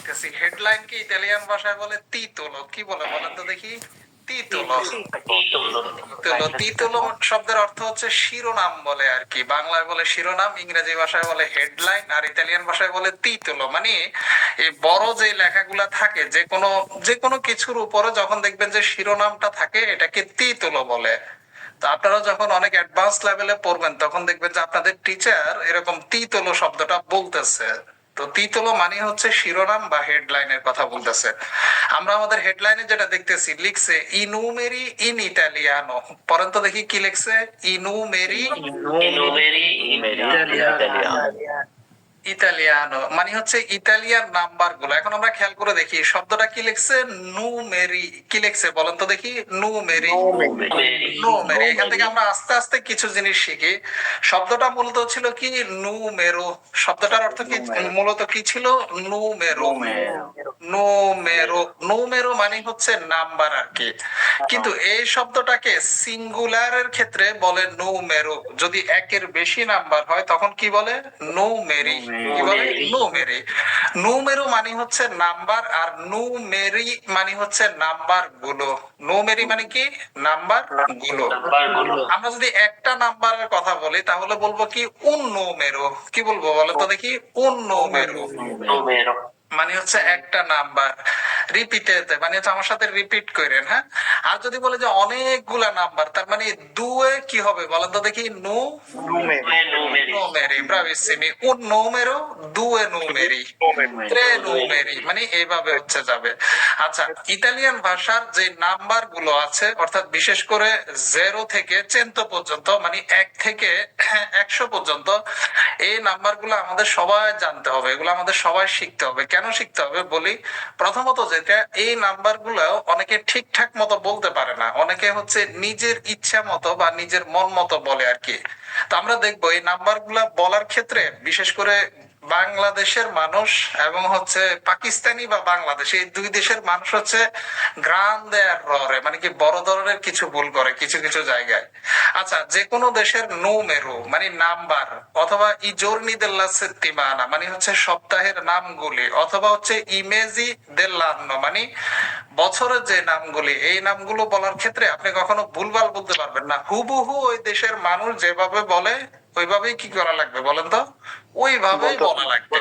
দেখতেছি। হেডলাইন কি ইতালিয়ান ভাষায় বলে তিতলো, কি বলে বলেন তো দেখি? তিতলো। তিতলো শব্দের অর্থ হচ্ছে শিরোনাম বলে আর কি। বাংলায় বলে শিরোনাম, ইংরেজি ভাষায় বলে হেডলাইন, আর ইতালিয়ান ভাষায় বলে তিতলো। মানে এই বড় যে লেখাগুলা থাকে যে কোনো কিছুর উপরে যখন দেখবেন যে শিরোনামটা থাকে, এটাকে তিতলো বলে। তো আপনারা যখন অনেক অ্যাডভান্স লেভেলে পড়বেন তখন দেখবেন যে আপনাদের টিচার এরকম তিতলো শব্দটা বলতেছে। তো তিতলো মানে হচ্ছে শিরোনাম বা হেডলাইনের কথা বলতেছে। আমরা আমাদের হেডলাইনে যেটা দেখতেছি, লিখছে ইনুমেরি ইন ইটালিয়ানো। পরেন তো দেখি কি লিখছে, ইনুমেরি ইতালিয়ানো মানে হচ্ছে ইতালিয়ান নাম্বার গুলো। এখন আমরা খেয়াল করে দেখি শব্দটা কি লিখছে, নুমেরি। কি লিখছে বলেন তো দেখি? নুমেরি। নুমেরি। এখান থেকে আমরা আস্তে আস্তে কিছু জিনিস শিখি। শব্দটা মূলত ছিল কি, নুমেরো। শব্দটার অর্থ কি মূলত কি ছিল? নুমেরো। নুমেরো। নুমেরো মানে হচ্ছে নাম্বার আর কি। কিন্তু এই শব্দটাকে সিঙ্গুলারের ক্ষেত্রে বলে নুমেরো। যদি একের বেশি নাম্বার হয় তখন কি বলে? নুমেরি। কি বলে? নুমেরি। নুমেরো মানে হচ্ছে নাম্বার, আর নুমেরি মানে হচ্ছে নাম্বার গুলো। নুমেরি মানে কি? নাম্বার গুলো। আমরা যদি একটা নাম্বারের কথা বলি তাহলে বলবো কি, উন নুমেরো। কি বলবো বলো তো দেখি? উন নুমেরো মানে হচ্ছে একটা নাম্বার। রিপিটেড মানে হচ্ছে আমার সাথে রিপিট করেন, হ্যাঁ। আর যদি বলে যে অনেকগুলা নাম্বার, তার মানে দুয়ে কি হবে বলেন তো দেখি? numeri, bravissimi, un numero, due numeri, tre numeri, মানে এইভাবে হচ্ছে যাবে। আচ্ছা, ইতালিয়ান ভাষার যে নাম্বার গুলো আছে, অর্থাৎ বিশেষ করে 0 থেকে 100 পর্যন্ত, মানে 1 থেকে 100 পর্যন্ত, এই নাম্বার গুলো আমাদের সবাই জানতে হবে, এগুলো আমাদের সবাই শিখতে হবে। কেন শিখতে হবে বলি? প্রথমত যেটা, এই নাম্বার গুলো অনেকে ঠিকঠাক মতো বলতে পারে না, অনেকে হচ্ছে নিজের ইচ্ছা মতো বা নিজের মন মতো বলে আর কি। তো আমরা দেখবো এই নাম্বার গুলা বলার ক্ষেত্রে বিশেষ করে বাংলাদেশের মানুষ এবং হচ্ছে পাকিস্তানি বা বাংলাদেশ, এই দুই দেশের মানুষ হচ্ছে গ্রান্দে এররে, মানে কি বড় ধরনের কিছু ভুল করে কিছু কিছু জায়গায়। আচ্ছা, যে কোনো দেশের নুমেরো মানে নাম্বার, অথবা ই জোরনি দেল্লা সেত্তিমানা মানে হচ্ছে সপ্তাহের নামগুলি, অথবা হচ্ছে ইমেজি দেল্লান্ন মানে বছরের যে নামগুলি, এই নামগুলো বলার ক্ষেত্রে আপনি কখনো ভুলভাল বলতে পারবেন না। হুবহু ওই দেশের মানুষ যেভাবে বলে ওইভাবেই কি করা লাগবে বলেন তো? ওইভাবেই বলা লাগবে।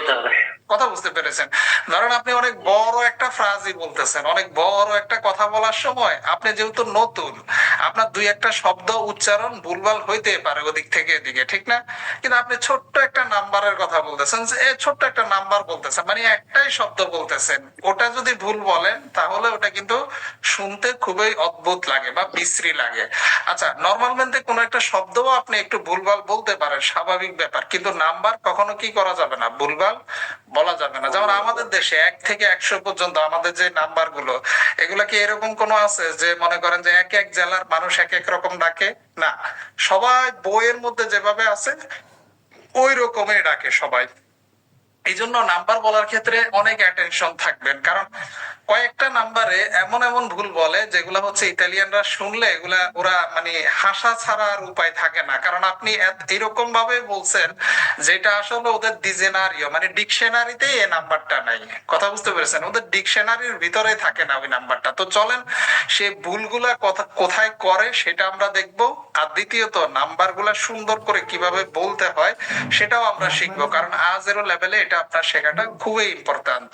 কথা বুঝতে পেরেছেন? ধরেন আপনি অনেক বড় একটা ফ্রাজই বলতেছেন, অনেক বড় একটা কথা বলার সময় আপনি যেহেতু নতুন, আপনার দুই একটা শব্দ উচ্চারণ ভুলভাল হইতে পারে ওদিক থেকে এদিকে, ঠিক না? কিন্তু আপনি ছোট্ট একটা নাম্বারের কথা বলতেছেন, যে ছোট্ট একটা নাম্বার বলতেছেন, মানে একটাই শব্দ বলতেছেন, ওটা যদি ভুল বলেন তাহলে ওটা কিন্তু শুনতে খুবই অদ্ভুত লাগে বা বিশ্রী লাগে। আচ্ছা, নর্মাল মেনতে কোনো একটা শব্দও আপনি একটু ভুলভাল বলতে পারেন, স্বাভাবিক ব্যাপার, কিন্তু নাম্বার কখনো কি করা যাবে না, ভুলভাল বলা যাবে না। যেমন আমাদের দেশে 1 থেকে 100 পর্যন্ত আমাদের যে নাম্বার গুলো, এগুলা কি এরকম কোনো আছে যে মনে করেন যে এক এক জেলার মানুষ এক এক রকম ডাকে? না, সবাই বইয়ের মধ্যে যেভাবে আছে ওই রকমই ডাকে সবাই। এই জন্য নাম্বার বলার ক্ষেত্রে অনেক অ্যাটেনশন থাকবেন, কারণ কয়েকটা নাম্বারে এমন এমন ভুল বলে যেগুলা হচ্ছে ইতালিয়ানরা শুনলে এগুলা ওরা মানে হাসা ছাড়া আর উপায় থাকে না। কারণ আপনি এরকম ভাবে বলছেন যেটা আসলে ওদের ডিকশনারিও মানে ডিকশনারিতে এই নাম্বারটা নাই। কথা বুঝতে পেরেছেন? ওদের ডিকশনারির ভিতরে থাকে না ওই নাম্বারটা। তো চলেন সেই ভুলগুলা কোথায় করে সেটা আমরা দেখব, আর দ্বিতীয়ত নাম্বার গুলা সুন্দর করে কিভাবে বলতে হয় সেটাও আমরা শিখবো, কারণ A0 লেভেলে এটা আপনার শেখাটা খুবই ইম্পর্টেন্ট।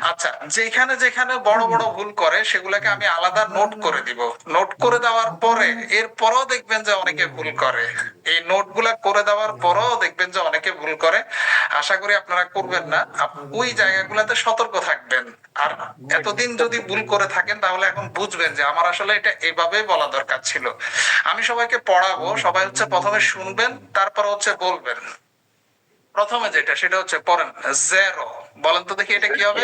আচ্ছা, যেখানে যেখানে বড় বড় ভুল করে সেগুলোকে আমি আলাদা নোট করে দিব। নোট করে দেওয়ার পরে এরপরও দেখবেন যে অনেকে ভুল করে। এই নোটগুলা করে দেওয়ার পরও দেখবেন যে অনেকে ভুল করে। আশা করি আপনারা করবেন না, ওই জায়গাগুলোতে সতর্ক থাকবেন। আর এতদিন যদি ভুল করে থাকেন তাহলে এখন বুঝবেন যে আমার আসলে এটা এভাবেই বলা দরকার ছিল। আমি সবাইকে পড়াবো, সবাই হচ্ছে প্রথমে শুনবেন, তারপর হচ্ছে বলবেন। প্রথমে যেটা সেটা হচ্ছে পড়েন, জেরো। বলেন তো দেখি এটা কি হবে?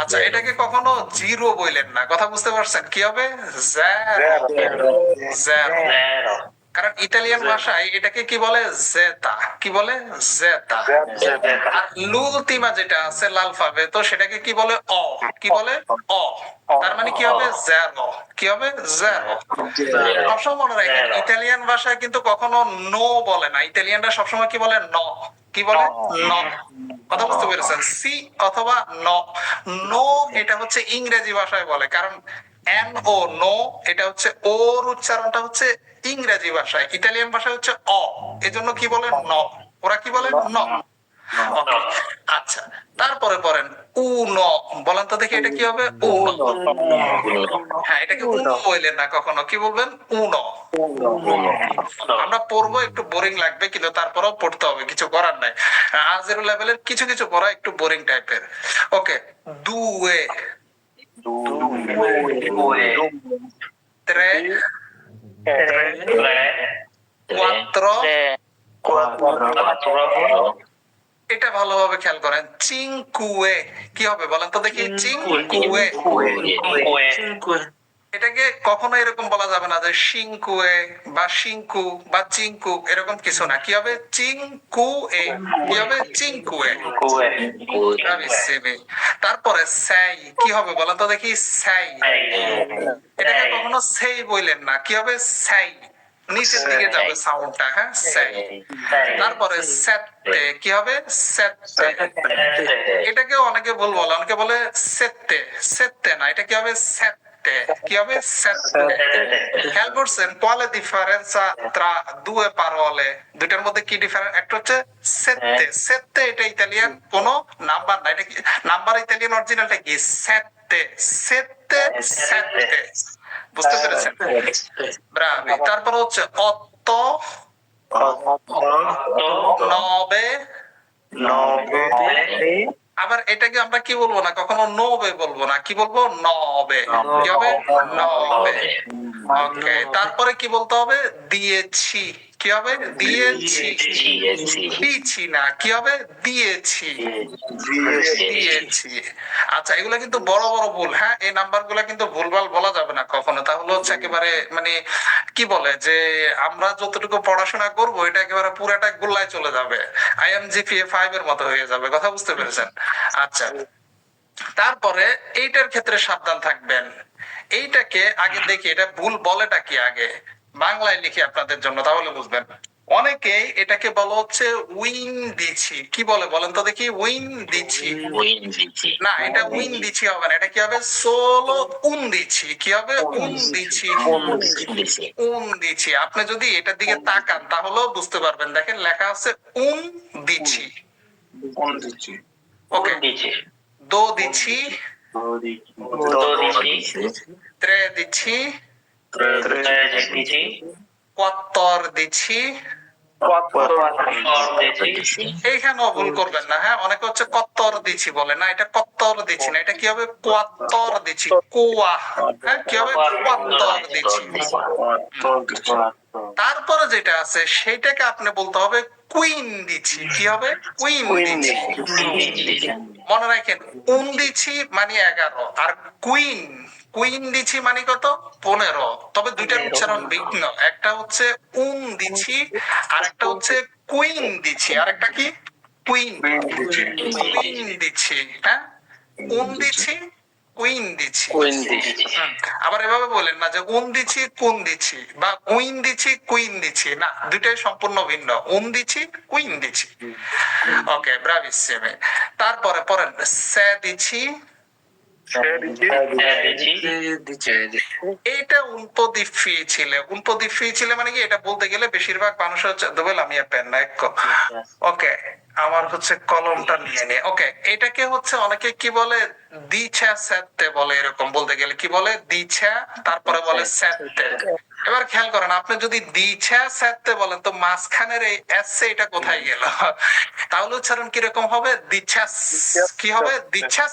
আচ্ছা, এটাকে কখনো জিরো বললেন না, কথা বুঝতে পারছেন? কি হবে? জেরো। জেরো। কারণ ইতালিয়ান ভাষায় এটাকে কি বলে, জেতা। কি বলে, জেতা। আর লুলতিমা যেটা আছে লালফাবে, তো সেটাকে কি বলে, অ। কি বলে, অ। তার মানে কি হবে, জেরো। কি হবে, জেরো। সবসময় মনে রাখেন, ইতালিয়ান ভাষায় কিন্তু কখনো নো বলে না। ইতালিয়ানরা সবসময় কি বলে, ন। কি বলে, ন। কথা বুঝতে পেরেছেন? সি অথবা ন। নো এটা হচ্ছে ইংরেজি ভাষায় বলে, কারণ এন ও নো, এটা হচ্ছে ওর উচ্চারণটা হচ্ছে ইংরেজি ভাষায়, ইতালিয়ান ভাষায় হচ্ছে অ। এজন্য কি বলে, ন। ওরা কি বলে, ন। ওকে, আচ্ছা। তারপরে পড়েন উন। বলেন তো দেখি এটা কি হবে, উন। হ্যাঁ, এটাকে উন বললেন না কখনো, কি বলবেন, উন। আমরা পড়বো, একটু বোরিং লাগবে, কিন্তু তারপরেও পড়তে হবে, কিছু করার নাই। আজের লেভেলের কিছু কিছু পড়া একটু বোরিং টাইপের। ওকে, দুয়ে, tre, quattro, এটা ভালোভাবে খেয়াল করেন, চিনকুয়ে। কি হবে বলেন তো দেখি, চিনকুয়ে। এটাকে কখনো এরকম বলা যাবে না যে সিংকুয়ে বা সিংকু বা চিংকু, এরকম কিছু না। কি হবে, চিংকুয়ে। কি হবে, চিংকুয়ে। তারপরে সাই, কি হবে বলেন তো দেখি, সাই। এটাকে কখনো সেই বললেন না, কি হবে, সাই। নিচের দিকে যাবে সাউন্ডটা, হ্যাঁ, সাই। তারপরে সেতে, কি হবে, সেতে। এটাকে অনেকে ভুল বলে, অনেকে বলে সেতে। সেতে না, এটা কি হবে, সেতে। কি হবে, সেতে। খেয়াল করছেন, quale differenza tra due parole? দুইটার মধ্যে কি ডিফারেন্স? একটা হচ্ছে সেতে। সেতে এটা ইতালিয়ান কোন নাম্বার না, এটা কি নাম্বার, ইতালিয়ান অরিজিনালটা কি, সেতে। সেতে, সেতে। বুঝতে পেরেছেন? ব্রাভি। তারপর হচ্ছে অত্ত, নবে। আবার এটাকে আমরা কি বলবো না, কখনো নবে বলবো না, কি বলবো, নবে। কি হবে, নবে। ওকে, তারপরে কি বলতে হবে, দিয়েছি। কি হবে, দিয়েছি। দিয়েছি না, কি হবে, দিয়েছি। দিয়েছি। আচ্ছা, এগুলা কিন্তু বড় বড় ভুল। হ্যাঁ, এই নাম্বার গুলা কিন্তু ভুলভাল বলা যাবে না কখনো, তাহলে হচ্ছে একেবারে মানে কি বলে যে আমরা যতটুকু পড়াশোনা করবো এটা একেবারে পুরাটা গোল্লায় চলে যাবে, IMGPA 5 এর মতো হয়ে যাবে। কথা বুঝতে পেরেছেন? আচ্ছা, তারপরে এইটার ক্ষেত্রে সাবধান থাকবেন। এইটাকে আগে দেখি এটা ভুল বলেটা কি, আগে বাংলায় লিখি আপনাদের জন্য, তাহলে বুঝবেন। অনেকে এটাকে বলা হচ্ছে উইন দিছি। কি বলে বলেন তো দেখি, উইন দিছি। না, এটা উইন দিছি হবে না, এটা কি হবে, সোলো উন দিছি। কি হবে, উন দিছি। উন দিছি। আপনি যদি এটার দিকে তাকান তাহলেও বুঝতে পারবেন, দেখেন লেখা আছে উন দিছি। ওকে, দো দিছি, tre দিছি, quattro দিছি। এইখানেও ভুল করবেন না, হ্যাঁ, অনেকে হচ্ছে কত্তর দিছি বলে, না, এটা কত্তর দিছি না, এটা কি হবে, কোয়াত্তর দিছি। কোয়া, হ্যাঁ, কি হবে, কোয়াত্তর দিছি। তারপরে যেটা আছে সেটাকে আপনি বলতে হবে কুইন দিছি। কি হবে, কুইন দিছি। মনে রাখেন, উন দিছি মানে 11, আর কুইন, কুইন দিছি মানে কত, 15। তবে দুইটার উচ্চারণ ভিন্ন, একটা হচ্ছে উন দিছি আর একটা হচ্ছে কুইন দিছি, আর একটা কি, কুইন। কুইন দিছি, হ্যাঁ, উন দিছি, কুইন দিছি। আবার এভাবে বলেন না যে উন দিছি কুন দিছি, বা উইন দিছি কুইন দিছি, না, দুইটাই সম্পূর্ণ ভিন্ন, উন দিছি, কুইন দিছি। ওকে, ব্রাভিসিমে। তারপরে পড়েন, সে দিছি। এটা উল্টো difficile, উল্টো difficile মানে কি, এটা বলতে গেলে বেশিরভাগ মানুষ হচ্ছে দোবেল আমি পেন না এক। ওকে, আমার হচ্ছে কলমটা নিয়ে নে। ওকে, এটাকে হচ্ছে অনেকে কি বলে, দিছা সেতে বলে, এরকম বলতে গেলে কি বলে, দিছা তারপরে বলে সেতে। এবার খেয়াল করেন, আপনি যদি দিছা সেতে বলেন তো মাঝখানের এই এস এটা কোথায় গেল, তাহলে উচ্চারণ কিরকম হবে, দিছা। কি হবে, দিছা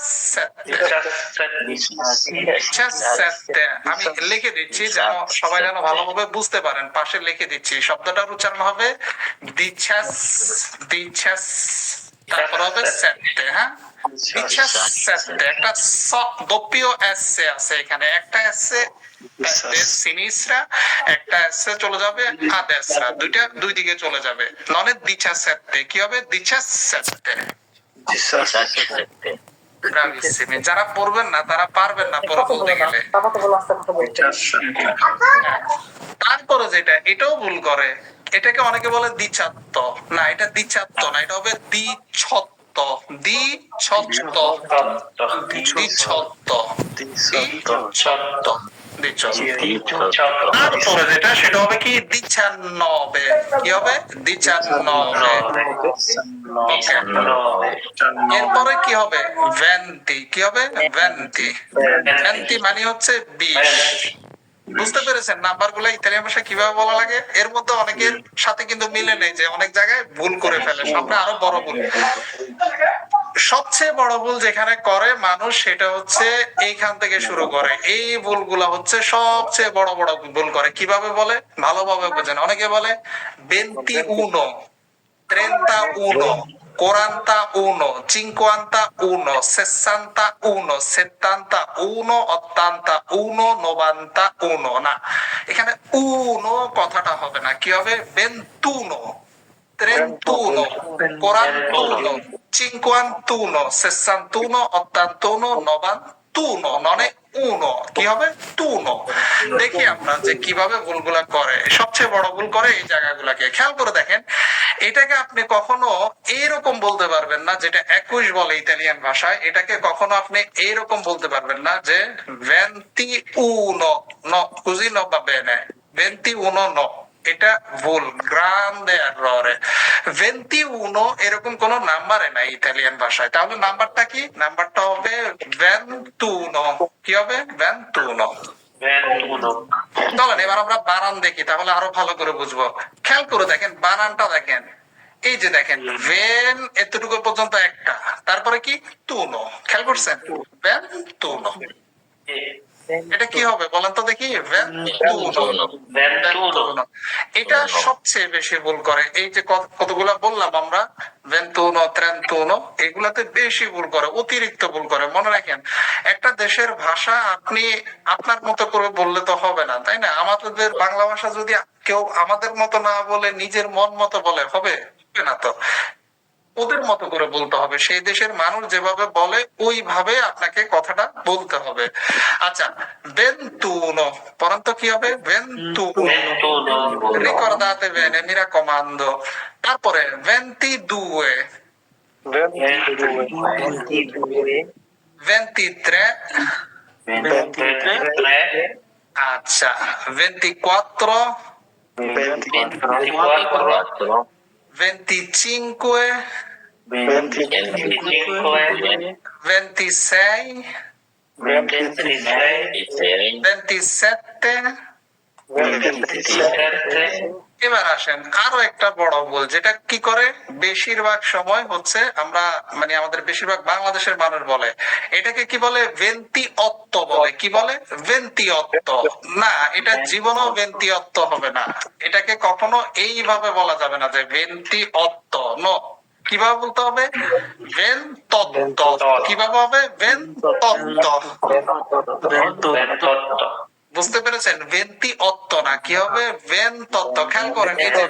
সেতে। আমি লিখে দিচ্ছি যেন সবাই যেন ভালোভাবে বুঝতে পারেন, পাশে লিখে দিচ্ছি, শব্দটার উচ্চারণ হবে দিছাস, দিছাস। তারপর হবে সেটে, হ্যাঁ, diciassette, একটা doppio S আছে এখানে, একটা S sinistra, একটা S চলে যাবে a destra, দুইটা দুই দিকে চলে যাবে, ননে 17, কি হবে 17। Bravissimi, যারা পড়বেন না তারা পারবেন না পরে বলতে গেলে। তারপরে যেটা এটাও ভুল করে, এটাকে অনেকে বলে দ্বিছাত্ত, না এটা দ্বিছাত্ত না, এটা হবে দ্বিছত্ত, দ্বিছত্ত, দ্বিছত্ত, দ্বিছত্ত, তারপরে যেটা সেটা হবে কি দ্বিছান্নবে, কি হবে দ্বিছান্নবে। এরপরে কি হবে ভেন্টি, কি হবে ভেন্টি, ভেন্টি মানে হচ্ছে 20। বুঝতে পেরেছেন নাম্বার গুলা ইতালিয়ান ভাষায় কিভাবে বলা লাগে? এর মধ্যে অনেকের সাথে কিন্তু মিলে নেই, যে অনেক জায়গায় ভুল করে ফেলে, সামনে আরো বড় ভুল। সবচেয়ে বড় ভুল যেখানে করে মানুষ সেটা হচ্ছে এইখান থেকে শুরু করে, এই ভুলগুলা হচ্ছে সবচেয়ে বড় বড় ভুল করে। কিভাবে বলে ভালোভাবে বোঝেন, অনেকে বলে 21, 31, 41, 51, 61, 71, 81, 91, না, এখানে উনো কথাটা হবে না, কি হবে 21, 31, 41, 51, 61, 81, 91, ননে উনো, কি হবে তুনো। দেখি আমরা যে কিভাবে ভুলগুলা করে, সবচেয়ে বড় ভুল করে এই জায়গাগুলাকে খেয়াল করে দেখেন। এটাকে আপনি কখনো এইরকম বলতে পারবেন না, যেটা 21 বলে ইতালিয়ান ভাষায়, এটাকে কখনো আপনি এইরকম বলতে পারবেন না যে 21, no così non va bene, 21 no, এটা ভুল, গ্রান্ডে এররে। 21 এরকম কোন নাম্বারে নাই ইতালিয়ান ভাষায়, তাহলে নাম্বারটা কি? নাম্বারটা হবে 21, কি হবে 21। চলেন এবার আমরা বানান দেখি, তাহলে আরো ভালো করে বুঝবো। খেয়াল করে দেখেন বানানটা দেখেন, এই যে দেখেন ভেন এতটুকু পর্যন্ত একটা, তারপরে কি তুনো, খেয়াল করছেন ভেন তুনো, এটা কি হবে বলেন তো দেখি, এটা সবচেয়ে বেশি ভুল করে। এই যে কতগুলা বললাম আমরা 21, 31, এগুলাতে বেশি ভুল করে, অতিরিক্ত ভুল করে। মনে রাখেন একটা দেশের ভাষা আপনি আপনার মতো করে বললে তো হবে না, তাই না? আমাদের বাংলা ভাষা যদি কেউ আমাদের মতো না বলে নিজের মন মতো বলে, হবে না তো, ওদের মতো করে বলতে হবে, সেই দেশের মানুষ যেভাবে বলে ওইভাবে আপনাকে কথাটা বলতে হবে। আচ্ছা, ventuno, পরন্ত কি হবে 21, ricordate bene, mi raccomando। তারপরে 22, 23, আচ্ছা 24, 25, 26, 27। এবার আসেন আরো একটা বড় ভুল, যেটা কি করে বেশিরভাগ সময় হচ্ছে আমরা, মানে আমাদের বেশিরভাগ বাংলাদেশের মানুষ বলে, এটাকে কি বলে 28 বলে, কি বলে 28। না, এটা জীবনও 28 হবে না, এটাকে কখনো এইভাবে বলা যাবে না যে 28, নো, কিভাবে বলতে হবে 28, কিভাবে হবে 28। বুঝতে পেরেছেন 28 না, কি হবে 28। খেয়াল করেন এই যে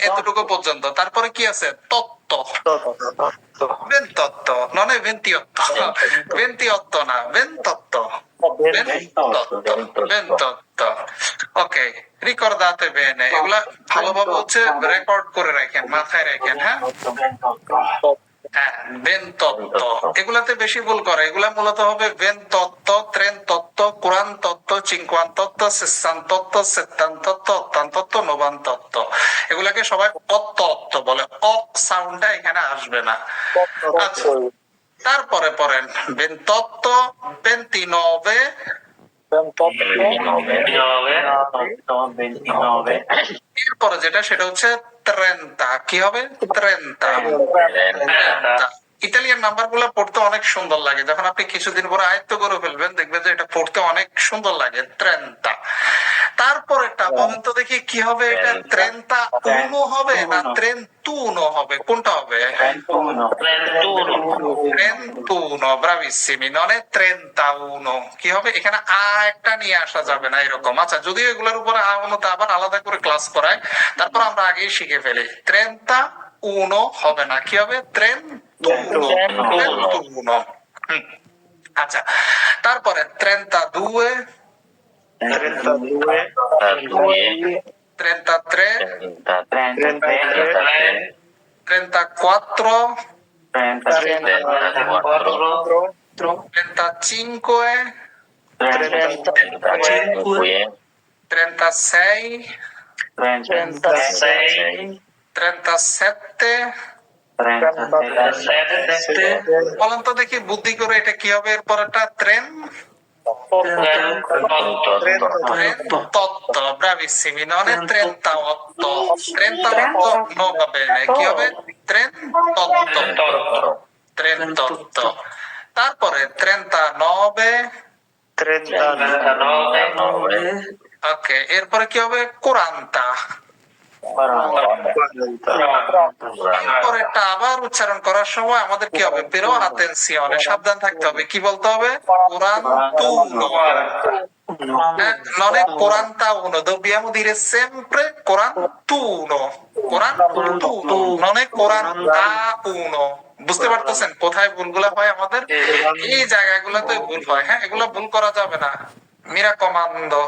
এতটুকু পর্যন্ত, তারপরে কি আছে তত্ত্ব, 28, non è 28, 28 না 28, 28। ওকে, রিকর্ডাতে বেনে, এগুলা ভালোভাবে হচ্ছে রেকর্ড করে রাখেন, মাথায় রাখেন, হ্যাঁ। বেন তত্ত্ব এগুলাতে বেশি ভুল করে, এগুলা মূলত হবে বেন তত্ত্ব, ট্রেন তত্ত্ব, কোরআন তত্ত্ব, চিনকুয়ান তত্ত্ব, সিস্তান তত্ত্ব, সেত্তান তত্ত্ব, অত্তান তত্ত্ব, নোবান তত্ত্ব। এগুলাকে সবাই অত্ত্ব বলে, অ সাউন্ডটা এখানে আসবে না। আচ্ছা, তারপরে পড়েন বেন তত্ত্ব 29, এরপরে যেটা সেটা হচ্ছে 30, কি হবে 30। ইতালিয়ান নাম্বার গুলা পড়তে অনেক সুন্দর লাগে, যখন আপনি কিছুদিন পরে আয়ত্ত করে ফেলবেন দেখবেন যে এটা পড়তে অনেক সুন্দর লাগে 30। তারপরেরটা বলেন তো দেখি কি হবে, এটা ট্রেন্তা উনো হবে না ট্রেন্তুনো হবে, কোনটা হবে? ট্রেন্তুনো, ব্রাভিসিমি, ননে ট্রেন্তাউনো। কি হবে এখানে? আ একটা নিয়ে আসা যাবে না এরকম। আচ্ছা, যদিও এগুলোর উপরে আ উনোতে আবার আলাদা করে ক্লাস করায়, তারপর আমরা আগেই শিখে ফেলি। ট্রেন্তা উনো হবে না, কি হবে? ট্রেন্তুনো, ট্রেন্তুনো। আচ্ছা, তারপরে ট্রেন্তা দুয়ে, ট্রেন্তা tre, ট্রেন্তা cuatro, trenta cinque, 36, 37। বলেন তো দেখি বুদ্ধি করে এটা কি হবে? এরপর একটা ট্রেন তত্ত্ব, bravissimi, non è 38, 38 no va bene, কি হবে? 38, 38। তারপরে 39, ওকে, এরপরে কি হবে? 40। পরেরটা আবার উচ্চারণ করার সময় আমাদের কি হবে? pero attenzione, সাবধান থাকতে হবে। কি বলতে হবে? 41, non è 41, dobbiamo dire sempre 41, 41, non è 41। বুঝতে পারতেছেন কোথায় ভুলগুলা হয় আমাদের? এই জায়গাগুলোতে ভুল হয়। হ্যাঁ, এগুলো ভুল করা যাবে না। মিরা কমান্ডো,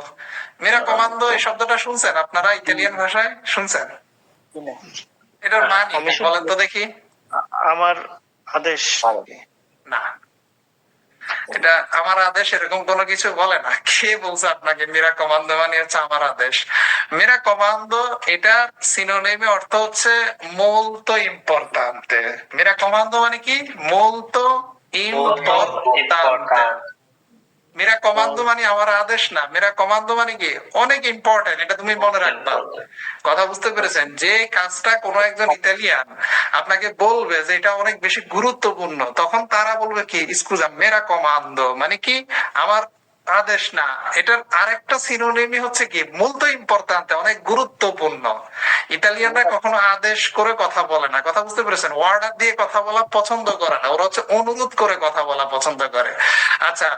মিরা কমান্ডো এই শব্দটা শুনছেন আপনারা? ইতালিয়ান ভাষায় শুনছেন? এটার মানে কি বলেন তো দেখি? আমার আদেশ। না, এটা আমার আদেশ এরকম কোনো কিছু বলে না। কে বলছে আপনাকে মিরা কমান্ডো মানে হচ্ছে আমার আদেশ? মিরা কমান্ডো এটা সিনোনিমে অর্থ হচ্ছে মোলতো ইম্পর্টান্তে। মিরা কমান্ডো মানে কি? মোলতো ইম্পর্টান্তে। মেরা কমান্ডো মানে আমার আদেশ না, মেরা কমান্ডো মানে কি? অনেক ইম্পর্টেন্ট, এটা তুমি মনে রাখবা। কথা বুঝতে পেরেছেন? যে কাজটা কোনো একজন ইতালিয়ান আপনাকে বলবে যে এটা অনেক বেশি গুরুত্বপূর্ণ, তখন তারা বলবে কি? স্কুজা, মেরা কমান্ডো মানে কি? আমার আদেশ না। এটার আরেকটা সিনোনিমি হচ্ছে কি? মুলতো ইম্পর্টান্তে, অনেক গুরুত্বপূর্ণ। ইতালিয়ানরা কখনো আদেশ করে কথা বলে না। কথা বুঝতে পেরেছেন? ওয়ার্ডার দিয়ে কথা বলা পছন্দ করে না, ওরা হচ্ছে অনুরোধ করে কথা বলা পছন্দ করে। আচ্ছা,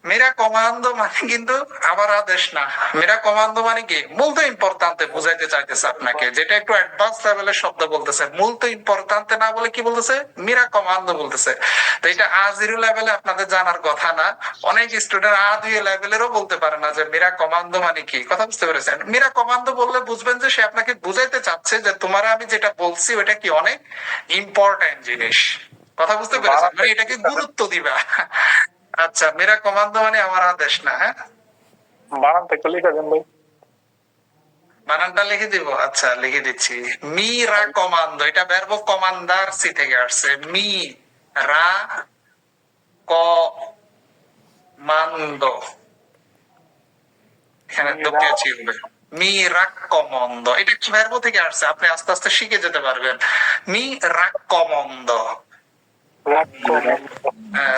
মেরা কমান্ডো মানে কিন্তু আমার আদেশ না। মেরা কমান্ডো মানে কি? মুলতো ইম্পর্টান্তে বুঝাইতে চাইতেছে আপনাকে, যেটা একটু অ্যাডভান্স লেভেলের শব্দ বলতেছে। মুলতো ইম্পর্টান্তে না বলে কি বলতেছে? মিরা কমান্ডো বলতেছে। তো এটা A0 লেভেলে আপনাদের জানার কথা না। অনেক স্টুডেন্ট A2 লেভেলেরও বলতে পারে না যে মিরা কমান্ডো মানে কি। কথা বুঝতে পেরেছেন? মিরা কমান্ডো বললে বুঝবেন যে সে আপনাকে বুঝাইতে চাচ্ছে যে তোমার আমি যেটা বলছি ওটা কি অনেক ইম্পর্টেন্ট জিনিস। কথা বুঝতে পেরেছেন? মানে এটাকে গুরুত্ব দিবা। আচ্ছা, মেরা কমান্ডো মানে আমার আদেশ না। হ্যাঁ, বানানটা একটু লিখে দেন ভাই। বানানটা লিখে দিব। আচ্ছা, লিখে দিচ্ছি। মি রা কমান্ডো, এটা ভার্ব কমান্ডার সি থেকে আসছে। মি রা কমান্ডো, এখানে দোকে ছিলবে। মি রাক্কমন্দ, এটা কি ভার্ব থেকে আসছে? আপনি আস্তে আস্তে শিখে যেতে পারবেন। মি রাক্কমন্দ,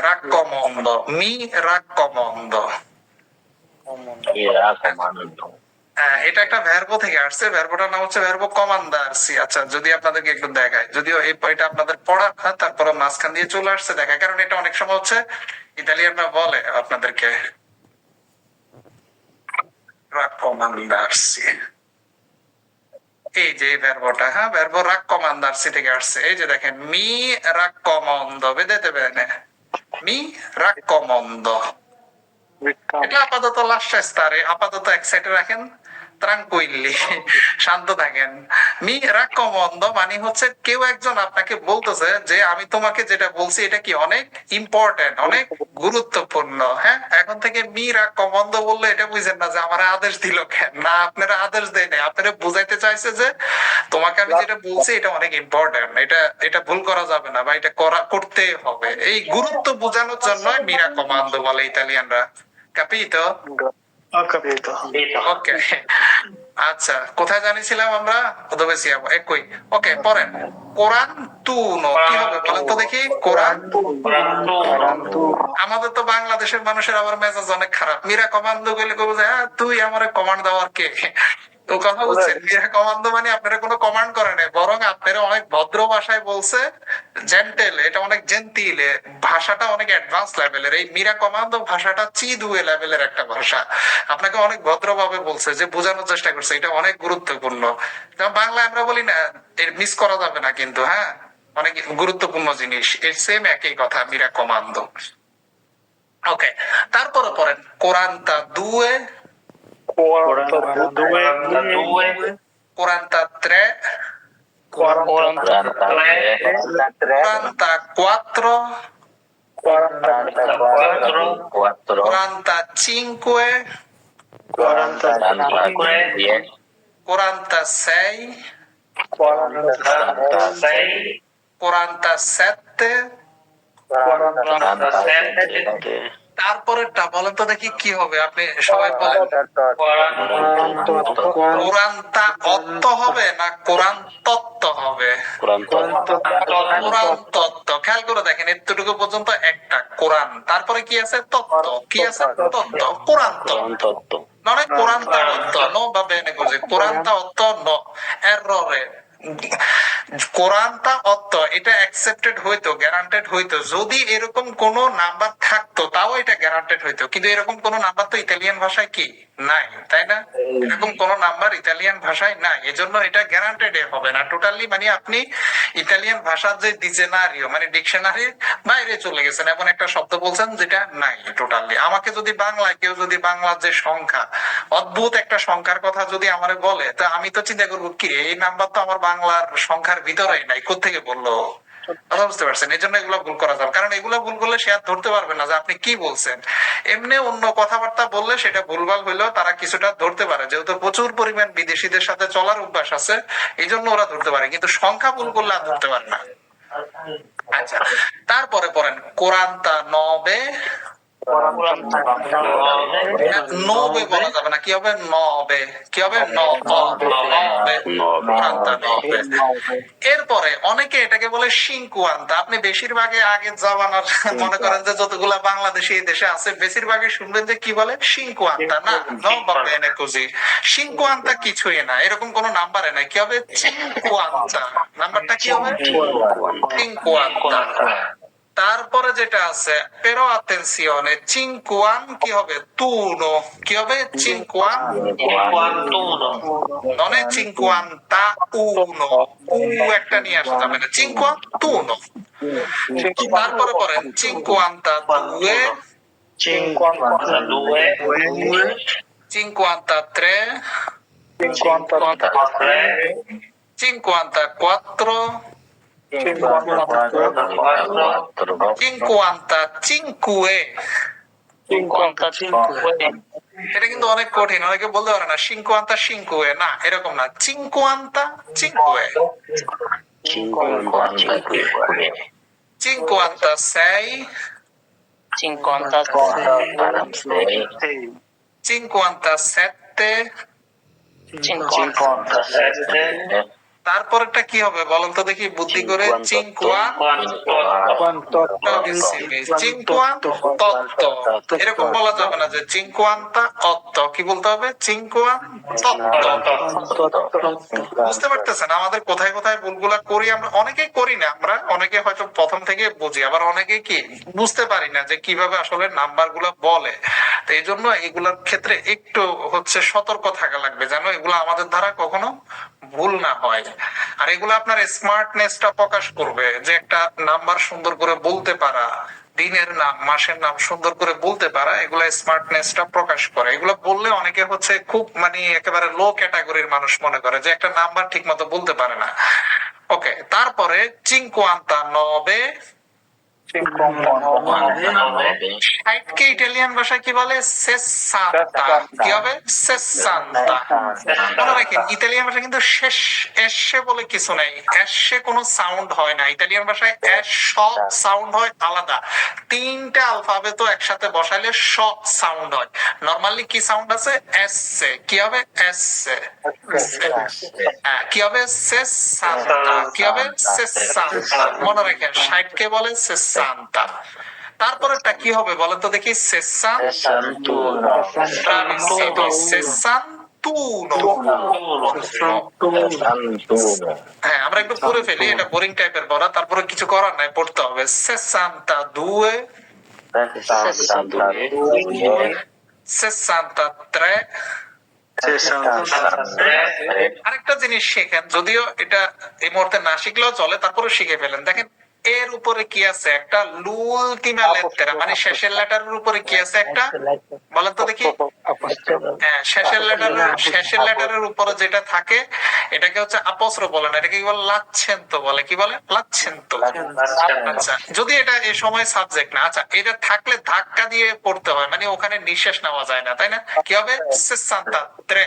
রাক্কমন্দ, মি রাক্কমন্দ। এটা একটা ভার্ব থেকে আসছে। ভার্বটার নাম হচ্ছে ভার্ব কমান্ডারসি। আচ্ছা, যদি আপনাদেরকে একটু দেখায়, যদিও এই এটা আপনাদের পড়া, তারপরে মাঝখান দিয়ে চলে আসছে দেখায়, কারণ এটা অনেক সময় হচ্ছে ইতালিয়ানরা বলে আপনাদেরকে রাক্কমান্ডারসি। এই যে ভার্বটা, হ্যাঁ, ভার্ব রাক্কমান্ডারসি থেকে আসছে। এই যে দেখেন, মি রাক্কমন্দ, বেদেতে বেনে, মি রাক্কমন্দ। এটা আপাতত লাস্ট স্টারে, আপাতত এক সাইডে রাখেন, ট্রাঙ্কুইলি, শান্ত থাকেন। মি রাক্কমন্দ মানে হচ্ছে কেউ একজন আপনাকে বলতেছে যে আমি তোমাকে যেটা বলছি এটা কি অনেক ইম্পর্টেন্ট, অনেক গুরুত্বপূর্ণ। হ্যাঁ, এখন থেকে মি রাক্কমন্দ বললে এটা বুঝেন না যে আমার আদেশ দিল কেন। না, আপনারা আদেশ দেয় না, আপনারা বুঝাইতে চাইছে যে তোমাকে আমি যেটা বলছি এটা অনেক ইম্পর্টেন্ট, এটা ভুল করা যাবে না, বা এটা করতে হবে। এই গুরুত্ব বোঝানোর জন্য মি রাক্কমন্দ বলে ইতালিয়ানরা। Capito? Ho capito. Ok, আচ্ছা, কোথায় জানিছিলাম আমরা? ওদবেসিয়া একই। ওকে, পড়েন। কোরআন তুনো কি হবে বলেন তো দেখি? কোরআন। আমাদের তো বাংলাদেশের মানুষের আবার মেজাজ অনেক খারাপ। মীরা কমান্ডো গেলে কবো যে হ্যাঁ তুই আমারে কমান্ড দেওয়ার কে? তো কথা বলছেন, মীরা কমান্ডো মানে আপনারা কোনো কমান্ড করে নাই, বরং আপনারা অনেক ভদ্র ভাষায় বলছে, জেন্টেল, এটা অনেক জেন্টিল, ভাষাটা অনেক অ্যাডভান্স লেভেলের। এই মীরা কমান্ডো ভাষাটা চিদুয়ে লেভেলের একটা ভাষা। আপনাকে অনেক ভদ্রভাবে বলছে, যে বোঝানোর চেষ্টা করছে এটা অনেক গুরুত্বপূর্ণ। যেমন বাংলায় আমরা বলি না, এর মিস করা যাবে না কিন্তু, হ্যাঁ অনেক গুরুত্বপূর্ণ জিনিস। এর সেম একই কথা, মীরা কমান্ডো। ওকে, তারপরে পড়েন কোরআনটা দুয়ে, কোরআনটা ত্রে, কোরআনটা cuatro, কোরআনটা cinque, কোরআনটা seis, কোরআনটা sette। তারপরেরটা বলেন তো দেখি কি হবে, আপনি সবাই বলেন। কোরআনটা অত্ত হবে না কোরআন তত্ত্ব হবে? কোরআন তত্ত্ব। খেয়াল করে দেখেন, এতটুকু পর্যন্ত একটা কোরআন, তারপরে কি আছে? তত্ত্ব। কি আছে? তত্ত্ব। কোরআন তত্ত্ব নয় কোরআন অত্ত নো বা বেনে বুঝে কোরআন অত্ত ন এররে। কোরআনটা অত্ত এটা অ্যাকসেপ্টেড হইতো, গ্যারান্টেড হইতো যদি এরকম কোন নাম্বার থাকতো, তাও এটা গ্যারান্টেড হইতো। কিন্তু এরকম কোন নাম্বার তো ইতালিয়ান ভাষায় কি নাই, তাই না? এরকম কোন নাম্বার ইতালিয়ান ভাষায় নাই, এজন্য এটা গ্যারান্টেড হবে না টোটালি। মানে আপনি ইতালিয়ান ভাষার যে ডিকশনারিও মানে ডিকশনারির বাইরে চলে গেছেন, এমন একটা শব্দ বলছেন যেটা নাই টোটালি। আমাকে যদি বাংলায় কেউ যদি বাংলার যে সংখ্যা, অদ্ভুত একটা সংখ্যার কথা যদি আমারে বলে, তা আমি তো চিন্তা করবো কি এই নাম্বার তো আমার বাংলার সংখ্যার ভিতরেই নাই, কোত্থেকে বললো? কথা বুঝতে পারছেন? এই জন্য এগুলো ভুল করা যাবে, কারণ এগুলো ভুল করলে সে আর ধরতে পারবে না যে আপনি কি বলছেন। এমনি অন্য কথাবার্তা বললে সেটা ভুলভাল হইলেও তারা কিছুটা ধরতে পারে, যেহেতু প্রচুর পরিমাণ বিদেশিদের সাথে চলার অভ্যাস আছে, এই জন্য ওরা ধরতে পারে, কিন্তু সংখ্যা ভুল করলে আর ধরতে পারে না। আচ্ছা, তারপরে পড়েন কোরআনটা নবে, নবে বলা যাবে না, কি হবে? নবে। কি হবে? নবে। কোরআনটা নবে। এরপরে অনেকে এটাকে বলে সিংকুয়ান্তা। আপনি বেশিরভাগে আগে জামানার মনে করেন যে যতগুলা বাংলাদেশি এই দেশে আছে, বেশিরভাগই শুনবেন যে কি বলে? সিংকুয়ান্তা না, সিংকুয়ান্তা কিছুই না, এরকম কোন নাম্বারে নাই। কি হবে? চিংকুয়ান্তা। নাম্বারটা কি হবে? চিংকুয়ান্তা। তারপরে যেটা আছে পেরো আতেনসিওনে চিনকুয়ান কি হবে? তুনো। কি হবে? চিনকুয়ান ননে চিনকুয়ান্তা উনো। উ একটা নিয়ে আসা যাবে না, চিনকুয়ান তুনো। তারপরে পড়েন চিনকুয়ান্তা দুয়ে, চিনকুয়ান্তা ত্রে, চিনকুয়ান্তা cuatro, চিনকুয়ান্তা চিনকুয়ে। এটা কিন্তু অনেক কঠিন, অনেকে বলতে পারে না সিংকুয়ান্তা সিংকুয়ে, না এরকম না, চিনকুয়ান্তা চিনকুয়ে। চিনকুয়ান্তা sei, চিনকুয়ান্তা sette। তারপরেরটা কি হবে বলেন তো দেখি বুদ্ধি করে? চিনকুয়ান চিনকুয়ান তত্ত্ব। এরকম বলা যাবে না যে চিনকুয়ান্তা অত্ত, কি বলতে হবে? চিনকুয়ান তত্ত্ব। বুঝতে পারতেছেন আমাদের কোথায় কোথায় ভুলগুলা করি আমরা? অনেকেই করি না, আমরা অনেকে হয়তো প্রথম থেকে বুঝি, আবার অনেকে কি বুঝতে পারি না যে কিভাবে আসলে নাম্বার গুলা বলে। তো এই জন্য এগুলোর ক্ষেত্রে একটু হচ্ছে সতর্ক থাকা লাগবে, যেন এগুলো আমাদের দ্বারা কখনো ভুল না হয়। আর এগুলো আপনার স্মার্টনেসটা প্রকাশ করবে, যে একটা নাম্বার সুন্দর করে বলতে পারা, দিনের নাম মাসের নাম সুন্দর করে বলতে পারা, এগুলা স্মার্টনেসটা প্রকাশ করে। এগুলো বললে অনেকে হচ্ছে খুব মানে একেবারে লো ক্যাটাগরির মানুষ মনে করে যে একটা নাম্বার ঠিক মতো বলতে পারে না। ওকে, তারপরে চিনকুয়ান্তা নবে, ষাটকে ইটালিয়ান ভাষায় কি বলে? সেসান্তা। কি হবে? সেসান্তা। মনে রাখেন ইতালিয়ান ভাষায় কিন্তু শেষ এসে বলে কিছু নাই, এসে কোনো সাউন্ড হয় না। ইতালিয়ান ভাষায় এস স সাউন্ড হয় আলাদা, তিনটা আলফাবেট একসাথে বসাইলে স সাউন্ড হয়। নরমালি কি সাউন্ড আছে? এস। কি হবে? এস। কি হবে? সেসান্তা। কি হবে? সেসান্তা। মনে রাখেন ষাটকে বলে সেসান্তা। তারপরেরটা কি হবে বলেন তো দেখি? সেসান Bravissimi, 61 হ্যাঁ, আমরা একটু পড়ে ফেলি, এটা বোরিং টাইপের পড়া, তারপরে কিছু করার নাই, পড়তে হবে। 62 63 আরেকটা জিনিস শেখেন, যদিও এটা এই মুহূর্তে না শিখলেও চলে, তারপরে শিখে ফেলেন। দেখেন এর উপরে কি আছে? একটা লুলতিমা লেত্তেরা, মানে শেষের লেটারের উপরে কি আছে একটা? বলেন তো দেখি। হ্যাঁ, শেষের লেটারের উপরে যেটা থাকে এটাকে হচ্ছে আপস্র বলে না, এটাকে কি বলে? লাচ্ছেন তো বলে। কি বলে? লাচ্ছেন তো। আচ্ছা, যদি এটা এই সময় সাবজেক্ট না, আচ্ছা এটা থাকলে ধাক্কা দিয়ে পড়তে হয়, মানে ওখানে নিঃশ্বাস নেওয়া যায় না, তাই না? কি হবে? 63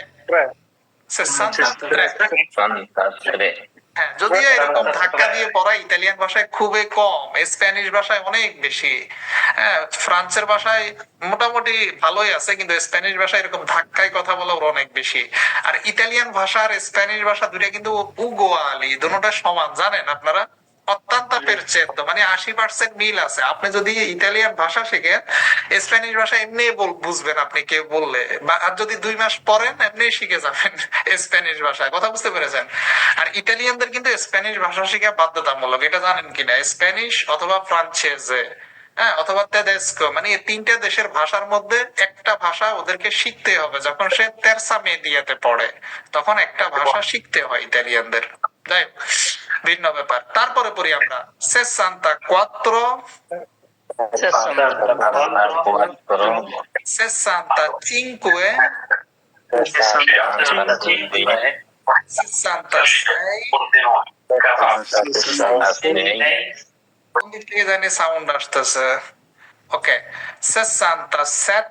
63 হ্যাঁ, যদিও এরকম ধাক্কা দিয়ে পড়া ইতালিয়ান ভাষায় খুবই কম, স্প্যানিশ ভাষায় অনেক বেশি। হ্যাঁ, ফ্রান্সের ভাষায় মোটামুটি ভালোই আছে, কিন্তু স্প্যানিশ ভাষায় এরকম ধাক্কায় কথা বলা ওর অনেক বেশি। আর ইতালিয়ান ভাষা আর স্প্যানিশ ভাষা দুইটা কিন্তু উগোয়ালি, দুটোটা সমান, জানেন আপনারা? অত্যন্ত পেরচেতো, মানে 80% মিল আছে। আপনি যদি ইতালিয়ান ভাষা শিখেন, স্প্যানিশ ভাষা এমনি বুঝবেন আপনি, কেউ বললে, বা আর যদি 2 মাস পড়েন এমনি শিখে যাবেন স্প্যানিশ ভাষায়। কথা বুঝতে পেরেছেন? আর ইতালিয়ানদের কিন্তু স্প্যানিশ ভাষা শেখা বাধ্যতামূলক, এটা জানেন কিনা? স্প্যানিশ অথবা ফ্রান্সেজে, হ্যাঁ, অথবা তেদেস্কো, মানে এই তিনটা দেশের ভাষার মধ্যে একটা ভাষা ওদেরকে শিখতে হবে। যখন সে তেরসা মেদিয়াতে পড়ে তখন একটা ভাষা শিখতে হয় ইতালিয়ানদের। যাই হোক, ভিন্ন ব্যাপার। তারপরে পড়ি আমরা 64 65 66 কোন দিক থেকে জানি সাউন্ড আসতেছে। ওকে, 67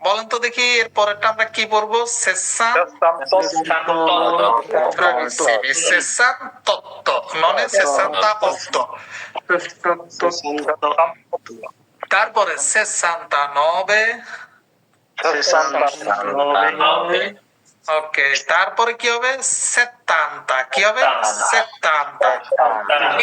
বলেন তো দেখি এর পরেরটা আমরা কি পড়বো? তারপরে 69 ওকে, তারপরে কি হবে? 70 কি হবে? 70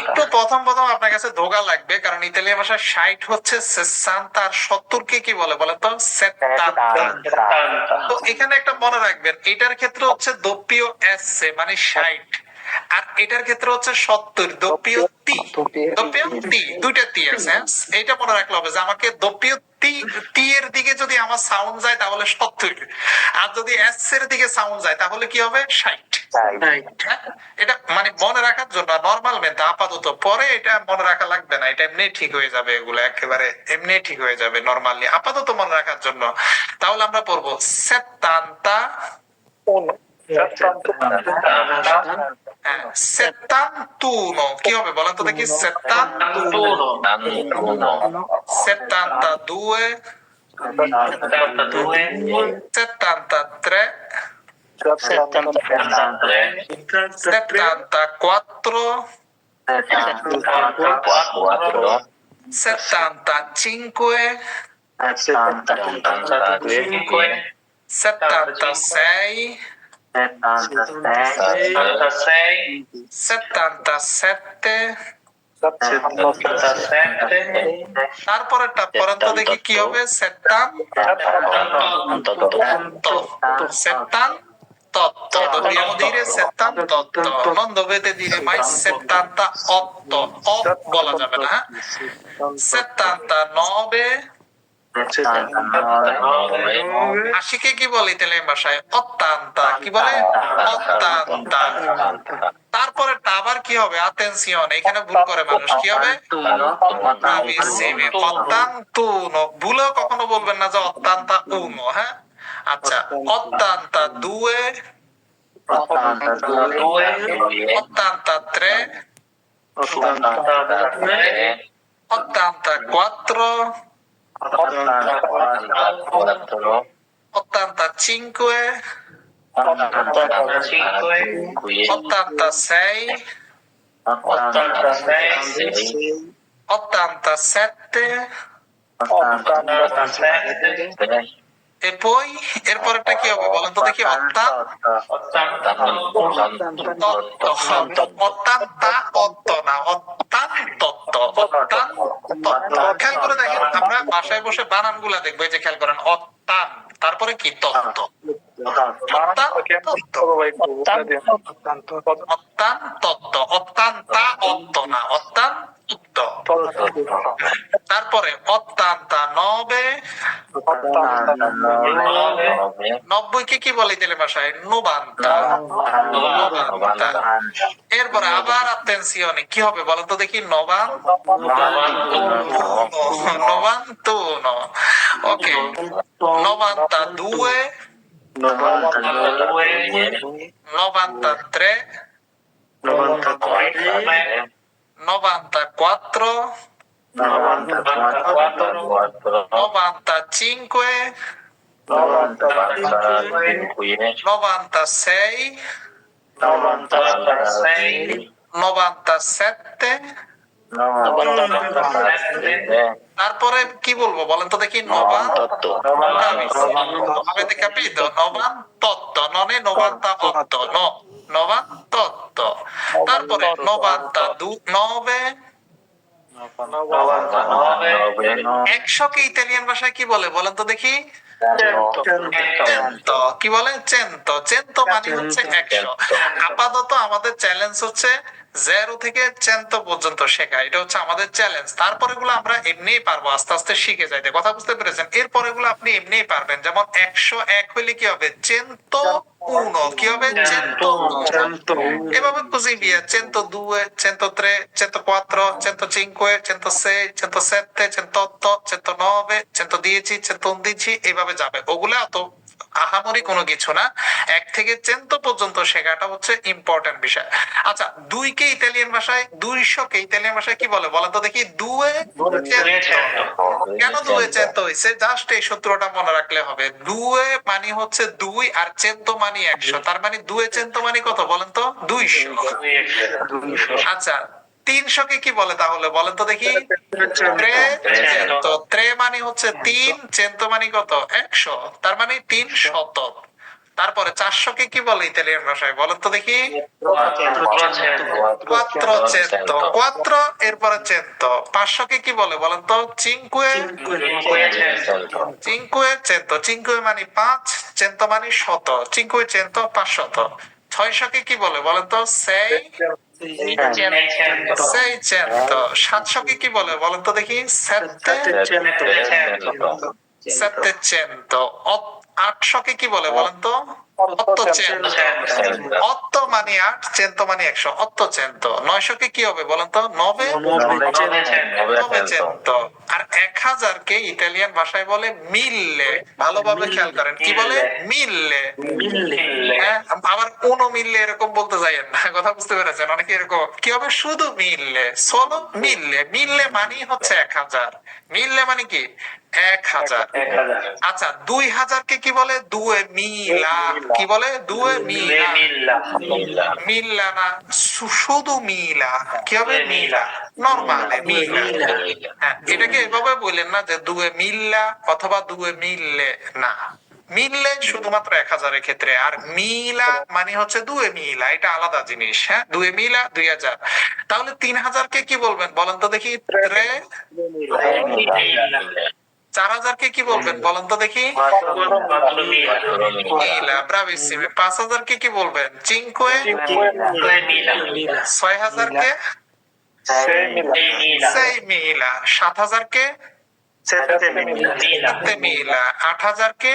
একটু প্রথম প্রথম আপনার কাছে ধোকা লাগবে, কারণ ইতালিয়ান ভাষায় 60 হচ্ছে 60 আর 70 কে কি বলে বলেন তো? 70। তো এখানে একটা মনে রাখবেন, এটার ক্ষেত্রে হচ্ছে দোপ্পিও এস, মানে 60, আর এটার ক্ষেত্রে হচ্ছে 70, দোপ্পিও তি। দোপ্পিও তি, দুইটা তি আছে। এইটা মনে রাখলে হবে যে আমাকে দোপ্পিও তি, তি এর দিকে যদি আমার সাউন্ড যায় তাহলে 70, আর যদি এস এর দিকে সাউন্ড যায় তাহলে কি হবে? 60। এটা মানে মনে রাখার জন্য নরমাল মেথড, আপাতত। পরে এটা মনে রাখা লাগবে না, এটা এমনি ঠিক হয়ে যাবে, এগুলো একেবারে এমনি ঠিক হয়ে যাবে নরমালি, আপাতত মনে রাখার জন্য। তাহলে আমরা পড়বো 71 কি হবে বলেন তো দেখি? 72 73 74 75 76 77 তারপরেরটা পরেন তো দেখি কি হবে? 78 dobbiamo dire 78, non dovete dire mai 78, বলা যাবে না। 79 আশিকে কি বলে ইতালিয়ান ভাষায়? অত্তান্তা। কি বলে? অত্তান্তা। তারপরে আবার কি হবে? আতেনসিয়ন, এখানে ভুল করে মানুষ। কি হবে? অত্তান্তুনো। ভুলেও কখনো বলবেন না যে অত্তান্তা উনো। হ্যাঁ, আচ্ছা, অত্তান্তা দুয়ে, অত্তান্তা tre, ottanta quattro, ottanta cinque, ottantasei, ottantasette, e poi এরপরেরটা কি হবে বলেন তো দেখি? অত্যান্তা অত্ত না, অত্যান্তত্ব, অত্যান্তত্ব। খেয়াল করে দেখেন, আমরা বাসায় বসে বানান গুলা দেখবো। এই যে খেয়াল করেন, অত্যান, তারপরে কি? তত্ত্ব। অত্যান্তত্ব, অত্যান্তা অত্ত না, অত্যান্তত্ব। তারপরে অত্যান্তা নবে, নব্বইকে কি বলে ইতালি ভাষায়? নোবান্তা। এরপরে আবার attenzione, কি হবে বলেন তো দেখি? নবান্তুনো। ওকে, নবান্তাদue, novantatré, novantaquattro, novantacinque, novantasei, novantasette। তারপরে কি বলবো বলেন তো দেখি? Avete capito? Novantotto, non è 98, no, 98। তারপরে 99, 100 কে ইতালিয়ান ভাষায় কি বলে বলেন তো দেখি? চেন্তো। কি বলে? চেন্তো। চেন্তো মানে হচ্ছে 100। আপাতত আমাদের চ্যালেঞ্জ হচ্ছে 0 থেকে চেন্তো পর্যন্ত শেখা, এটা হচ্ছে আমাদের চ্যালেঞ্জ। তারপরে গুলো আমরা এমনিই পারবো, আস্তে আস্তে শিখে যাইতে। কথা বুঝতে পেরেছেন? এরপরে গুলো আপনি এমনিই পারবেন। যেমন 101 হইলে কি হবে? চেন্তো উনো। কি হবে? চেন্তো উনো। এভাবে così via, 102, 103, 104, 105, 106, 107, 108, 109, 110, 111, এইভাবে যাবে। ওগুলা অত আহামরি কোনো কিছু না। 1 থেকে 100 পর্যন্ত শেখাটা হচ্ছে ইম্পর্টেন্ট বিষয়। আচ্ছা, 2 কে ইতালিয়ান ভাষায়, 200 কে ইতালিয়ান ভাষায় কি বলে বলেন তো দেখি? দুয়ে চেন্তো। কেন দুয়ে চেন্তো হইছে? জাস্ট এই সূত্রটা মনে রাখলে হবে। দুয়ে মানে হচ্ছে 2 আর চেন্তো মানে 100। তার মানে দুয়ে চেন্তো মানে কত বলেন তো? 200। আচ্ছা, 300 কে কি বলে তাহলে বলেন তো দেখি? ত্রে চেন্তো। ত্রে মানে হচ্ছে 3, চেন্তো মানে কত? 100। তার মানে 300। তারপরে 400 কে কি বলে ইতালিয়ান ভাষায় বলেন তো দেখি? quattrocento, 4 এরপরে চেন্তো। 500 কে কি বলে বলেন তো? cinquecento, cinque মানে 5, চেন্তো মানে 100, cinquecento 500। 600 কে কি বলে বলেন তো? seicento। 700 কে কি বলে বলেন তো দেখি? settecento। 800 কে কি বলে বলেন তো? ottocento। অত্ত মানে 8, চেন্তো মানে 100, ottocento। 900 কে কি হবে বলেন তো? novecento। আর 1000 কে ইতালিয়ান ভাষায় বলে মিল্লে। ভালোভাবে খেয়াল করেন, কি বলে? মিল্লে। হ্যাঁ, আবার উনো মিললে এরকম বলতে যাইয়েন না। কথা বুঝতে পেরেছেন? অনেকে এরকম কি হবে? শুধু মিললে, সোলো মিললে। মিললে মানে হচ্ছে 1000। মিললে মানে কি? 1000। আচ্ছা, 2000 কে কি বলে? দুয়ে মিলা। কি বলে? দুয়ে মিলা। মিল্লা না, শুধু মিলা। কি হবে? মিলা, নরমালে মিলা। হ্যাঁ, এটাকে এভাবে বললেন না যে দুয়ে মিল্লা অথবা দুয়ে মিললে, না। মিললে শুধুমাত্র 1000 এর ক্ষেত্রে, আর মিলা মানে হচ্ছে দুয়ে মিলা, এটা আলাদা জিনিস। হ্যাঁ, দুয়ে মিলা 2000। তাহলে 3000 কে কি বলবেন বলেন তো দেখি? ত্রে। 4000 কে কি বলবেন বলেন তো দেখি? মিলা, ব্রাভিসিমি। 5000 কে কি বলবেন? চিনকুয়ে। 6000 কে? সেই মিলা। 7000 কে? সেতে মিলা। 8000 কে?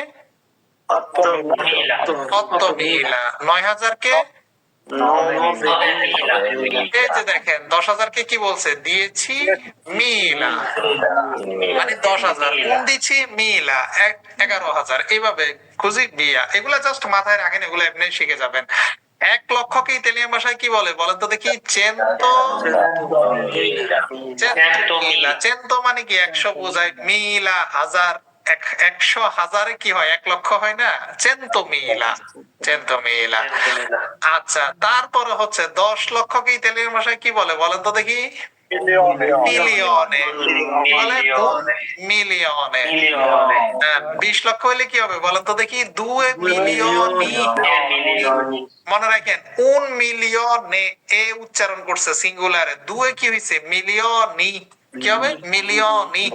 অত্ত মিলা। 9000 কে? এই যে দেখেন, 10,000 কে কি বলছে? দিয়েছি মিলা, মানে 10,000। কোন দিচ্ছি? মিলা। 11,000। এইভাবে খুঁজি বিয়া। এগুলা জাস্ট মাথায় রাখেন, এগুলো এমনি শিখে যাবেন। এক লক্ষকে ইতালিয়ান ভাষায় কি বলে বলেন তো দেখি? চেন্তো মিলা। চেন্তো মানে কি 100 বোঝায়, মিলা হাজার। 100 হাজারে কি হয়? 1 লক্ষ হয় না? চেন্তো মিলা, চেন্তো মিলা। আচ্ছা, তারপরে হচ্ছে 10 লক্ষকে ইতালিয়ান ভাষায় কি বলে বলেন তো দেখি? মিলিয়নে। কি বলে? মিলিয়নে। 20 লক্ষ হইলে কি হবে বলেন তো দেখি? 2 মিলিয়নি। মনে রাখেন, un milione এ উচ্চারণ করছে সিঙ্গুলারে, 2 কি হইছে? মিলিয়নি। কি হবে? মিলিয়নি।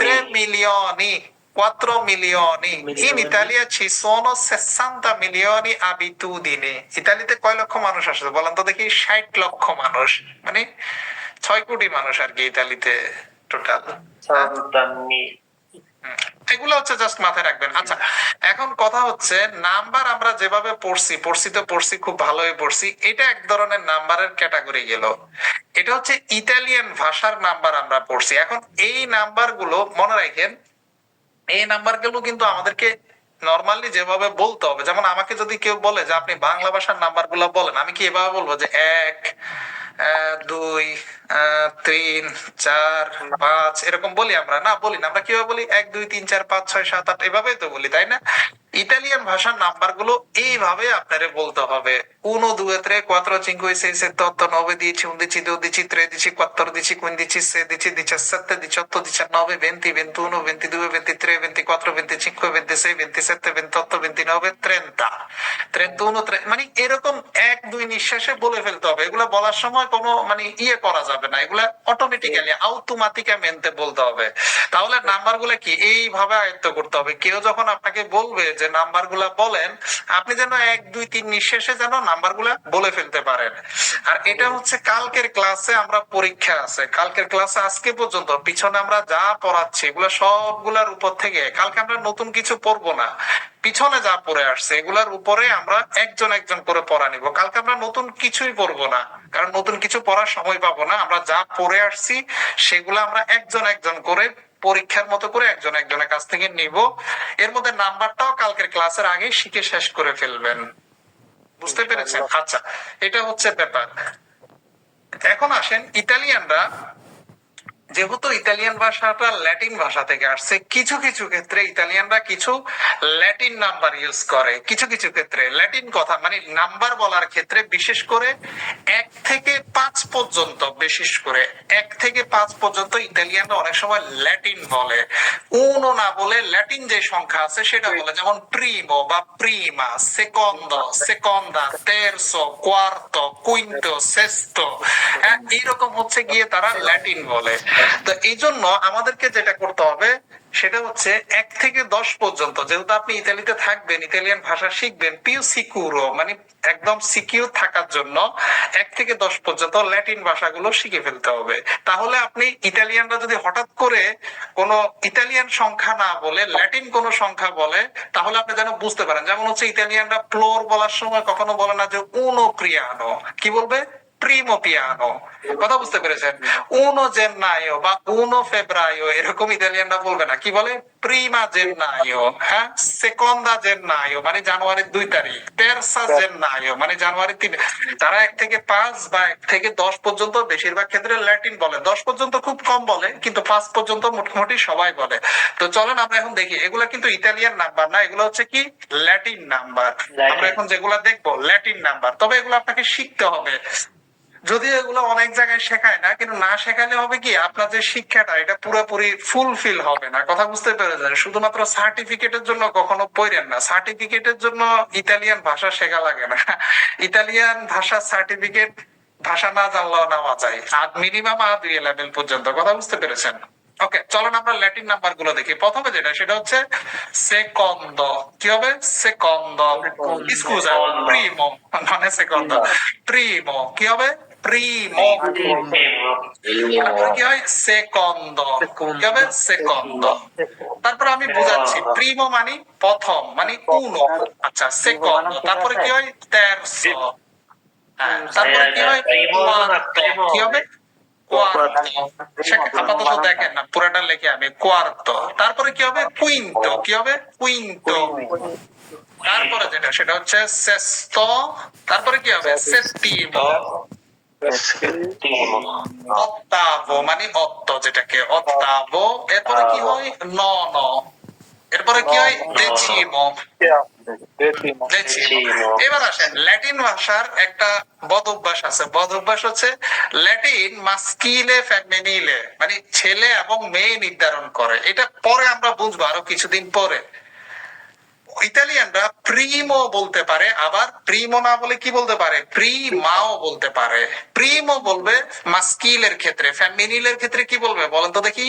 3 milioni, 4 milioni. In Italia ci sono 60 milioni abitudini. ইতালিতে কয় লক্ষ মানুষ আসে বলেন তো দেখি? 60 লক্ষ মানুষ, মানে 6 কোটি মানুষ আর কি ইতালিতে টোটাল। এগুলো হচ্ছে জাস্ট মাথায় রাখবেন। আচ্ছা, এখন কথা হচ্ছে নাম্বার আমরা যেভাবে পড়ছি খুব ভালোই পড়ছি। এটা এক ধরনের নাম্বারের ক্যাটাগরি গেল। এটা হচ্ছে ইতালিয়ান ভাষার নাম্বার আমরা পড়ছি। এখন এই নাম্বার গুলো মনে রাখেন, এই নাম্বার গুলো কিন্তু আমাদেরকে নরমালি যেভাবে বলতে হবে। যেমন আমাকে যদি কেউ বলে যে আপনি বাংলা ভাষার নাম্বার গুলো বলেন, আমি কি এভাবে বলবো যে 1, 2, 3, 4, 5 এরকম বলি আমরা? না, বলি না। আমরা কিভাবে বলি? 1, 2, 3, 4, 5, 6, 7, 8 এভাবেই তো বলি, তাই না? ইতালিয়ান ভাষার নাম্বার গুলো এইভাবে আপনারে বলতে হবে। 1, 2, 3, 4, 5, 6, 7, 8, 9, 10, 11, 12, 13, 14, 15, 16, 17, 18, 19, 20, 21, 22, 23, 24, 25, 26, 27, 28, 29, 30, 31, মানে এরকম 1, 2 নিঃশ্বাসে বলে ফেলতে হবে। এগুলা বলার সময় কোনো মানে ইয়ে করা যাবে না, এগুলা অটোমেটিক্যালি আউটোমেটিকামেন্টে বলতে হবে। তাহলে নাম্বার গুলা কি এইভাবে আয়ত্ত করতে হবে। কেউ যখন আপনাকে বলবে যে নাম্বার গুলা বলেন, আপনি যেন 1, 2, 3 নিঃশ্বাসে যেন নাম্বার গুলা বলে ফেলতে পারেন। আর এটা হচ্ছে কালকের ক্লাসে আমরা পরীক্ষা আছে, কালকের ক্লাসে আজকে পর্যন্ত পিছনে আমরা যা পড়াচ্ছি এগুলা সবগুলার উপর থেকে, কালকে আমরা নতুন কিছু পড়বো না। পিছনে যা পড়ে আসছে এগুলার উপরে আমরা একজন একজন করে পড়া নিব। কালকে আমরা নতুন কিছুই পড়বো না, কারণ নতুন কিছু পড়ার সময় পাবো না। আমরা যা পড়ে আসছি সেগুলো আমরা একজন একজন করে পরীক্ষার মতো করে একজন একজনের কাছ থেকে নিব। এর মধ্যে নাম্বারটাও কালকের ক্লাসের আগে শিখে শেষ করে ফেলবেন। বুঝতে পেরেছেন? আচ্ছা, এটা হচ্ছে ব্যাপার। এখন আসেন, ইতালিয়ানরা যেহেতু ইতালিয়ান ভাষাটা ল্যাটিন ভাষা থেকে আসছে, কিছু কিছু ক্ষেত্রে ইতালিয়ানরা কিছু ল্যাটিন নাম্বার ইউজ করে। কিছু কিছু ক্ষেত্রে ল্যাটিন কথা মানে নাম্বার বলার ক্ষেত্রে বিশেষ করে 1 থেকে 5 পর্যন্ত, বিশেষ করে 1 থেকে 5 পর্যন্ত ইতালিয়ানরা অনেক সময় ল্যাটিন বলে। উনো না বলে ল্যাটিন যে সংখ্যা আছে সেটা বলে, যেমন প্রিমো বা প্রিমা, সেকন্ডো, সেকন্ডা, তেরসো, কোয়ার্তো, কুইন্টো, সেস্টো, হ্যাঁ, এইরকম হচ্ছে গিয়ে তারা ল্যাটিন বলে। তো এই জন্য আমাদেরকে যেটা করতে হবে সেটা হচ্ছে 1 থেকে 10 পর্যন্ত, যেহেতু আপনি ইতালিতে থাকবেন, ইতালিয়ান ভাষা শিখবেন, পিউ সিকিউরো মানে একদম সিকিউর থাকার জন্য 1 থেকে 10 পর্যন্ত ল্যাটিন ভাষাগুলো শিখে ফেলতে হবে। তাহলে আপনি ইতালিয়ানরা যদি হঠাৎ করে কোনো ইতালিয়ান সংখ্যা না বলে ল্যাটিন কোন সংখ্যা বলে, তাহলে আপনি যেন বুঝতে পারেন। যেমন হচ্ছে ইতালিয়ানরা ফ্লোর বলার সময় কখনো বলে না যে উনো প্রিয়ানো, কি বলবে? প্রিমো পিয়ানো। কথা বুঝতে পেরেছেন? উনো জেন্নাইও বা উনো ফেব্রাইও এরকম ইতালিয়ানরা বলবে না, কি বলে? প্রিমা জেন্নাইও, হ্যাঁ, সেকন্ডা জেন্নাইও মানে জানুয়ারির 2 তারিখ, তেরসা জেন্নাইও মানে জানুয়ারি 3। তারা 1 থেকে 5 বা 1 থেকে 10 পর্যন্ত বেশিরভাগ ক্ষেত্রে ল্যাটিন বলে। 10 পর্যন্ত খুব কম বলে, কিন্তু 5 পর্যন্ত মোটামুটি সবাই বলে। তো চলেন আমরা এখন দেখি, এগুলা কিন্তু ইতালিয়ান নাম্বার না, এগুলো হচ্ছে কি ল্যাটিন নাম্বার। আমরা এখন যেগুলা দেখবো ল্যাটিন নাম্বার, তবে এগুলো আপনাকে শিখতে হবে। যদিও এগুলো অনেক জায়গায় শেখায় না, কিন্তু না শেখালে হবে কি আপনার যে শিক্ষাটা এটা পুরোপুরি ফুলফিল হবে না। কথা বুঝতে পেরেছেন? শুধুমাত্র সার্টিফিকেটের জন্য কখনো পড়েন না। সার্টিফিকেটের জন্য ইতালিয়ান ভাষা শেখা লাগে না। ইতালিয়ান ভাষা সার্টিফিকেট ভাষা না জানলেও নেওয়া যায়, আর মিনিমাম A2 লেভেল পর্যন্ত। কথা বুঝতে পেরেছেন? ওকে, চলেন আমরা ল্যাটিন নাম্বার গুলো দেখি। প্রথমে যেটা সেটা হচ্ছে সেকন্ডো। কি হবে? সেকন্ডো। স্কুজা, প্রিমো মানে সেকন্ডো। প্রিমো কি হবে? প্রিমো। তারপরে কি হয়? সেকন্ডো। কি হবে? সেকন্ডো। তারপরে আমি বুঝাচ্ছি, প্রিমো মানে প্রথম, মানে উনো। আচ্ছা, সেকন্ডো। তারপরে কি হয়? তেরসো। হ্যাঁ, তারপরে কি হয়? কোয়ার্তো। কি হবে? কোয়ার্তো। আপাতত দেখেন না, পুরাটা লেখে আমি কোয়ার্তো। তারপরে কি হবে? কুইন্টো। কি হবে? কুইন্টো। তারপরে যেটা সেটা হচ্ছে সেস্তো, তারপরে কি হবে সেত্তিমো, অত্তাবো মানে অত্ত, যেটাকে অত্তাবো, এরপরে কি হয় নন, এরপরে কি হয় দেছিমো, দেছিমো। এবার আসেন ল্যাটিন ভাষার একটা বদ অভ্যাস আছে, বদ অভ্যাস হচ্ছে ল্যাটিন মাস্কিলে ফেমিনিলে মানে ছেলে এবং মেয়ে নির্ধারণ করে, এটা পরে আমরা বুঝবো আরো কিছুদিন পরে। ইতালিয়ানরা প্রিমো বলতে পারে, আবার প্রিমো না বলে কি বলতে পারে প্রিমাও বলতে পারে। প্রিমো বলবে মাস্কিলের ক্ষেত্রে, ফেমিনিলের ক্ষেত্রে কি বলবে বলেন তো দেখি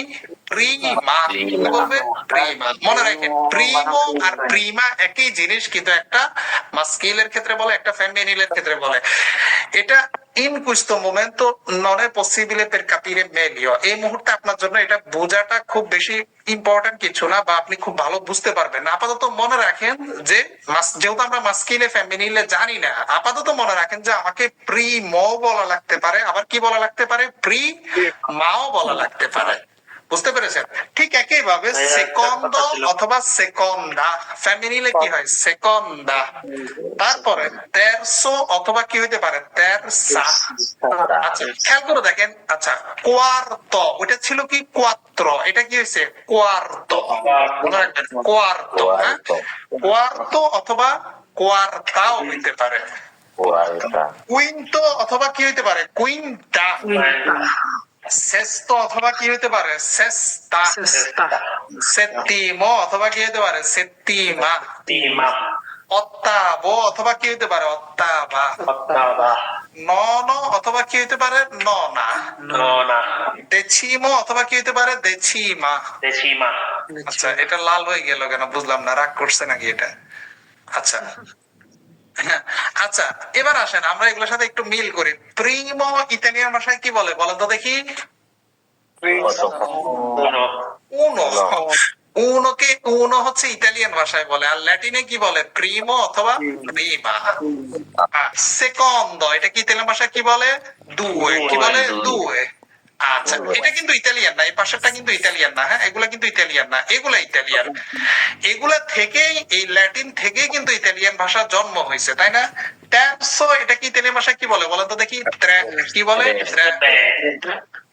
প্রিমা, কি বলবে প্রিমা। মনে রাখেন প্রিমো আর প্রিমা একই জিনিস, কিন্তু একটা মাস্কিলের ক্ষেত্রে বলে, একটা ফেমিনিলের ক্ষেত্রে বলে। এটা in questo momento non è possibile per capire meglio, এই মুহূর্তে আপনার জন্য এটা বোঝাটা খুব বেশি ইম্পর্টেন্ট কিছু না, বা আপনি খুব ভালো বুঝতে পারবেন না। আপাতত মনে রাখেন যে যেহেতু আমরা মাস্কিলে ফেমিনিলে জানি না, আপাতত মনে রাখেন যে আমাকে প্রিমো বলা লাগতে পারে, আবার কি বলা লাগতে পারে প্রি মাও বলা লাগতে পারে। বুঝতে পেরেছেন? ঠিক একই ভাবে সেকন্দ অথবা সেকন্ডা, ফেমিনিলে কি হয় সেকন্ডা। তারপরে তেরসো অথবা কি হইতে পারে তেরসা। আচ্ছা খেয়াল করে দেখেন, আচ্ছা কোয়ার্তো ওটা ছিল কি কোয়াত্র, এটা কি হয়েছে কোয়ার্তো, মনে রাখবেন কোয়ার্তো, হ্যাঁ কোয়ার্তো অথবা কোয়ার্তাও হইতে পারে, কুইন্টো অথবা কি হইতে পারে কুইন্টা, সেস্তো অথবা কি হইতে পারে সেস্তা, সেত্তিমো অথবা কি হইতে পারে সেত্তিমা, অত্তাবো অথবা কি হইতে পারে অত্তাবা, নন অথবা কি হইতে পারে ননা, দেছিমো অথবা কি হইতে পারে দেছিমা। আচ্ছা এটা লাল হয়ে গেল কেন বুঝলাম না, রাগ করছে নাকি এটা? আচ্ছা আচ্ছা এবার আসেন আমরা এগুলোর সাথে একটু মিল করি। প্রিমো ইতালিয়ান ভাষায় কি বলে বলেন তো দেখি? উনো, উনোকে উনো হচ্ছে ইতালিয়ান ভাষায় বলে, আর ল্যাটিনে কি বলে প্রিমো অথবা প্রিমা। সেকন্দ এটা কি ইতালিয়ান ভাষায় কি বলে দুয়ে, কি বলে দুয়ে। আচ্ছা এটা কিন্তু ইতালিয়ান না, এই পাশেরটা কিন্তু ইতালিয়ান না, হ্যাঁ এগুলা কিন্তু ইতালিয়ান না, এগুলা ইতালিয়ান। এগুলা থেকেই এই ল্যাটিন থেকেই কিন্তু ইতালিয়ান ভাষার জন্ম হয়েছে, তাই না? ট্যাপসো এটা কি ইতালিয়ান ভাষায় কি বলে বলেন তো দেখি? কি বলে?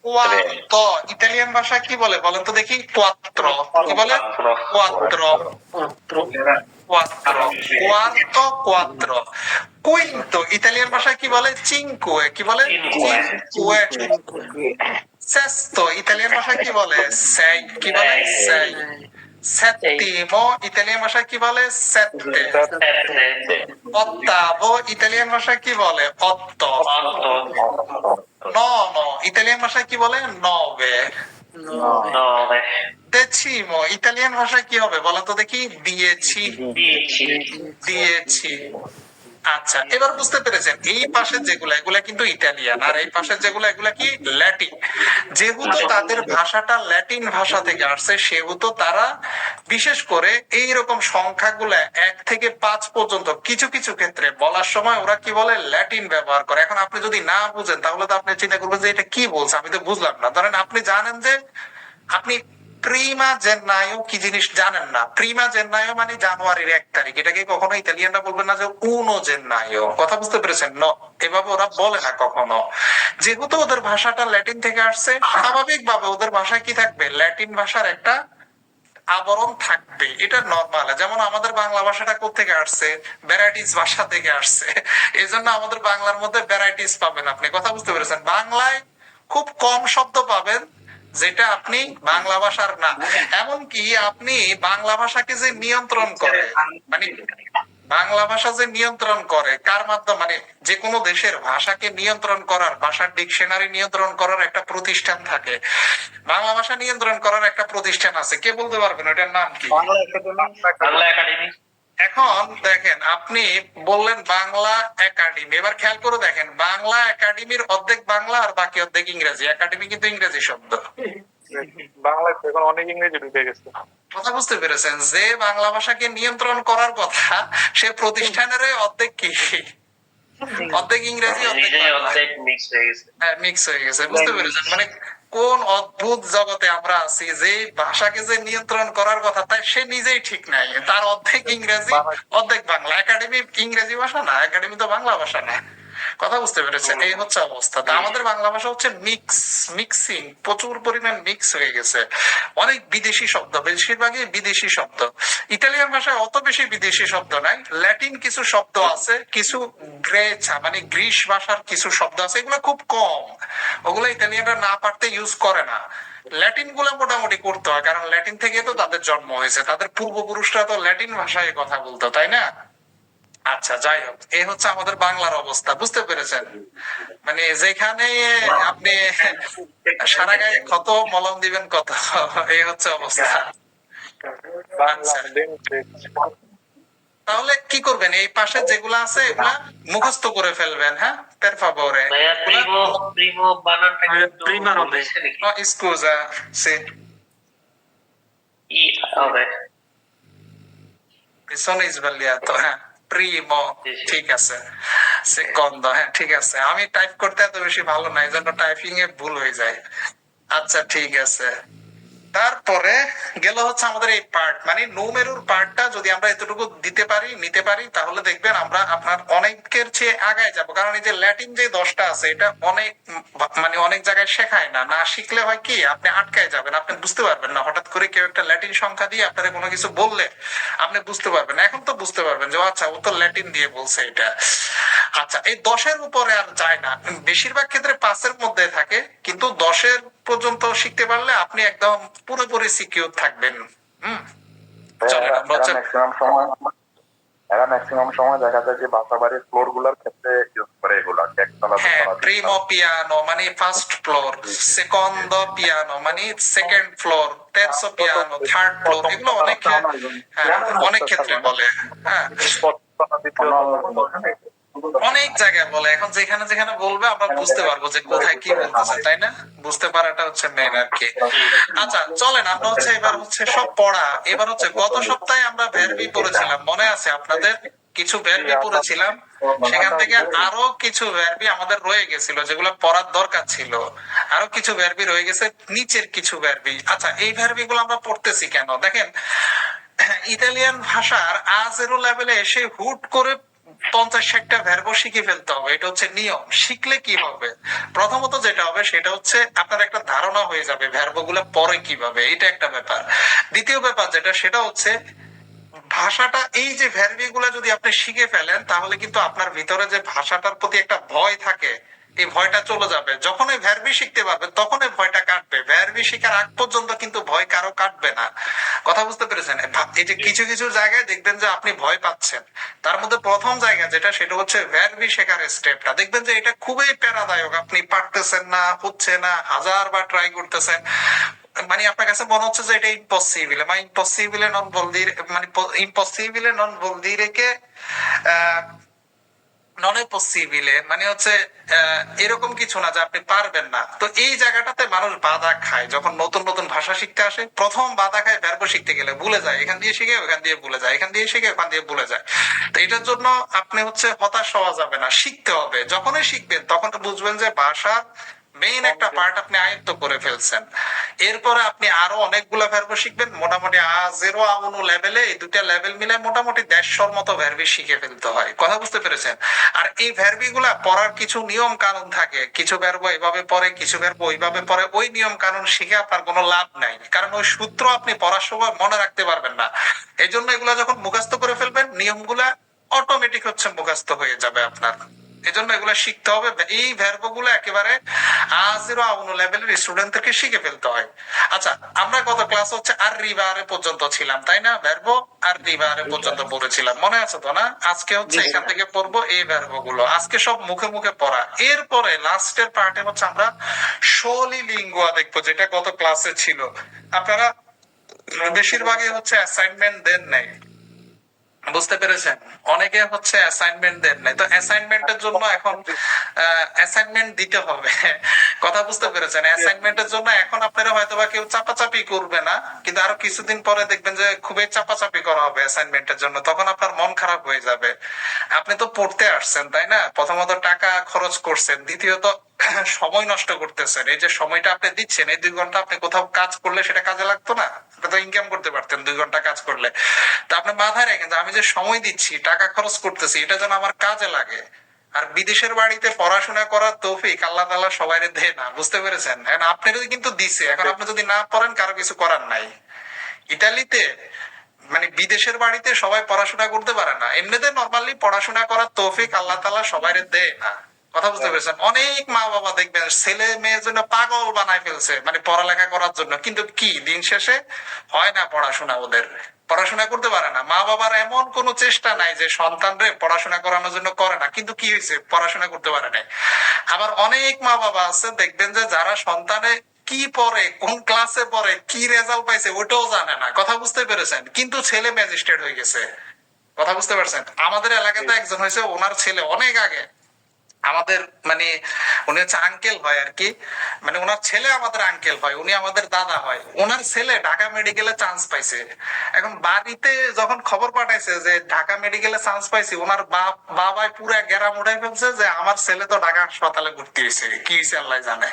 কোয়াত্তো ইতালিয়ান ভাষায় কি বলে বলেন তো দেখি? কোয়াত্রো, কি বলে? কোয়াত্রো, কোয়াত্রো, কোয়ার্তো কোয়াত্রো। কুইন্তো ইতালিয়ান ভাষায় কি বলে? চিনকুয়ে, কি বলে? চিনকুয়ে। সেস্তো ইতালিয়ান ভাষায় কি বলে? sei, কি বলে? sei। সেত্তিমো ইতালিয়ান ভাষায় কি বলে? sette। ottavo ইতালিয়ান ভাষায় কি বলে? otto। nono ইতালিয়ান ভাষায় কি বলে? nove। decimo ইতালিয়ান ভাষায় কি হবে বলেন তো দেখি? দিয়েছি, দিয়েছি। আচ্ছা এবার বুঝতে পেরেছেন এই পাশের যেগুলা এগুলা কিন্তু ইতালিয়ান, আর এই পাশের যেগুলা এগুলা কি ল্যাটিন। যেহেতু তাদের ভাষাটা ল্যাটিন ভাষা থেকে আসছে, সেহেতু তারা বিশেষ করে এইরকম সংখ্যাগুলা 1 থেকে 5 পর্যন্ত কিছু কিছু ক্ষেত্রে বলার সময় ওরা কি বলে ল্যাটিন ব্যবহার করে। এখন আপনি যদি না বুঝেন তাহলে তো আপনি চিন্তা করবেন যে এটা কি বলছে, আমি তো বুঝলাম না। ধরেন আপনি জানেন যে আপনি প্রিমা জেন্নায়ো কি জিনিস জানেন না, প্রিমা জেন্নায়ো মানে জানুয়ারির 1 তারিখ, এটাকে কখনো ইতালিয়ানরা বলবেন না যে উনো জেন্নায়ো, কথা বুঝতে পেরেছেন? এভাবে ওরা বলে না কখনো। যেহেতু ওদের ভাষাটা ল্যাটিন থেকে আসছে, স্বাভাবিকভাবে ওদের ভাষায় কি থাকবে ল্যাটিন ভাষার একটা আবরণ থাকবে, এটা নরমাল। যেমন আমাদের বাংলা ভাষাটা কোথেকে আসছে? ভ্যারাইটিস ভাষা থেকে আসছে, এই জন্য আমাদের বাংলার মধ্যে ভ্যারাইটিস পাবেন আপনি, কথা বুঝতে পেরেছেন? বাংলায় খুব কম শব্দ পাবেন যেটা আপনি বাংলা ভাষার না। এমনকি আপনি বাংলা ভাষাকে যে নিয়ন্ত্রণ করে, মানে বাংলা ভাষা যে নিয়ন্ত্রণ করে কার মাধ্যমে, মানে যে কোনো দেশের ভাষাকে নিয়ন্ত্রণ করার, ভাষার ডিকশনারি নিয়ন্ত্রণ করার একটা প্রতিষ্ঠান থাকে, বাংলা ভাষা নিয়ন্ত্রণ করার একটা প্রতিষ্ঠান আছে, কে বলতে পারবেন ওটার নাম কি? বাংলা একাডেমি। এখন দেখেন আপনি বললেন বাংলা একাডেমি, এবার খেয়াল করে দেখেন বাংলা একাডেমির অর্ধেক বাংলা আর বাকি অর্ধেক ইংরেজি। একাডেমি কিন্তু ইংরেজি শব্দ, বাংলায় এখন অনেক ইংরেজি ঢুকে গেছে। কথা বুঝতে পেরেছেন? যে বাংলা ভাষাকে নিয়ন্ত্রণ করার কথা সে প্রতিষ্ঠানের অর্ধেক কি অর্ধেক ইংরেজি অর্ধেক মিক্স হয়ে গেছে, বুঝতে পেরেছেন? মানে কোন অদ্ভুত জগতে আমরা আছি যে ভাষাকে যে নিয়ন্ত্রণ করার কথা তাই সে নিজেই ঠিক নাই, তার অর্ধেক ইংরেজি অর্ধেক বাংলা। একাডেমি ইংরেজি ভাষা না, একাডেমি তো বাংলা ভাষা না। কথা বুঝতে পেরেছেন? এই হচ্ছে অবস্থা। তা আমাদের বাংলা ভাষা হচ্ছে মিক্সিং, প্রচুর পরিমাণ মিক্স হয়ে গেছে। অনেক বিদেশি শব্দ, বেশিরভাগই বিদেশি শব্দ। ইতালিয়ান ভাষায় অত বেশি বিদেশি শব্দ নাই, ল্যাটিন কিছু শব্দ আছে, কিছু গ্রেছা মানে গ্রিস ভাষার কিছু শব্দ আছে, এগুলো খুব কম, ওগুলো ইতালিয়ানরা না পারতে ইউজ করে না। ল্যাটিন গুলো মোটামুটি করতে হয়, কারণ ল্যাটিন থেকে তো তাদের জন্ম হয়েছে, তাদের পূর্বপুরুষরা তো ল্যাটিন ভাষায় কথা বলতো, তাই না? আচ্ছা, যাই হোক, এই হচ্ছে আমাদের বাংলার অবস্থা, বুঝতে পেরেছেন? মানে যেখানে আপনি সারা গায়ে ক্ষত মলম দিবেন কত, এই হচ্ছে অবস্থা। বাংলা আচ্ছা, language। তাহলে কি করবেন, এই পাশে যেগুলো আছে এগুলা মুখস্থ করে ফেলবেন, হ্যাঁ, per favore. ভাইয়া প্রিমো বানানটা কিন্তু Prima non বলেছে নাকি? No, scusa, sì, ই হবে। mi sono sbagliato, হ্যাঁ, primo, ঠিক আছে, secondo, হ্যাঁ ঠিক আছে, আমি টাইপ করতে এত বেশি ভালো না, এই জন্য টাইপিং এ ভুল হয়ে যায়। আচ্ছা ঠিক আছে, তারপরে গেল হচ্ছে আমাদের এই পার্ট, মানে নুমেরুর পার্টটা যদি আমরা এতটুকু দিতে পারি, নিতে পারি, তাহলে দেখবেন আমরা আপনার অনেকের চেয়ে আগায় যাব। কারণ এই যে ল্যাটিন যে 10টা আছে, এটা অনেক মানে অনেক জায়গায় শেখায় না, না শিখলে হয় কি আপনি আটকায় যাবেন, আপনি বুঝতে পারবেন না। হঠাৎ করে কেউ একটা ল্যাটিন সংখ্যা দিয়ে আপনারা কোনো কিছু বললে আপনি বুঝতে পারবেন না। এখন তো বুঝতে পারবেন যে আচ্ছা ও তো ল্যাটিন দিয়ে বলছে এটা। আচ্ছা, এই 10-এর উপরে আর যায় না, বেশিরভাগ ক্ষেত্রে 5-এর মধ্যে থাকে, কিন্তু 10-এর পর্যন্ত শিখতে পারলে আপনি একদম পুরোপুরি সিকিউর থাকবেন। হম, চলেন আমরা হচ্ছে ম্যাক্সিমাম সময় দেখা যায় যে বাসাবাড়ির ফ্লোর গুলার ক্ষেত্রে ইউজ করে এগুলা একতলা হ্যাঁ, দুতলা প্রিমো পিয়ানো মানে ফার্স্ট ফ্লোর, সেকন্ডো পিয়ানো মানে সেকেন্ড ফ্লোর, তেরসো পিয়ানো থার্ড ফ্লোর, এগুলো অনেক হ্যাঁ অনেক ক্ষেত্রে বলে। হ্যাঁ, অনেক জায়গায় বলে, এখন যেখানে যেখানে বলবে আমরা বুঝতে পারবো যে কোথায় কি বলতেছে, তাই না? বুঝতে পারাটা হচ্ছে মেন আর কি। আচ্ছা চলেন আমরা হচ্ছে এবার হচ্ছে সব পড়া, এবার হচ্ছে গত সপ্তাহে আমরা ভেরবি পড়েছিলাম, মনে আছে আপনাদের? কিছু ভেরবি পড়েছিলাম, সেখান থেকে আরো কিছু ভেরবি আমাদের রয়ে গেছিল যেগুলো পড়ার দরকার ছিল, আরো কিছু ভেরবি রয়ে গেছে, নিচের কিছু ভেরবি। আচ্ছা, এই ভেরবি গুলো আমরা পড়তেছি কেন দেখেন, ইতালিয়ান ভাষার A0 লেভেলে এসে হুট করে 50-60টা ভ্যারবো শিখে ফেলতে হবে, এটা হচ্ছে নিয়ম। শিখলে কি হবে, প্রথমত যেটা হবে সেটা হচ্ছে আপনার একটা ধারণা হয়ে যাবে ভ্যারবো গুলো পরে কিভাবে, এটা একটা ব্যাপার। দ্বিতীয় ব্যাপার যেটা, সেটা হচ্ছে ভাষাটা, এই যে ভ্যারবি গুলা যদি আপনি শিখে ফেলেন তাহলে কিন্তু আপনার ভিতরে যে ভাষাটার প্রতি একটা ভয় থাকে, এই ভয়টা চলে যাবে। যখন এই ভ্যারবি শিখতে পারবেন তখন এই ভয়টা কাটবে, ভ্যারবি শিখার আগ পর্যন্ত কিন্তু ভয় কারো কাটবে না। কথা বুঝতে পেরেছেন? এই যে কিছু কিছু জায়গায় দেখবেন যে আপনি ভয় পাচ্ছেন, তার মধ্যে প্রথম জায়গা যেটা, সেটা হচ্ছে ভ্যারবি শেখার স্টেপটা, দেখবেন যে এটা খুবই প্যারাদায়ক, আপনি পারতেছেন না, হচ্ছে না, 1000 বার ট্রাই করতেছেন, মানে আপনার কাছে মনে হচ্ছে যে এটা ইম্পসিবল, মানে ইম্পসিবল নন বলদি, মানে ইম্পসিবল নন বলদি রেখে নন পসিবলে, মানে হচ্ছে এরকম কিছু না যে আপনি পারবেন না। তো এই জায়গাটাতে মানুষ বাধা খায়, যখন নতুন নতুন ভাষা শিখতে আসে প্রথম বাধা খায় ভ্যারবো শিখতে গেলে, ভুলে যায়, এখান দিয়ে শিখে ওখান দিয়ে ভুলে যায়, এখান দিয়ে শিখে ওখান দিয়ে ভুলে যায়। তো এটার জন্য আপনি হচ্ছে হতাশ হওয়া যাবে না, শিখতে হবে। যখনই শিখবেন তখন বুঝবেন যে ভাষার মেইন একটা পার্ট আপনি আয়ত্ত করে ফেলছেন। এরপরে আপনি আরো অনেকগুলো ভ্যারবো শিখবেন, মোটামুটি A0 A1 লেভেলে, এই দুটা লেভেল মিলে মোটামুটি 150-র মতো ভ্যারবি শিখে ফেলতে হয়। কথা বুঝতে পেরেছেন? আর এই ভ্যারবি গুলা পড়ার কিছু নিয়ম কানুন থাকে, কিছু ভ্যারবো এভাবে পড়ে, কিছু ভ্যারবো ওইভাবে পড়ে, ওই নিয়ম কানুন শিখে আপনার কোনো লাভ নাই, কারণ ওই সূত্র আপনি পড়ার সময় মনে রাখতে পারবেন না। এই জন্য এগুলা যখন মুখস্থ করে ফেলবেন, নিয়মগুলা অটোমেটিক হচ্ছে মুখস্থ হয়ে যাবে আপনার। এই জন্য এগুলো শিখতে হবে, এই ভ্যারবো গুলো একেবারে A0 A1 লেভেলের স্টুডেন্টদেরকে শিখে ফেলতে হয়। আচ্ছা, আমরা গত ক্লাস হচ্ছে আর রিভারে পর্যন্ত ছিলাম, তাই না? ভ্যারবো আর রিভারে পর্যন্ত পড়েছিলাম, মনে আছে তো না? আজকে হচ্ছে এখান থেকে পড়বো এই ভ্যারবো গুলো, আজকে সব মুখে মুখে পড়া। এরপরে লাস্টের পার্টে হচ্ছে আমরা সোলি লিঙ্গুয়া দেখবো, যেটা গত ক্লাসে ছিল। আপনারা বেশিরভাগই হচ্ছে অ্যাসাইনমেন্ট দেন নাই, বুঝতে পেরেছেন? অনেকে হচ্ছে অ্যাসাইনমেন্ট দেন নাই, তো অ্যাসাইনমেন্টের জন্য এখন অ্যাসাইনমেন্ট দিতে হবে। কথা বুঝতে পেরেছেন? অ্যাসাইনমেন্টের জন্য এখন আপনারা হয়তোবা কেউ চাপাচাপি করবে না, কিন্তু আরো কিছুদিন পরে দেখবেন যে খুবই চাপাচাপি করা হবে অ্যাসাইনমেন্টের জন্য, তখন আপনার মন খারাপ হয়ে যাবে। আপনি তো পড়তে আসছেন, তাই না? প্রথমত টাকা খরচ করছেন, দ্বিতীয়ত সময় নষ্ট করতেছেন। এই যে সময়টা আপনি দিচ্ছেন, এই 2 ঘন্টা আপনি কোথাও কাজ করলে সেটা কাজে লাগতো না? আপনি তো ইনকাম করতে পারতেন 2 ঘন্টা কাজ করলে। তা আপনি মাথায় রাখেন যে আমি যে সময় দিচ্ছি, টাকা খরচ করতেছি, এটা যেন আমার কাজে লাগে। আর বিদেশের বাড়িতে পড়াশোনা করার তৌফিক আল্লাহ তাআলা সবাইরে দেয় না, বুঝতে পেরেছেন? এখন আপনারও কিন্তু দিছে, এখন আপনি যদি না পড়েন কারো কিছু করার নাই। ইতালিতে মানে বিদেশের বাড়িতে সবাই পড়াশোনা করতে পারে না, এমনিতে নরমালি পড়াশোনা করার তৌফিক আল্লাহ তাআলা সবাইরে দেয় না। কথা বুঝতে পেরেছেন? অনেক মা বাবা দেখবেন ছেলে মেয়ের জন্য পাগল বানায় ফেলছে মানে পড়ালেখা করার জন্য, কিন্তু কি দিন শেষে হয় না পড়াশোনা, ওদের পড়াশোনা করতে পারে না। মা বাবার এমন কোনো চেষ্টা নাই যে সন্তানরে পড়াশোনা করানোর জন্য করে না, কিন্তু কি হয়েছে, পড়াশোনা করতে পারে নাই। আবার অনেক মা বাবা আছে দেখবেন যে যারা সন্তানে কি পড়ে, কোন ক্লাসে পড়ে, কি রেজাল্ট পাইছে ওটাও জানে না। কথা বুঝতে পেরেছেন? কিন্তু ছেলে ম্যাজিস্ট্রেট হয়ে গেছে। কথা বুঝতে পারছেন? আমাদের এলাকাতে একজন হয়েছে, ওনার ছেলে অনেক আগে আমাদের মানে উনি হচ্ছে আঙ্কেল হয় আর কি, মানে ওনার ছেলে আমাদের আঙ্কেল হয়, উনি আমাদের দাদা হয়। ওনার ছেলে ঢাকা মেডিকেলে চান্স পাইছে। এখন বাড়িতে যখন খবর পাঠাইছে যে ঢাকা মেডিকেলে চান্স পাইছে, ওনার বাবাই পুরো গ্যারাম উঠাই ফেলছে যে আমার ছেলে তো ঢাকা হাসপাতালে ভর্তি হয়েছে, কি হয়েছে আল্লাহ জানে।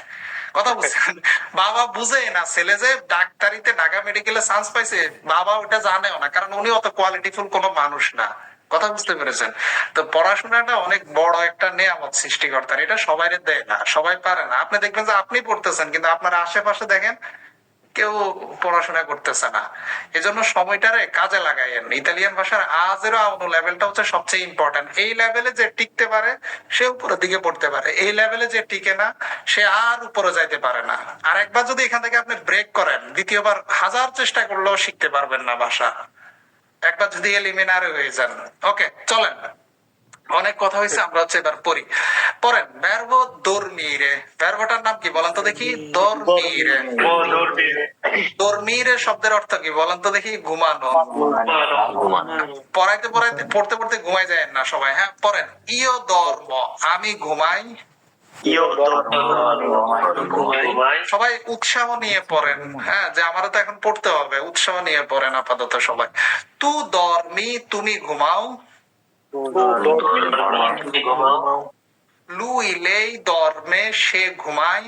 কথা বুঝছেন? বাবা বুঝে না ছেলে যে ডাক্তারিতে ঢাকা মেডিকেলে চান্স পাইছে, বাবা ওটা জানেও না, কারণ উনি অত কোয়ালিটিফুল কোনো মানুষ না। কথা বুঝতে পেরেছেন? তো পড়াশোনাটা অনেক বড় একটা নেয়ামত সৃষ্টিকর্তার, এটা সবাই দেয় না, সবাই পারে না। আপনি দেখবেন যে আপনি পড়তেছেন কিন্তু আপনার আশেপাশে দেখেন কেউ পড়াশোনা করতেছে না। এজন্য সময়টারে কাজে লাগাইয়েন। ইতালিয়ান ভাষার আজেরও আউনো লেভেলটা হচ্ছে সবচেয়ে ইম্পর্টেন্ট। এই লেভেলে যে টিকতে পারে সে উপরের দিকে পড়তে পারে, এই লেভেলে যে টিকে না সে আর উপরে যাইতে পারে না। আর একবার যদি এখান থেকে আপনি ব্রেক করেন, দ্বিতীয়বার হাজার চেষ্টা করলেও শিখতে পারবেন না ভাষা। একবার যদি এলিমিনারে হয়ে যান। ওকে, চলেন, অনেক কথা হয়েছে, আমরা হচ্ছে এবার পড়ি। পড়েন ভার্বো dormire। ভার্বটার নাম কি বলেন তো দেখি? dormire। dormire শব্দের অর্থ কি বলেন তো দেখি? ঘুমানো। পড়াইতে পড়াইতে পড়তে পড়তে ঘুমাই যায় না সবাই, হ্যাঁ? পড়েন io dormo, আমি ঘুমাই। সবাই উৎসাহ নিয়ে পড়েন, হ্যাঁ, যে আমারও তো এখন পড়তে হবে, উৎসাহ নিয়ে পড়েন আপাতত সবাই। তু dormi, তুমি ঘুমাও। lui lei dorme, সে ঘুমায়।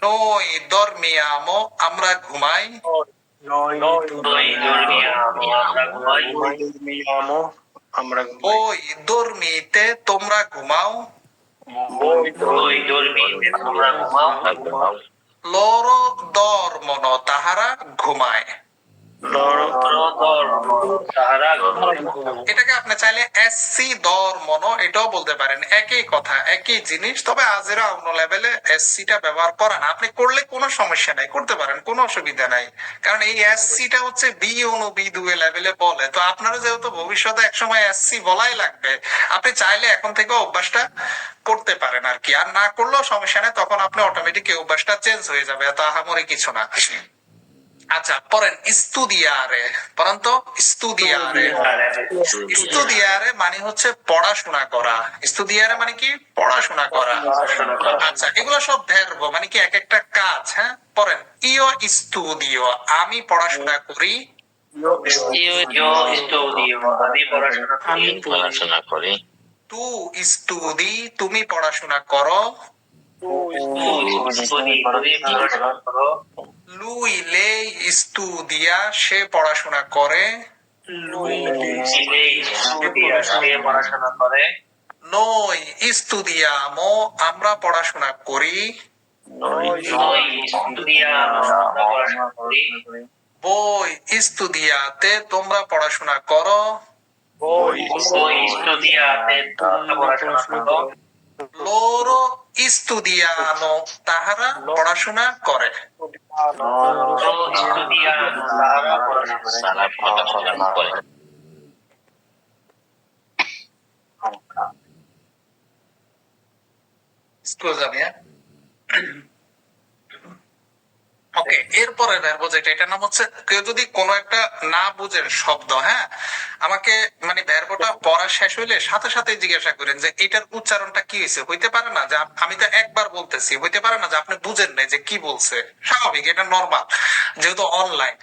noi dormiamo, আমরা ঘুমাই। voi dormite, তোমরা ঘুমাও। loro dormono, তাহারা ঘুমায়। এটাকে আপনি চাইলে এসসি dormono এটাও বলতে পারেন, একই কথা একই জিনিস, তবে আজেরও অন্য লেভেলে এসসি টা ব্যবহার করেন। আপনি করলে কোনো সমস্যা নাই, করতে পারেন, কোনো অসুবিধা নাই, কারণ এই এসসি টা হচ্ছে বি অনু বি দুয়ে লেভেলে বলে। তো আপনারা যেহেতু ভবিষ্যতে একসময় এসসি বলাই লাগবে, আপনি চাইলে এখন থেকে অভ্যাসটা করতে পারেন আর কি। আর না করলেও সমস্যা নেই, তখন আপনি অটোমেটিক অভ্যাসটা চেঞ্জ হয়ে যাবে, এত আহামরি কিছু না। আচ্ছা, পড়েন স্তুদিয়ারে। পড়েন তো স্তুদিয়ারে। স্তুদিয়ারে মানে হচ্ছে পড়াশোনা করা। স্তুদিয়ারে মানে কি? পড়াশোনা করা। আচ্ছা, এগুলো সব ভার্ব, মানে কি এক একটা কাজ, হ্যাঁ? পড়েন ইও স্তুদিও, আমি পড়াশোনা করি। তু স্তুদি, তুমি পড়াশোনা করো। lui lei studia, সে পড়াশোনা করে। noi studiamo, আমরা পড়াশোনা করি। voi studiate, তোমরা পড়াশোনা করো। loro studiano, তাহারা পড়াশোনা করে। Scusami, ওকে, এরপরে ভার্ব যেটা, এটার নাম হচ্ছে, কেউ যদি কোনো একটা না বুঝেন শব্দ, হ্যাঁ, আমাকে মানে ভার্বটা পড়া শেষ হইলে সাথে সাথে জিজ্ঞাসা করেন যে এটার উচ্চারণটা কি হয়েছে। হইতে পারে না যে আমি তো একবার বলতেছি, হইতে পারে না যে আপনি বুঝেন নাই যে কি বলছে, স্বাভাবিক, এটা নরমাল, যেহেতু অনলাইন।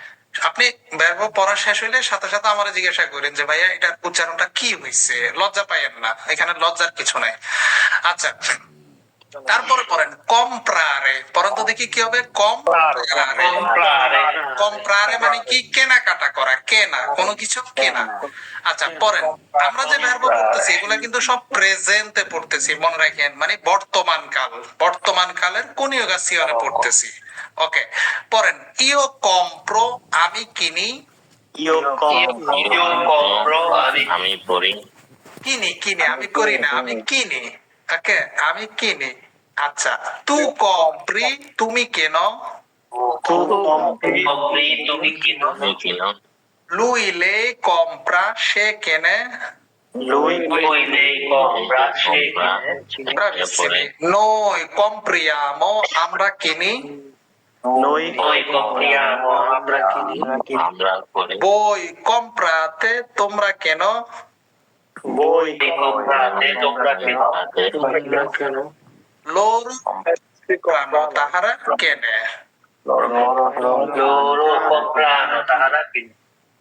আপনি verb পড়া শেষ হইলে সাথে সাথে আমারে জিজ্ঞাসা করেন যে ভাইয়া এটার উচ্চারণটা কি হইছে, লজ্জা পাইয়েন না, এখানে লজ্জার কিছু নাই। আচ্ছা, তারপরে পড়েন কম্প্রারে, পড়েন তো দেখি কি হবে। কম্প্রারে, কম্প্রারে মানে কি? কেনাকাটা করা, কেনা, কোনো কিছু কেনা। আচ্ছা পড়েন, আমরা যে ভার্ব পড়তেছি এগুলা কিন্তু সব প্রেজেন্টে পড়তেছি, মনে রাখেন, মানে বর্তমান কাল, বর্তমান কালের কনিউগাসিয়নে পড়তেছি। ওকে, পড়েন ইও কম্প্রো, আমি কিনি। ইউ কম্প্রো, আমি পড়ি। কিনি, কিনি, আমি করি না, আমি কিনি। ওকে, আমি কিনি। আচ্ছা, তু কম্প্রি, তুমি কেন। কম্প্রি, তুমি কিনো। lui lei compra, সে কেনে। lui lei compra, সে কিনে। Bravissimi. Noi compriamo, আমরা কিনি। Noi compriamo, আমরা কিনি। Voi comprate, তোমরা কেন। Voi comprate, তোমরা কিনো। Loro comprano, তাহারা কেনে। Loro comprano, তাহারা কিনে।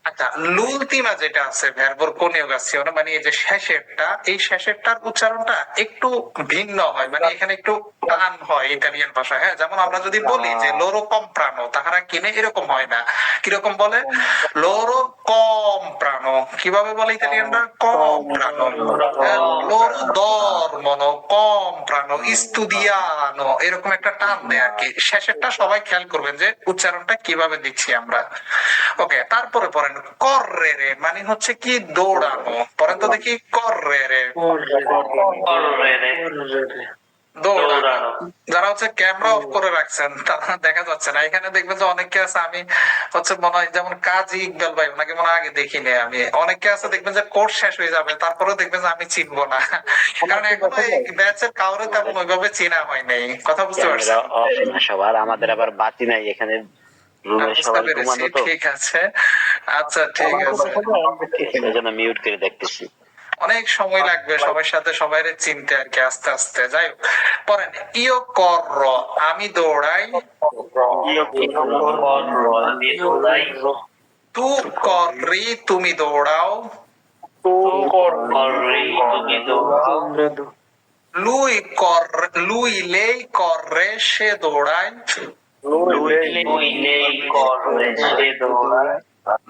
আচ্ছা, l'ultima যেটা আছে ভার্বর কনিউগাসিয়ন, মানে এই যে শেষেরটা, এই শেষেরটার উচ্চারণটা একটু ভিন্ন হয়, মানে এখানে একটু টান হয় ইতালিয়ান ভাষা। হ্যাঁ, যেমন আমরা যদি বলি যে লোরো কম্প্রানো, তাহারা কিনে, এরকম হয় না। কিরকম বলে? লোরো কম্প্রানো। কিভাবে বলে ইতালিয়ানরা? কম্প্রানো। লোরো দরমনো, কম্প্রানো, ইস্তুদিয়ানো, এরকম একটা টান দেয় আর কি। শেষেরটা সবাই খেয়াল করবেন যে উচ্চারণটা কিভাবে দিচ্ছি আমরা। ওকে, তারপরে পড়েন কররেরে, মানে হচ্ছে কি? দৌড়ানো। পড়েন তো দেখি কররেরে, দৌড়ানো। যারা হচ্ছে ক্যামেরা অফ করে রাখছেন তারা দেখা যাচ্ছে না, এখানে দেখবেন যে অনেকে আছে, আমি হচ্ছে মনে হয় যেমন কাজী ইকবাল ভাই, ওনাকে মনে হয় আগে দেখিনি আমি। অনেকে আছে দেখবেন যে কোর্স শেষ হয়ে যাবে, তারপরেও দেখবেন যে আমি চিনবো না, কারণ এখনো এই ব্যাচের কাউরে তেমন ওইভাবে চেনা হয় নাই। কথা বুঝতে পারছেন? সবার আমাদের আবার বাতি নাই এখানে, রুমে বুঝতে সবার পেরেছি, ঘুমানো তো, ঠিক আছে। আচ্ছা ঠিক আছে, এই জন্য মিউট করে দেখতেছি। অনেক সময় লাগবে সবার সাথে সবাই চিনতে আর কি, আস্তে আস্তে। যাই হোক, পড়েন ইও কর্র, আমি দৌড়াই। আমি দৌড়াই। তু কর্রি, তুমি দৌড়াও। কররি, তুমি দৌড়াও। লুই লেই কর্রে, সে দৌড়ায়। Lui lei corre, সে দৌড়ায়।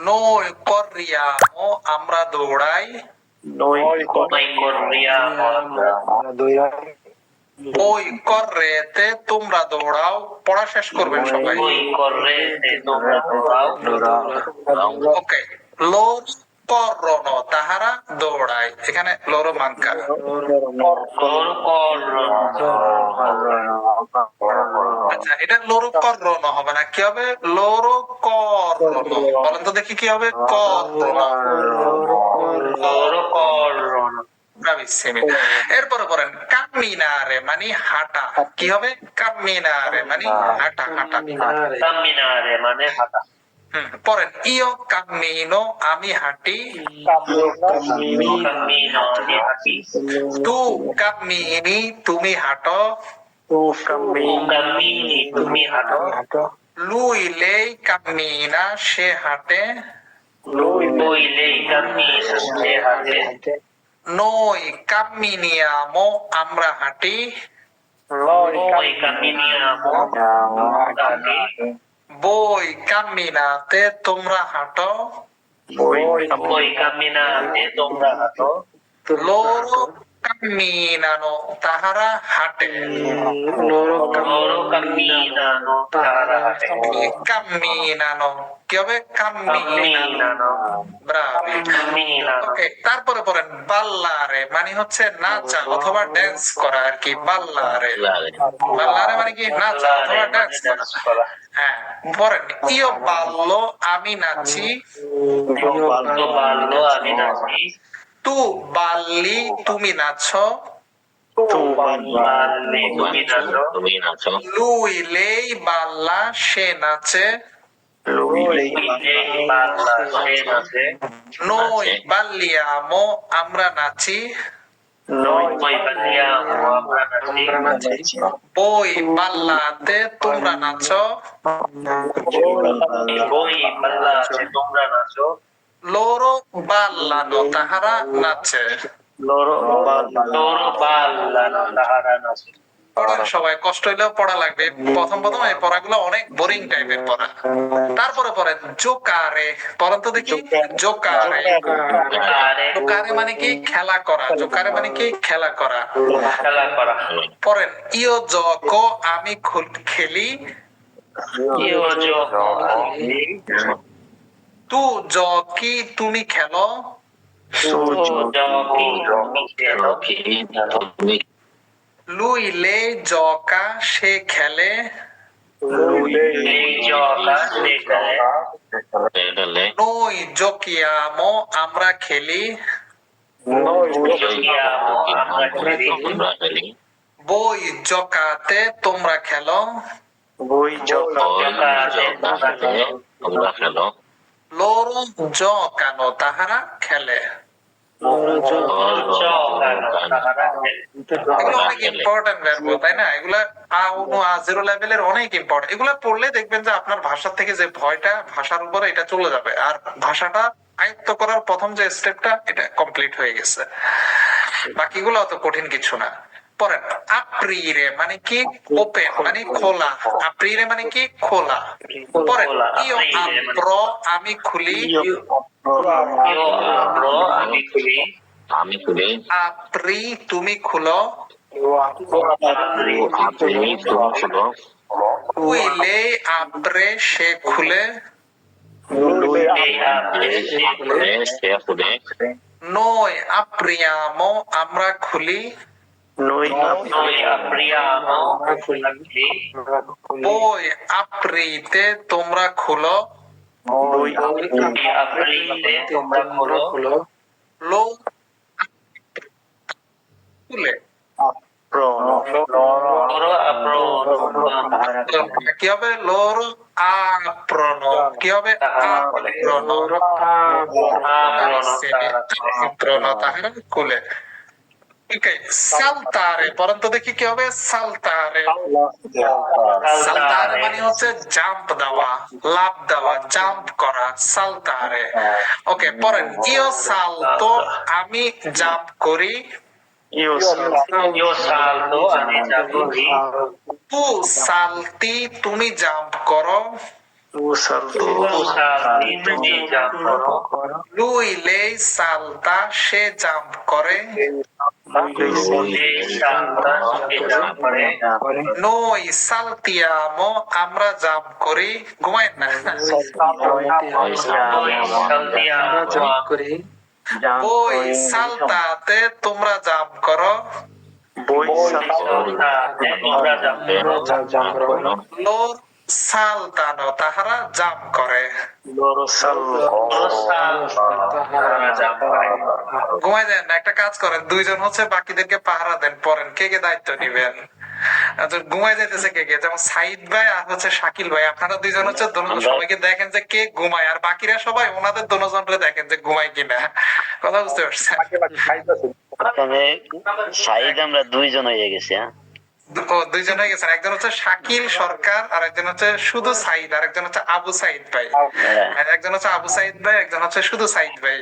noi corriamo, আমরা দৌড়াই। Noi corriamo, আমরা voi correte, তোমরা দৌড়াও। পড়া শেষ করবেন সবাই। Voi correte, তোমরা দৌড়াও। ওকে, loro corrono, তাহারা দৌড়ায়। এখানে loro manca। Loro corrono। আচ্ছা, এটা loro corrono হবে না, কি হবে? loro corrono। বলেন তো দেখি কি হবে? corrono। Loro corrono। Bravissimi। এরপরে পড়েন camminare, মানে হাঁটা। কি হবে? camminare মানে হাঁটা, হাঁটা। Camminare মানে হাঁটা। পড়েন ইও cammino, আমি হাঁটি। Cammino, আমি হাঁটি। tu cammini, তুমি হাঁটো। Tu cammini, তুমি হাঁটো। lui lei cammina, সে হাঁটে। Lui lei cammina, সে হাঁটে। noi camminiamo, আমরা হাঁটি। Noi camminiamo, আমরা হাঁটি। voi camminate, তোমরা হাঁটো। Voi camminate, তোমরা হাঁটো। loro camminano, তাহারা হাঁটে। Loro camminano, তারা হাঁটে। camminano, কি হবে? camminano। ব্রাভি। Camminano। ওকে, তারপরে পড়েন বাল্লারে, মানে হচ্ছে নাচা অথবা ড্যান্স করা আর কি। বাল্লারে, বাল্লারে মানে কি? নাচা অথবা ড্যান্স করা। হ্যাঁ, পড়েন ইও বাল্লো, আমি নাচি। Io ballo, আমি নাচি। তু বাল্লি, তুমি নাচো। Tu balli, তুমি নাচো। lui lei balla, সে নাচে। Lui lei balla, সে নাচে। noi balliamo, আমরা নাচি। Noi balliamo, আমরা নাচি। বই বাল্লাতে তোমরা নাচো, Voi ballate, তোমরা নাচো। লোরো বাল্লানো তাহারা নাচে। Loro ballano, তাহারা নাচে। পড়েন সবাই, কষ্ট হইলেও পড়া লাগবে। প্রথম প্রথম এই পড়াগুলো অনেক বোরিং টাইপের পড়া। তারপরে পড়েন জোকারে, পড়েন তো দেখি। জোকারে, জোকারে মানে কি? খেলা করা। জোকারে মানে কি? খেলা করা। খেলা করা। পড়েন ইও জকো, আমি খেলি। Io gioco, তু জকি, তুমি খেলো। tu giochi, mi chiedo. লুই লে জকা, সে খেলে। Lei gioca, lei খেলে। নই জকিয়ামো, আমরা খেলি। Giochiamo, আমরা খেলি। বই জকাতে, তোমরা খেলো। Giocate, তোমরা খেলো। লোরো জকানো, তাহারা খেলে। Giocano, তাহারা খেলে। এগুলো অনেক ইম্পর্টেন্ট ভার্ব, তাই না? এগুলা আ1 আ0 লেভেলের অনেক ইম্পর্টেন্ট। এগুলা পড়লে দেখবেন যে আপনার ভাষার থেকে যে ভয়টা, ভাষার উপরে এটা চলে যাবে, আর ভাষাটা আয়ত্ত করার প্রথম যে স্টেপটা, এটা কমপ্লিট হয়ে গেছে। বাকিগুলো অত কঠিন কিছু না। পরেন আপ্রিরে মানে কি? ওপেন মানে খোলা। আপ্রিরে মানে কি? খোলা। পরেন ইও আপ্র, আমি খুলি। Io apro, আমি খুলি। আপ্রি, তুমি খুলো। আপনি খুলো। উইলে আপ্রে, সে খুলে। এই আপনি সে খুলে। নই আপ্রিয়ামো, আমরা খুলি। Noi apriamo, খুলি। বই আপ্রিতে, তোমরা খুলো। Voi aprite, তোমরা খোলো। লো খুলে। Loro aprono, কি হবে? লোর আপ্রনো। কি হবে? আপ্রনো। আপ্রনো, তাহলে খুলে। ওকে, সালতারে, পরন্ত দেখি কি হবে? সালতারে। সালতারে মানে হচ্ছে জাম্প দেওয়া, লাফ দেওয়া, জাম্প করা। সালতারে। ওকে, পরেন ইও সালতো, আমি জাম্প করি। Io salto, আমি জাম্প করি। তু সালতি, তুমি জাম্প করো। Tu salti, তুমি জাম্প করো। লুই লেই সালতা, সে জাম্প করে। Lui salta, সে জাম্প করে। নই সালতিয়ামো, আমরা জাম্প করি। ঘুমায়েন না। Noi saltiamo, বই সালতাতে, তোমরা জাম্প করো। saltate, তোমরা জাম্প করো। লোর সালতানো, তাহারা জাম্প করে। Loro saltano, তাহারা জাম্প করে। ঘুমাই যায় না। একটা কাজ করেন, দুইজন হচ্ছে বাকিদেরকে পাহারা দেন। পড়েন কে কে দায়িত্ব নিবেন। আচ্ছা, ঘুমাই যাইতেছে কে কে? যেমন সাইদ ভাই আর হচ্ছে শাকিল ভাই, আপনারা দুইজন হচ্ছে সবাইকে দেখেন যে কে ঘুমায়, আর বাকিরা সবাই ওনাদের দুজনকে দেখেন যে ঘুমায় কিনা। কথা বুঝতে পারছেন? তবে সাইদ আমরা দুইজন হয়ে গেছি। ও, দুইজন হয়ে গেছেন। একজন হচ্ছে শাকিল সরকার, আর একজন হচ্ছে শুধু সাইদ, আর একজন হচ্ছে আবু সাইদ ভাই। আর একজন হচ্ছে আবু সাইদ ভাই, একজন হচ্ছে শুধু সাইদ ভাই।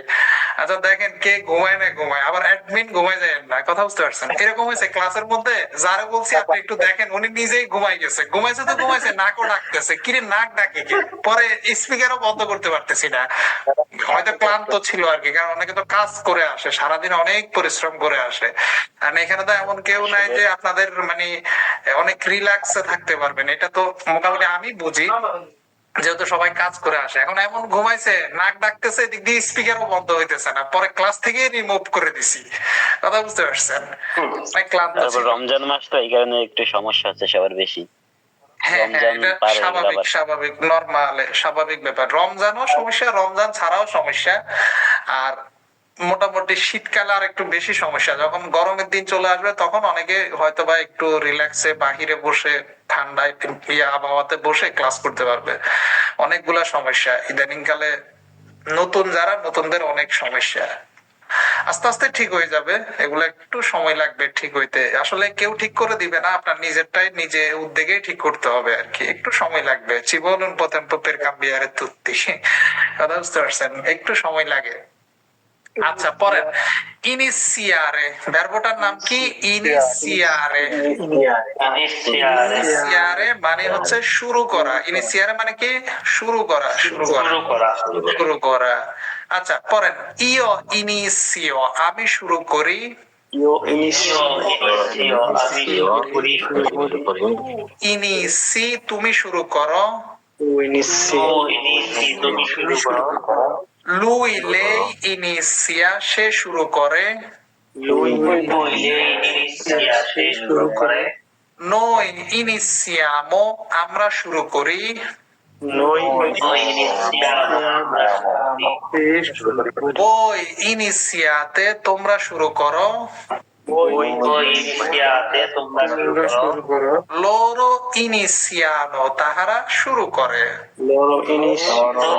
আচ্ছা, দেখেন কে ঘুমায় না ঘুমায়। আবার অ্যাডমিন ঘুমায় যায় না। কথা বুঝতে পারছেন? এরকম হয়েছে ক্লাসের মধ্যে, যারা বলছি আপনি একটু দেখেন, উনি নিজেই ঘুমাই গেছে। ঘুমাইছে তো ঘুমাইছে, নাকও ডাকতেছে। কিরে নাক ডাকে কে? পরে স্পিকারও বন্ধ করতে পারতেছি না। হয়তো ক্লান্ত ছিল আর কি, কারণ অনেকে তো কাজ করে আসে, সারাদিন অনেক পরিশ্রম করে আসে। আর এখানে তো এমন কেউ নাই যে আপনাদের মানে অনেক রিল্যাক্সে থাকতে পারবেন। এটা তো মোটামুটি আমি বুঝি, যেহেতু সবাই কাজ করে আসে। এখন এমন ঘুমাইছে, নাক ডাকতেছে, এদিক দিয়ে স্পিকারও বন্ধ হইতেছে না। পরে ক্লাস থেকে রিমুভ করে দিছি। কথা বুঝতে পারছেন? ক্লান্ত তারপর ছিল। রমজান মাস তো এই কারণে একটু সমস্যা হচ্ছে সবার বেশি। হ্যাঁ, রমজান এটা পার হয়ে স্বাভাবিক, আবার স্বাভাবিক, নরমাল, স্বাভাবিক ব্যাপার। রমজানও সমস্যা, রমজান ছাড়াও সমস্যা। আর মোটামুটি শীতকালে আর একটু বেশি সমস্যা। যখন গরমের দিন চলে আসবে, তখন অনেকে হয়তো বা একটু রিল্যাক্সে বাহিরে বসে ঠান্ডায় আবহাওয়াতে বসে ক্লাস করতে পারবে। অনেকগুলা সমস্যা ইদানিং কালে, নতুন যারা, নতুনদের অনেক সমস্যা। আস্তে আস্তে ঠিক হয়ে যাবে, এগুলো একটু সময় লাগবে ঠিক হইতে। আসলে কেউ ঠিক করে দিবে না, আপনার নিজেরটাই নিজে উদ্যোগেই ঠিক করতে হবে আর কি, একটু সময় লাগবে। ci vuole un po' tempo per cambiare tutti কথা বুঝতে পারছেন, একটু সময় লাগে। আচ্ছা পরের ইনিসিয়ারে, ভার্বটার নাম কি? ইনিসিয়ারে। ইনিসিয়ারে মানে হচ্ছে শুরু করা। ইনিসিয়ারে মানে কি? শুরু করা, শুরু করা, শুরু করা। শুরু করা। আচ্ছা পরেন ইও ইনিসিও, আমি শুরু করি। ইও ইনিশিও, আমি শুরু করি। ইনিসি, তুমি শুরু করো। ও ইনিশি, তুমি শুরু করো। লুই লেই ইনিসিয়া, সে শুরু করে। লুই ইনিশিয়া, সে শুরু করে। noi iniziamo, আমরা শুরু করি। noi iniziamo, আমরা শুরু করি। voi iniziate, তোমরা শুরু করো। voi iniziate, তোমরা শুরু করো। loro iniziano, তাহারা শুরু করে। loro iniziano,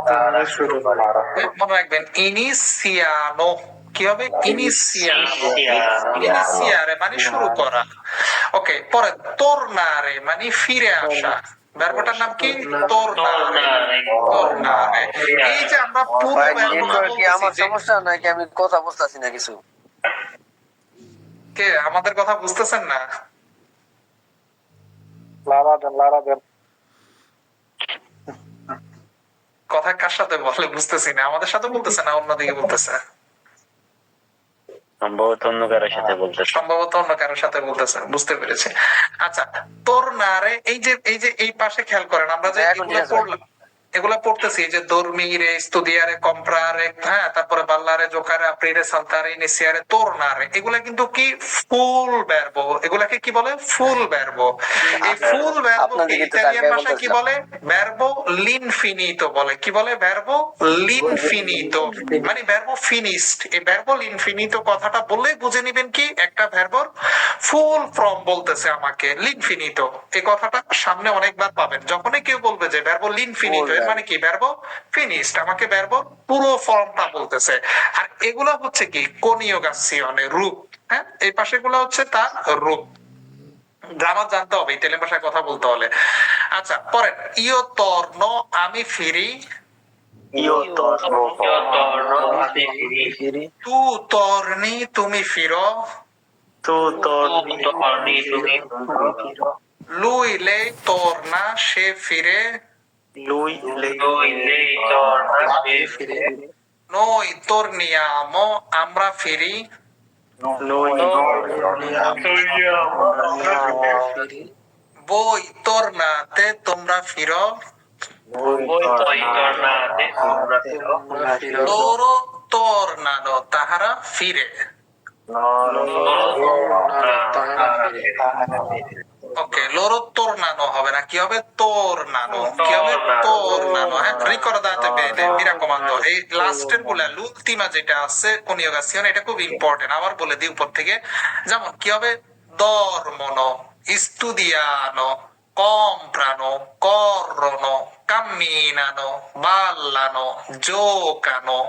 তারা শুরু করে। মনে রাখবেন ইনিসিয়ানো কি হবে? ইনিসিয়ানো, ইনিসিয়ারে মানে শুরু করা। ওকে, পরে তোরনারে মানে ফিরে আসা। ভার্বটার নাম কি? তোরনারে, তোরনারে। এই যে আমরা পুরো ভাই ভার্বটা নেটওয়ার্ক কি আমার বলতেছি যে, সমস্যা নাকি আমি কথা বুঝতাছি না কিছু? কে আমাদের কথা বুঝতেছেন না? লারা দেন কথা কার সাথে বলে বুঝতেছি না, আমাদের সাথে বলতেছে না অন্যদিকে বলতেছে? সম্ভবত অন্য কারোর সাথে বলতেছে। সম্ভবত অন্য কারোর সাথে বলতেছে, বুঝতে পেরেছি। আচ্ছা তোর নারে, এই যে এই পাশে খেয়াল করেন, আমরা যে এখন এগুলো ঠিক আছে। পড়লাম, এগুলা পড়তেছি যে dormire, studiare, comprare, হ্যাঁ, তারপরে ballare, giocare, aprire, saltare, iniziare, tornare, এগুলা কিন্তু কি? ফুল ভার্ব। এগুলাকে কি বলে? ফুল ভার্ব। এই ফুল ভার্ব আপনাদের কে কিন্তু ইতালিয়ান তাকে ভাষায় কি বলতেছিলাম। বলে? ভার্বো লিনফিনিতো বলে। কি বলে? ভার্বো লিনফিনিতো, মানে ভার্বো ফিনিশড। এই ভার্বো লিনফিনিতো কথাটা বললেই বুঝে নিবেন কি একটা ভার্বর ফুল ফর্ম বলতেছে আমাকে, লিনফিনিতো। এই কথাটা সামনে অনেকবার পাবেন, যখনই কেউ বলবে যে ভার্বো লিনফিনিতো, এর মানে কি? ভার্বো ফিনিশড, আমাকে ভার্বো পুরো ফর্মটা বলতেছে। আর এগুলা হচ্ছে কি? কনিউগাসিয়নে, রূপ। হ্যাঁ, এই পাশে গুলো হচ্ছে তার রূপ। গ্রামার জানতে হবে ইতালিয়ান ভাষায় কথা বলতে হলে। আচ্ছা পরে ইও তর্নো, আমি ফিরি। io torno, আমি ফিরি। তু তর্নি, তুমি ফিরো। tu torni, তুমি ফিরো। lui lei torna, সে ফিরে। lui lei torna, সে ফিরে। noi torniamo, আমরা ফিরি। noi torniamo, আমরা ফিরি। voi tornate, তোমরা ফিরো। voi tornate, তোমরা ফিরো। loro tornano, তাহারা ফিরে। ওকে, loro tornano হবে না, কি হবে? tornano, কি হবে? tornano। হ্যাঁ, ricordate bene, mi raccomando, এই লাস্টের গুলা l'ultima যেটা আছে coniugazione, এটা খুব ইম্পর্টেন্ট। আবার বলে দিই উপর থেকে, যেমন কি হবে? dormono, studiano, comprano, corrono, camminano, ballano, giocano,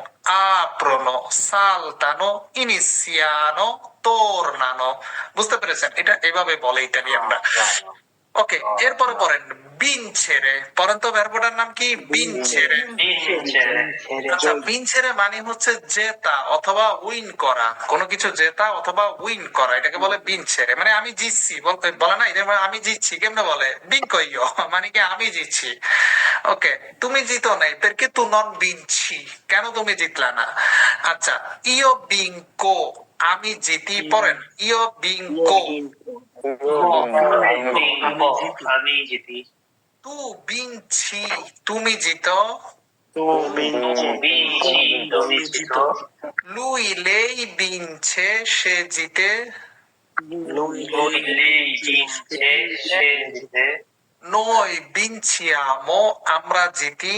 aprono, saltano, iniziano, tornano। বুঝতে পেরেছেন? এটা এভাবে বলে ইতালিয়ানরা। ওকে, এরপরে পড়েন বিনছেরে। পরেন তো ভার্বটার নাম কি? বিনছেরে। আচ্ছা বিনছেরে মানে হচ্ছে জেতা অথবা উইন করা, কোনো কিছু জেতা অথবা উইন করা, এটাকে বলে বিনছেরে। মানে আমি জিতছি বলে না, এটা মানে আমি জিতছি কেমনে বলে? বিনকইও, মানে কি আমি জিতছি। ওকে, তুমি জিতো নাই, perché tu non vinci, কেন তুমি জিতলা না? আচ্ছা ইও বিঙ্কো, আমি জিতি। পড়েন ইও বিঙ্কো। আমি জিতি। তু বিনছি, তুমি জিতো। tu vinci, তুমি জিতো। lui lei vince, সে জিতে। lui lei vince, সে জিতে। noi vinciamo, আমরা জিতি।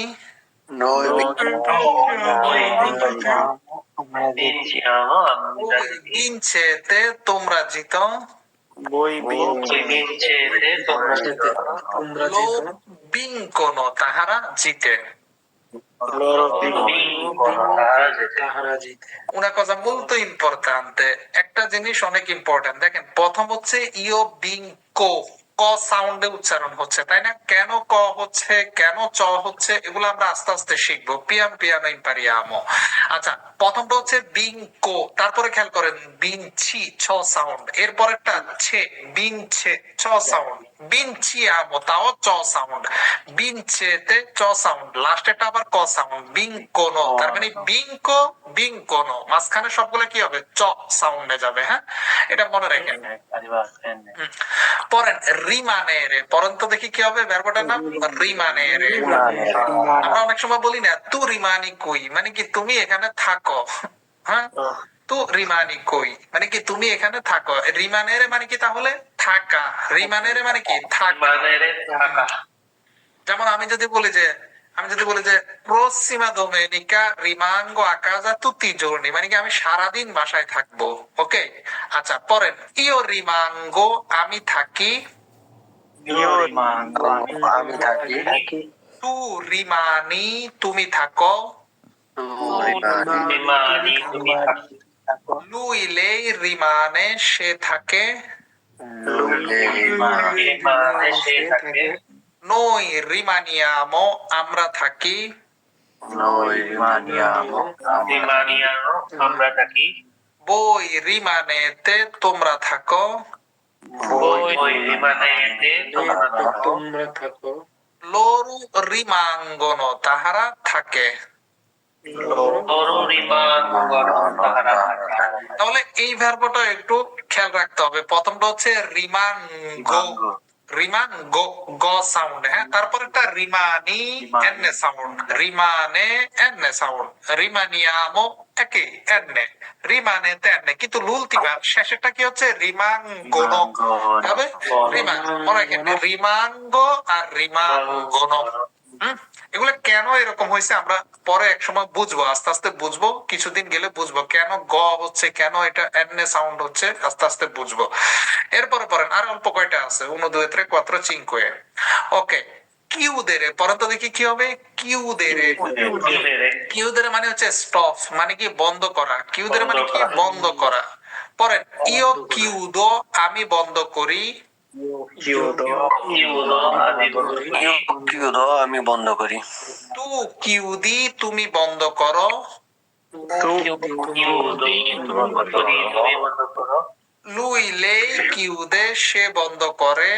নয় vinciamo, আমরা voi জিতি। vincete, তোমরা জিতো। voi vincete, তোমরা জিতো। loro vincono, তাহারা জিতে। Una cosa molto importante, একটা জিনিস অনেক ইম্পর্টেন্ট, দেখেন প্রথম হচ্ছে ইও বিং কো, ক সাউন্ডে উচ্চারণ হচ্ছে, তাই না? কেন ক হচ্ছে, কেন চ হচ্ছে, এগুলো আমরা আস্তে আস্তে শিখবো। পিয়াম পিয়ানো ইম্পারিয়ামো। আচ্ছা, প্রথমটা হচ্ছে বিং কো, তারপরে খেয়াল করেন বিং ছি, ছ সাউন্ড, এরপরেরটা ছে, বিং ছে, ছ সাউন্ড, বিং ছি আমো, তাও চ সাউন্ড, বিং ছেতে চ সাউন্ড, লাস্টেরটা আবার ক সাউন্ড, বিং কোনো, তার মানে বিং কো, বিং কোনো, মাঝখানে সবগুলো কি হবে, চ সাউন্ডে যাবে। হ্যাঁ, এটা মনে রাখেন। পরেন রিমানেরে, পরেন তো দেখি কি হবে, ভার্বটার নাম রিমানেরে। আমরা অনেক সময় বলি না তু রিমানি কই, মানে কি তুমি এখানে থাকো। হ্যাঁ, তু রিমানি কই মানে কি তুমি এখানে থাকো। রিমানেরে মানে কি তাহলে থাকা, রিমানেরে মানে কি থাকা। যেমন আমি যদি বলি যে প্রসিমা দোমেনিকা রিমাঙ্গো আকাজা তুতি জোরনি, মানে কি আমি সারাদিন বাসায় থাকবো। ওকে, আচ্ছা পরেন ইও রিমাঙ্গো, আমি থাকি। আমি থাকি। তু রিমানি, তুমি থাকো। লুই লেই রিমানে, সে থাকে। নই রিমানিয়ামো, আমরা থাকি। আমরা থাকি। বই রিমানেতে, তোমরা থাকো। তোমরা থাকো। লোরু রিমাঙ্গনো, তাহারা থাকে। তাহলে এই ভার্বটা একটু খেয়াল রাখতে হবে। প্রথমটা হচ্ছে রিমাঙ্গো, রিমাঙ্গো গ সাউন্ড। হ্যাঁ, তারপর একটা রিমানি এনে সাউন্ড, রিমানে এনে সাউন্ড, রিমানিয়ামো একই এনে, রিমানেতে এনে, কিন্তু লুলতিবা শেষেরটা কি হচ্ছে রিমাঙ্গনো হবে। রিমাঙ্গো আর রিমাঙ্গনো। এগুলো কেন এরকম হয়েছে আমরা পরে এক সময় বুঝবো, আস্তে আস্তে বুঝবো, কিছুদিন গেলে বুঝবো কেন গ হচ্ছে, কেন এটা এন সাউন্ড হচ্ছে, আস্তে আস্তে বুঝবো। এরপরে পরেন আর অল্প কয়টা আছে, 1 2 3 4 5। ওকে, কিউদেরে পরে তো দেখি কি হবে, কিউদেরে। কিউদেরে মানে হচ্ছে স্টপ, মানে কি বন্ধ করা, কিউদেরে মানে কি বন্ধ করা। পরেন ইও কিউদো, আমি বন্ধ করি। আমি বন্ধ করি। তু কিউদি, তুমি বন্ধ করো। লুই লেই কিউদে, সে বন্ধ করে।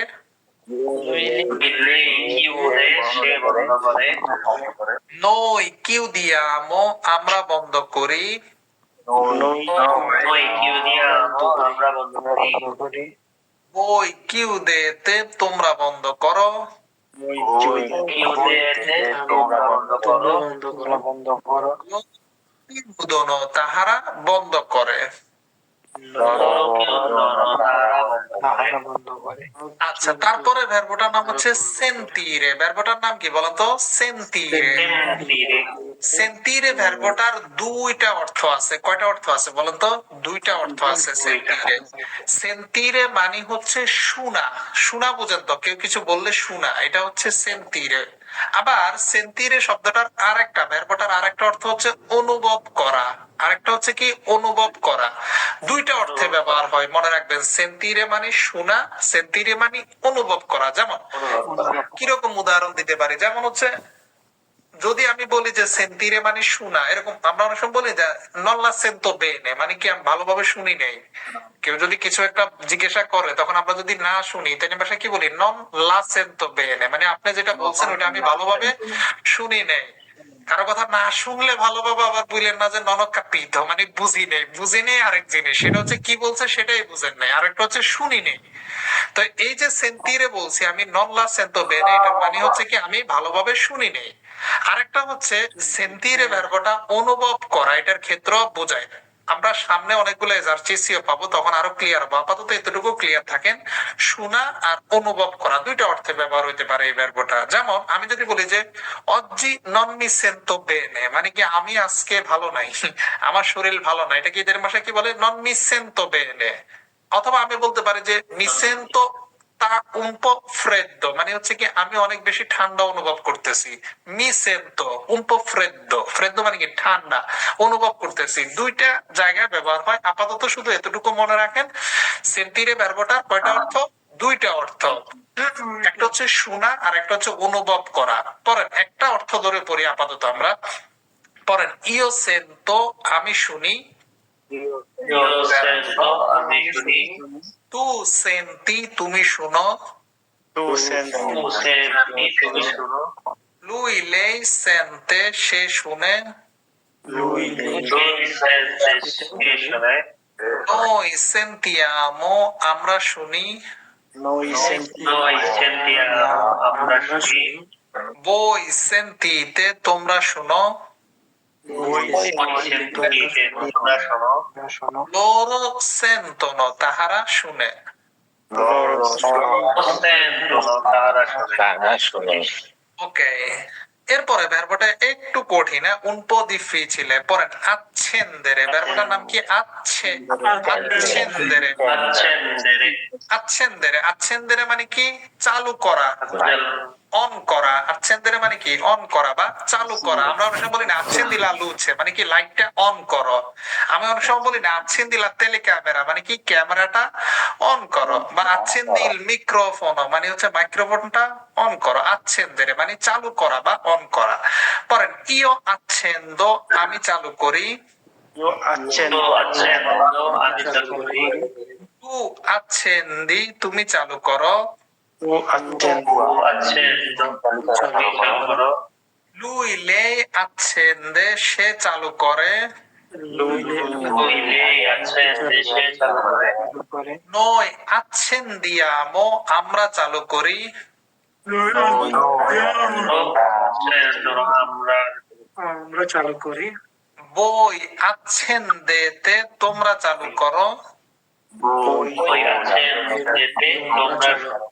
নই কিউদিয়ামো, আমরা বন্ধ করি। বই কিউদেতে, তোমরা বন্ধ করো। কিউদোনো, তাহারা বন্ধ করে। আচ্ছা, তারপরে ভার্বটার নাম হচ্ছে সেন্তিরে। ভার্বটার নাম কি বলেন তো? সেন্তিরে। সেন্তিরে ভার্বটার দুইটা অর্থ আছে। কয়টা অর্থ আছে বলেন তো? দুইটা অর্থ আছে সেন্তিরে। সেন্তিরে মানে হচ্ছে শোনা, শোনা বুঝেন তো, কেউ কিছু বললে শোনা, এটা হচ্ছে সেন্তিরে। আবার সেন্তিরে শব্দটার আরেকটা, ভার্বটার আরেকটা অর্থ হচ্ছে অনুভব করা, আরেকটা হচ্ছে কি অনুভব করা। দুইটা অর্থে ব্যবহার হয়, মনে রাখবেন। সেন্তিরে মানে শোনা, সেন্তিরে মানে অনুভব করা। যেমন কিরকম উদাহরণ দিতে পারি, যেমন হচ্ছে যদি আমি বলি যে সেন্তিরে মানে শোনা, এরকম আমরা অনেক সময় বলি যে নল্লা সেন্তো বেনে, মানে কি আমি ভালোভাবে শুনি নেই। কেউ যদি কিছু একটা জিজ্ঞাসা করে, তখন আমরা যদি না শুনি, তাই ভাষায় কি বলি, নন লা সেন্তো বেনে, মানে আপনি যেটা বলছেন ওটা আমি ভালোভাবে শুনি নেই। কারো কথা না শুনলে ভালোভাবে আবার বুঝলেন না যে ননকাপিত, মানে বুঝি নেই। বুঝি নেই আরেক জিনিস, সেটা হচ্ছে কি বলছে সেটাই বুঝেন নাই, আরেকটা হচ্ছে শুনি নেই। তো এই যে সেন্তিরে বলছি আমি নল্লা সেন্তো বেনে, এটা মানে হচ্ছে কি আমি ভালোভাবে শুনি নেই। আরেকটা হচ্ছে সেন্তিরে ভার্বটা অনুভব করা, এটার ক্ষেত্র বোঝায়। আমরা সামনে অনেকগুলো এক্সারসাইজও পাবো, তখন আরো ক্লিয়ার হবে। আপাতত এতটুকু ক্লিয়ার থাকেন, শোনা আর অনুভব করা দুইটা অর্থে ব্যবহার হইতে পারে এই ভার্বটা। যেমন আমি যদি বলি যে অজ্জি নন মি সেন্তো বেনে, মানে কি আমি আজকে ভালো নাই, আমার শরীর ভালো নাই, এটা কি এদের ভাষায় কি বলে, নন মি সেন্তো বেনে। অথবা আমি বলতে পারি যে me সেন্তো sta un po' freddo মানে হচ্ছে কি আমি অনেক বেশি ঠান্ডা অনুভব করতেছি। mi sento un po' freddo, freddo মানে কি ঠান্ডা অনুভব করতেছি। দুইটা জায়গায় ব্যবহার হয়, আপাতত শুধু এতটুকু মনে রাখেন সেন্টিরে ভার্বটার কয়টা অর্থ? দুইটা অর্থ। একটা হচ্ছে শোনা আর একটা হচ্ছে অনুভব করা। পরের একটা অর্থ ধরে পড়ি আপাতত আমরা। পরেন ইও সেন্তো আমি শুনি, Io sento, আমি শুনি, তু সেন্তি তুমি শুনো, tu senti, তুমি শুনো, lui lei sente সে শুনে, lui sente, সে শুনে, noi sentiamo আমরা শুনি, noi sentiamo, আমরা শুনি, voi sentite তোমরা শুনো, voi sentite, তোমরা শোনো, loro sentono তাহারা শুনে। loro sentono, তারা শুনে। ওকে, এরপরে ভার্বটা একটু কঠিন, un po' difficile। পরেন accendere, ভার্বটার নাম কি? accendere। Accendere, accendere, accendere মানে কি? চালু করা, অন করা। accendere মানে কি? অন করা বা চালু করা। আমরা অনেক সময় বলি না accendi la luce মানে কি লাইটটা অন করো। আমি অনেক সময় বলি না accendi la telecamera মানে কি ক্যামেরাটা অন করো, বা accendi il microfono মানে হচ্ছে মাইক্রোফোনটা অন করো। accendere মানে চালু করা বা অন করা। পরেন io accendo আমি চালু করি, accendo, আমি চালু করি, tu accendi তুমি চালু করো, tu accendo, তুমি চালু করো, lui lei accende সে চালু করে, lui lei accende, সে চালু করে, noi accendiamo আমরা চালু করি, accendo, আমরা চালু করি, voi accendete তোমরা চালু করো, voi accendete, তোমরা শোনো,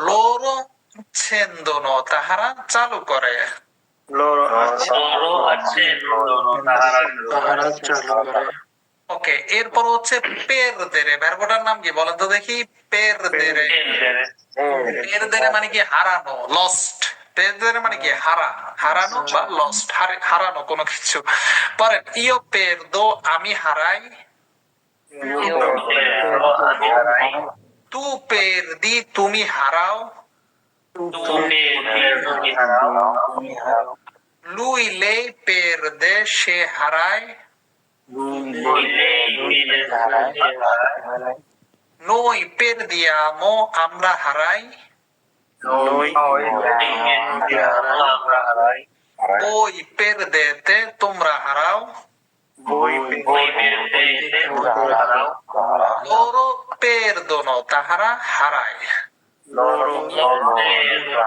loro accendono তাহারা চালু করে। loro accendono, তাহারা চালু করে। ওকে, এরপর হচ্ছে perdere, ভার্বটার নাম কি বলেন তো দেখি? perdere, perdere মানে কি হারানো, লস্ট। perdere মানে কি হারানো বা লস্ট, হারানো কোনো কিছু। পরে io perdo আমি হারাই, আমি হারাই, tu perdi তুমি হারাও, তুমি হারাও, lui lei perde সে হারায়, noi perdiamo আমরা হারাই, আমরা হারাই, voi perdete তোমরা হারাও, হারাও, loro perdono তাহারা হারায়।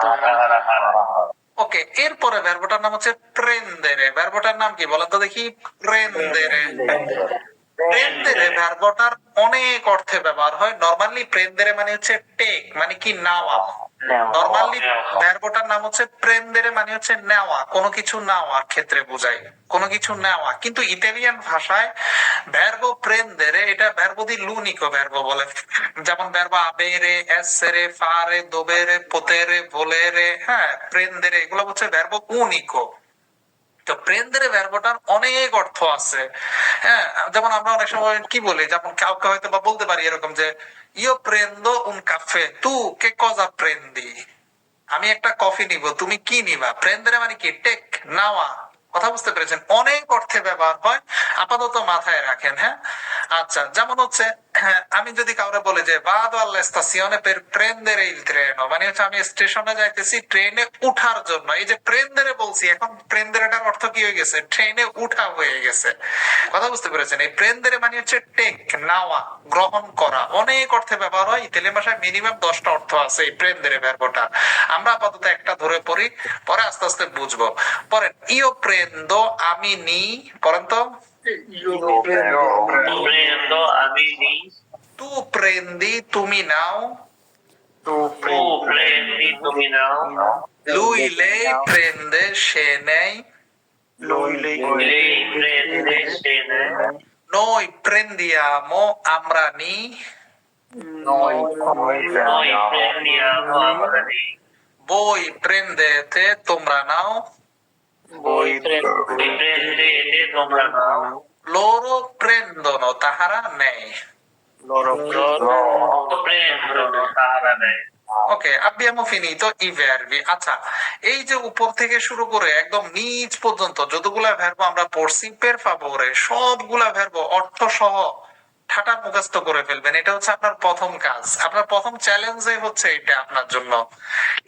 তাহারা হারায়। ওকে, এরপরে ভার্বটার নাম হচ্ছে prendere, ভার্বটার নাম কি বলেন তো দেখি? prendere, prendere ভার্বটার অনেক অর্থে ব্যবহার হয়। নরমালি prendere মানে হচ্ছে টেক মানে কি নেওয়া। নরমালি ভার্বটার নাম হচ্ছে prendere মানে হচ্ছে নেওয়া, কোনো কিছু নেওয়ার ক্ষেত্রে বোঝায়, কোনো কিছু নেওয়া। কিন্তু ইতালিয়ান ভাষায় ভার্বো prendere এটা ভার্বো দি l'unico ভার্বো বলে। যেমন ভার্বো avere, essere, fare, dovere, potere, volere, হ্যাঁ prendere এগুলো হচ্ছে ভার্বো unico। তো প্রেন্ডেরে ভার্বটার অনেক অর্থ আছে। হ্যাঁ, যেমন আমরা অনেক সময় কি বলি, যেমন কাউকে হয়তো বা বলতে পারি এরকম যে io prendo un caffè, tu che cosa prendi? আমি একটা কফি নিব, তুমি কি নিবা? প্রেন্ডেরে মানে কি টেক, নেওয়া। কথা বুঝতে পেরেছেন? অনেক অর্থে ব্যবহার হয়, আপাতত মাথায় রাখেন। হ্যাঁ, আচ্ছা, যেমন হচ্ছে আমি যদি কাউরে বলি যে vado alla stazione per prendere il treno মানে হচ্ছে আমি স্টেশনে যাইতেছি ট্রেনে উঠার জন্য। এই যে prendere বলছি, এখন প্রেন্ডেরেটার অর্থ কি হয়ে গেছে? ট্রেনে উঠা হয়ে গেছে। কথা বুঝতে পেরেছেন? এই প্রেন্ডেরে মানে হচ্ছে টেক, নেওয়া, গ্রহণ করা। অনেক অর্থে ব্যবহার হয়, ইতালিয়ান ভাষায় মিনিমাম 10টা অর্থ আছে এই প্রেন্ডেরে ভার্বটা। আমরা আপাতত একটা ধরে পড়ি, পরে আস্তে আস্তে বুঝবো। পরে io prendo আমি নিই, পরেন তো prendo, আমি নিই, tu prendi তুমি নাও, tu prendi, তুমি নাও, lui lei prende সে নেয়, lei prende, সে নেয়, noi prendiamo আমরা নিই, Noi prendiamo amareli. বই প্রেন্দেতে তোমরা নাও, Voi prendete তোমরা নাও। লোরো প্রেন্দনো তাহারা নেই। Loro prendono তাহারা নেয়। ওকে, abbiamo finito i verbi। আচ্ছা, এই যে উপর থেকে শুরু করে একদম নিচ পর্যন্ত যতগুলা ভার্ব আমরা পড়ছি, পের ফাভোরে সবগুলা ভার্ব অর্থ সহ ঠাটা মুখস্থ করে ফেলবেন। এটা হচ্ছে আপনার প্রথম কাজ, আপনার প্রথম চ্যালেঞ্জে হচ্ছে এটা আপনার জন্য।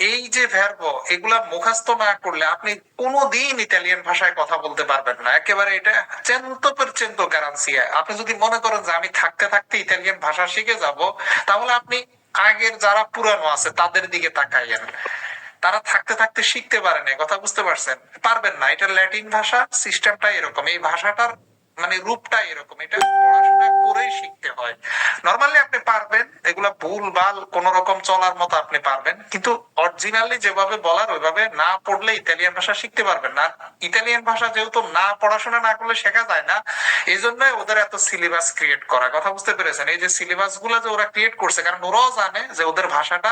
এই যে ভার্ব এগুলা মুখস্থ না করলে আপনি কোনোদিন ইতালিয়ান ভাষায় কথা বলতে পারবেন না। একেবারে এটা 100% গ্যারান্টি। আপনি যদি মনে করেন যে আমি থাকতে থাকতে ইতালিয়ান ভাষা শিখে যাব, তাহলে আপনি আগের যারা পুরানো আছে তাদের দিকে তাকাইয়েন। তারা থাকতে থাকতে শিখতে পারে না, কথা বুঝতে পারছেন? পারবেন না। এটা ল্যাটিন ভাষা, সিস্টেমটা এরকম, এই ভাষাটার মানে রূপটা এরকম, এটা পড়াশোনা করেই শিখতে হয়। নরমালি আপনি পারবেন, এগুলা ভুল ভাল কোন রকম চলার মতো আপনি পারবেন, কিন্তু অরিজিনালি যেভাবে বলার ওইভাবে না পড়লে ইতালিয়ান ভাষা শিখতে পারবেন না। ইতালিয়ান ভাষা যেহেতু না পড়াশোনা না করলে শেখা যায় না, এই জন্য ওদের এত সিলেবাস ক্রিয়েট করা, কথা বুঝতে পেরেছেন? এই যে সিলেবাস গুলা যে ওরা ক্রিয়েট করছে, কারণ ওরাও জানে যে ওদের ভাষাটা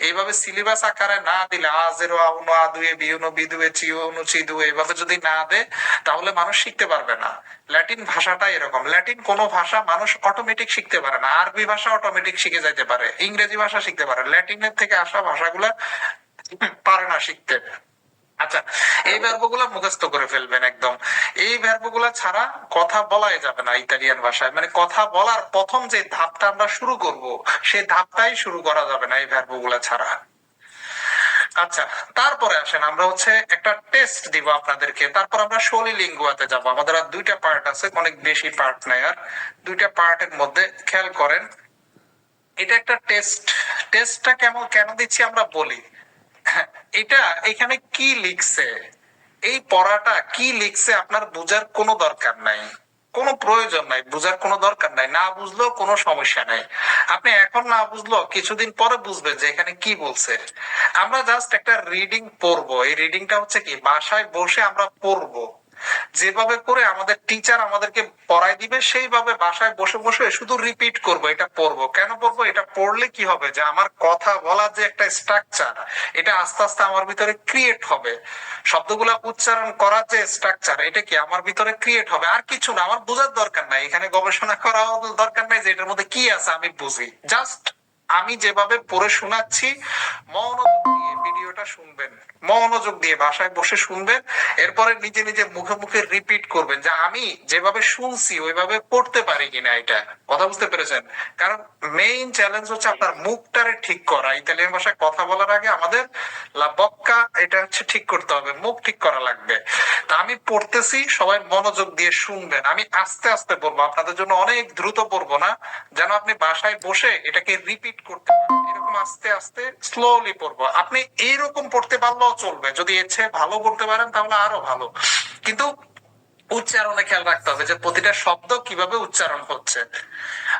এইভাবে সিলেবাস আকারে না দিলে আজেরো আউনো আদুয়ে বিউনো বিদুয়ে চিউনো চিদুয়ে এইভাবে যদি না দেয়, তাহলে মানুষ শিখতে পারবে না। ল্যাটিন ভাষাটা এরকম, ল্যাটিন কোন ভাষা মানুষ অটোমেটিক শিখতে পারে না। আরবি ভাষা অটোমেটিক শিখে যাইতে পারে, ইংরেজি ভাষা শিখতে পারে, ল্যাটিনের থেকে আসা ভাষাগুলা পারে না শিখতে। আচ্ছা, এই ভার্বগুলা মুখস্থ করে ফেলবেন একদম। এই ভার্বগুলা ছাড়া কথা বলাই যাবে না ইতালিয়ান ভাষায়। মানে কথা বলার প্রথম যে ধাপটা আমরা শুরু করব, সেই ধাপটাই শুরু করা যাবে না এই ভার্বগুলা ছাড়া। আচ্ছা, তারপরে আসেন আমরা হচ্ছে একটা টেস্ট দিব আপনাদেরকে, তারপর আমরা শোলি লিঙ্গুয়াতে যাব। আমাদের আর দুইটা পার্ট আছে, অনেক বেশি পার্ট নাই আর। দুইটা পার্টের মধ্যে খেয়াল করেন, এটা একটা টেস্ট। টেস্টটা কেন দিচ্ছি আমরা বলি। এটা এখানে কি লিখছে, এই পড়াটা কি লিখছে আপনার বুঝার কোনো দরকার নাই, কোনো প্রয়োজন নাই, বুঝার কোনো দরকার নাই। না বুঝলেও কোনো সমস্যা নাই, আপনি এখন না বুঝলো কিছুদিন পরে বুঝবেন যে এখানে কি বলছে। আমরা জাস্ট একটা রিডিং পড়বো। এই রিডিংটা হচ্ছে কি, বাসায় বসে আমরা পড়বো, যেভাবে করে আমাদের টিচার আমাদেরকে পড়াই দিবে সেইভাবে বাসায় বসে বসে শুধু রিপিট করব। এটা পড়বো কেন পড়বো, এটা পড়লে কি হবে যে আমার কথা বলার যে একটা স্ট্রাকচার, এটা আস্তে আস্তে আমার ভিতরে ক্রিয়েট হবে। শব্দগুলা উচ্চারণ করার যে স্ট্রাকচার, এটা কি আমার ভিতরে ক্রিয়েট হবে। আর কিছু না, আমার বোঝার দরকার নাই, এখানে গবেষণা করা দরকার নাই যে এটার মধ্যে কি আছে আমি বুঝি। জাস্ট আমি যেভাবে পড়ে শোনাচ্ছি, মনোযোগ দিয়ে ভিডিওটা শুনবেন, মনোযোগ দিয়ে বাসায় বসে শুনবেন, এরপরে নিজে নিজে মুখে মুখে রিপিট করবেন যে আমি যেভাবে শুনছি ওইভাবে পড়তে পারি কিনা। এটা কথা বুঝতে পেরেছেন? কারণ মেইন চ্যালেঞ্জ হচ্ছে আপনার মুখটারে ঠিক করা। ইতালিয়ান ভাষায় কথা বলার আগে আমাদের লা বক্কা এটা হচ্ছে ঠিক করতে হবে, মুখ ঠিক করা লাগবে। তা আমি পড়তেছি, সবাই মনোযোগ দিয়ে শুনবেন। আমি আস্তে আস্তে পড়বো, আপনাদের জন্য অনেক দ্রুত পড়বো না, যেন আপনি বাসায় বসে এটাকে রিপিট করতে পারেন। এরকম আস্তে আস্তে স্লোলি পড়বো। আপনি এইরকম পড়তে পারলেও চলবে, যদি এর চেয়ে ভালো পড়তে পারেন তাহলে আরো ভালো, কিন্তু উচ্চারণে খেয়াল রাখতে হবে যে প্রতিটা শব্দ কিভাবে উচ্চারণ হচ্ছে।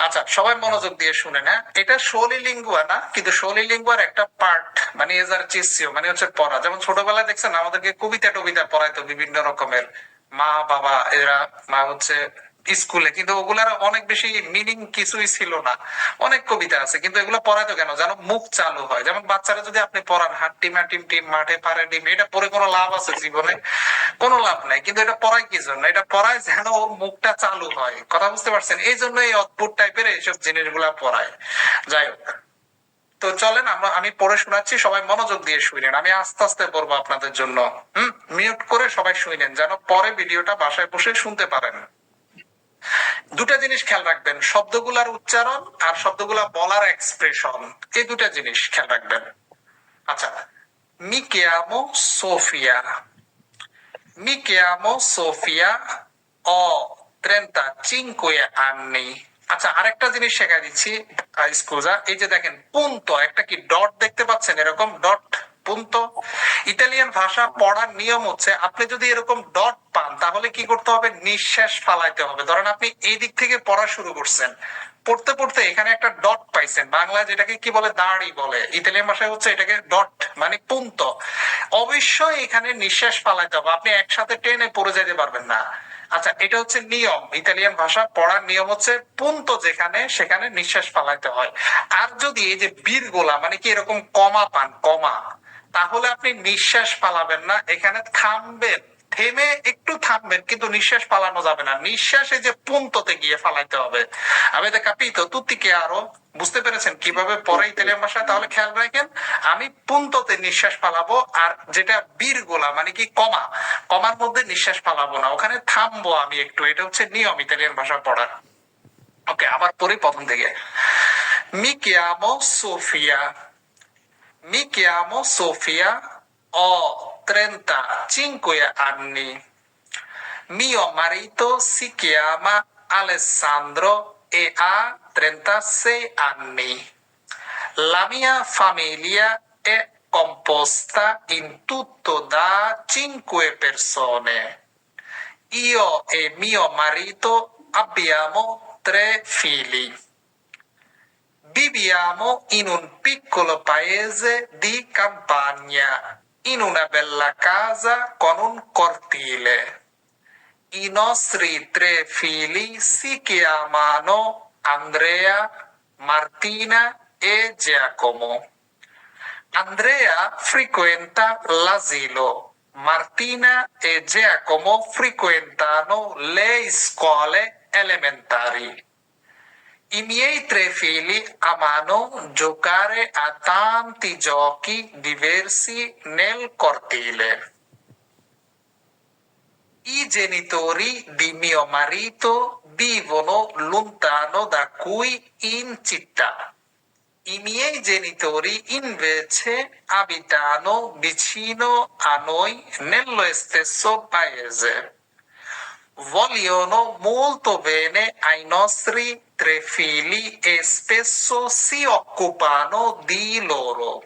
আচ্ছা, সবাই মনোযোগ দিয়ে শুনেন। হ্যাঁ, এটা শোলি লিঙ্গুয়া না, কিন্তু শোলি লিঙ্গুয়ার একটা পার্ট, মানে এজারচিসিও মানে হচ্ছে পড়া। যেমন ছোটবেলায় দেখছেন আমাদেরকে কবিতা টবিতা পড়াইতো বিভিন্ন রকমের, মা বাবা এরা, মা হচ্ছে স্কুলে, কিন্তু ওগুলার অনেক বেশি মিনিং কিছুই ছিল না। অনেক কবিতা আছে কিন্তু এগুলো পড়াইতো কেন, যেন মুখ চালু হয়। যেমন বাচ্চারা যদি আপনি পড়ান হাট্টিমা টিম টিম মাঠে পারে ডিম, এটা পড়ে কোনো লাভ আছে জীবনে? কোনো লাভ নাই। কিন্তু এটা পড়ায় কি জন্য? এটা পড়ায় যেন ওর মুখটা চালু হয়, কথা বুঝতে পারছেন? এই জন্য এই অদ্ভুত টাইপের এইসব জিনিসগুলা পড়ায়। যাই হোক, তো চলেন আমি পড়ে শোনাচ্ছি, সবাই মনোযোগ দিয়ে শুনেন। আমি আস্তে আস্তে পড়বো আপনাদের জন্য। মিউট করে সবাই শুনেন, যেন পরে ভিডিওটা বাসায় বসে শুনতে পারেন। দুটা জিনিস খেয়াল রাখবেন, শব্দগুলার উচ্চারণ আর শব্দগুলা বলার এক্সপ্রেশন, এই দুটা জিনিস খেয়াল রাখবেন। আচ্ছা, me chiamo Sofia, mi chiamo Sofia, ho 35 anni। আচ্ছা, আরেকটা জিনিস শেখা দিচ্ছি, স্কুজা। এই যে দেখেন পুন্তো, একটা কি ডট দেখতে পাচ্ছেন, এরকম ডট পুন্তো। ইতালিয়ান ভাষা পড়ার নিয়ম হচ্ছে, আপনি যদি এরকম ডট পান তাহলে কি করতে হবে, নিঃশ্বাস ফালাইতে হবে। ধরেন আপনি এই দিক থেকে পড়া শুরু করছেন, পড়তে পড়তে এখানে একটা ডট পাইছেন, বাংলা যেটাকে কি বলে, দাড়ি বলে, ইতালিয়ান ভাষায় হচ্ছে এটাকে ডট মানে পুন্তো। অবশ্যই এখানে নিঃশ্বাস ফালাইতে হবে, আপনি একসাথে টেনে পড়ে যেতে পারবেন না। আচ্ছা, এটা হচ্ছে নিয়ম। ইতালিয়ান ভাষা পড়ার নিয়ম হচ্ছে পুন্ত যেখানে সেখানে নিঃশ্বাস ফালাইতে হয়। আর যদি এই যে বীরগোলা মানে কি এরকম কমা পান, কমা, তাহলে আপনি নিঃশ্বাস ফালাবেন না, এখানে থামবেন, থেমে একটু থামবেন, কিন্তু নিঃশ্বাস ফালানো যাবে না। নিঃশ্বাস এই যে পুন্ততে গিয়ে ফালাইতে হবে। avete capito tutti chiaro? বুঝতে পেরেছেন কিভাবে পড়ে ইতালিয়ান ভাষায়? তাহলে খেয়াল রাখেন, আমি পুন্ততে নিঃশ্বাস ফালাবো, আর যেটা বীরগোলা মানে কি কমা, কমার মধ্যে নিঃশ্বাস ফালাবো না, ওখানে থামবো আমি একটু। এটা হচ্ছে নিয়ম ইতালিয়ান ভাষা পড়ার। ওকে, আবার পড়ি প্রথম থেকে। Mi chiamo Sofia. Mi chiamo Sofia, ho 35 anni. Mio marito si chiama Alessandro e ha 36 anni. La mia famiglia è composta in tutto da 5 persone. Io e mio marito abbiamo 3 figli. Viviamo in un piccolo paese di campagna, in una bella casa con un cortile. I nostri 3 figli si chiamano Andrea, Martina e Giacomo. Andrea frequenta l'asilo, Martina e Giacomo frequentano le scuole elementari. I miei 3 figli amano giocare a tanti giochi diversi nel cortile. I genitori di mio marito vivono lontano da qui in città. I miei genitori invece abitano vicino a noi nello stesso paese. Vogliono molto bene ai nostri 3 figli e spesso si occupano di loro.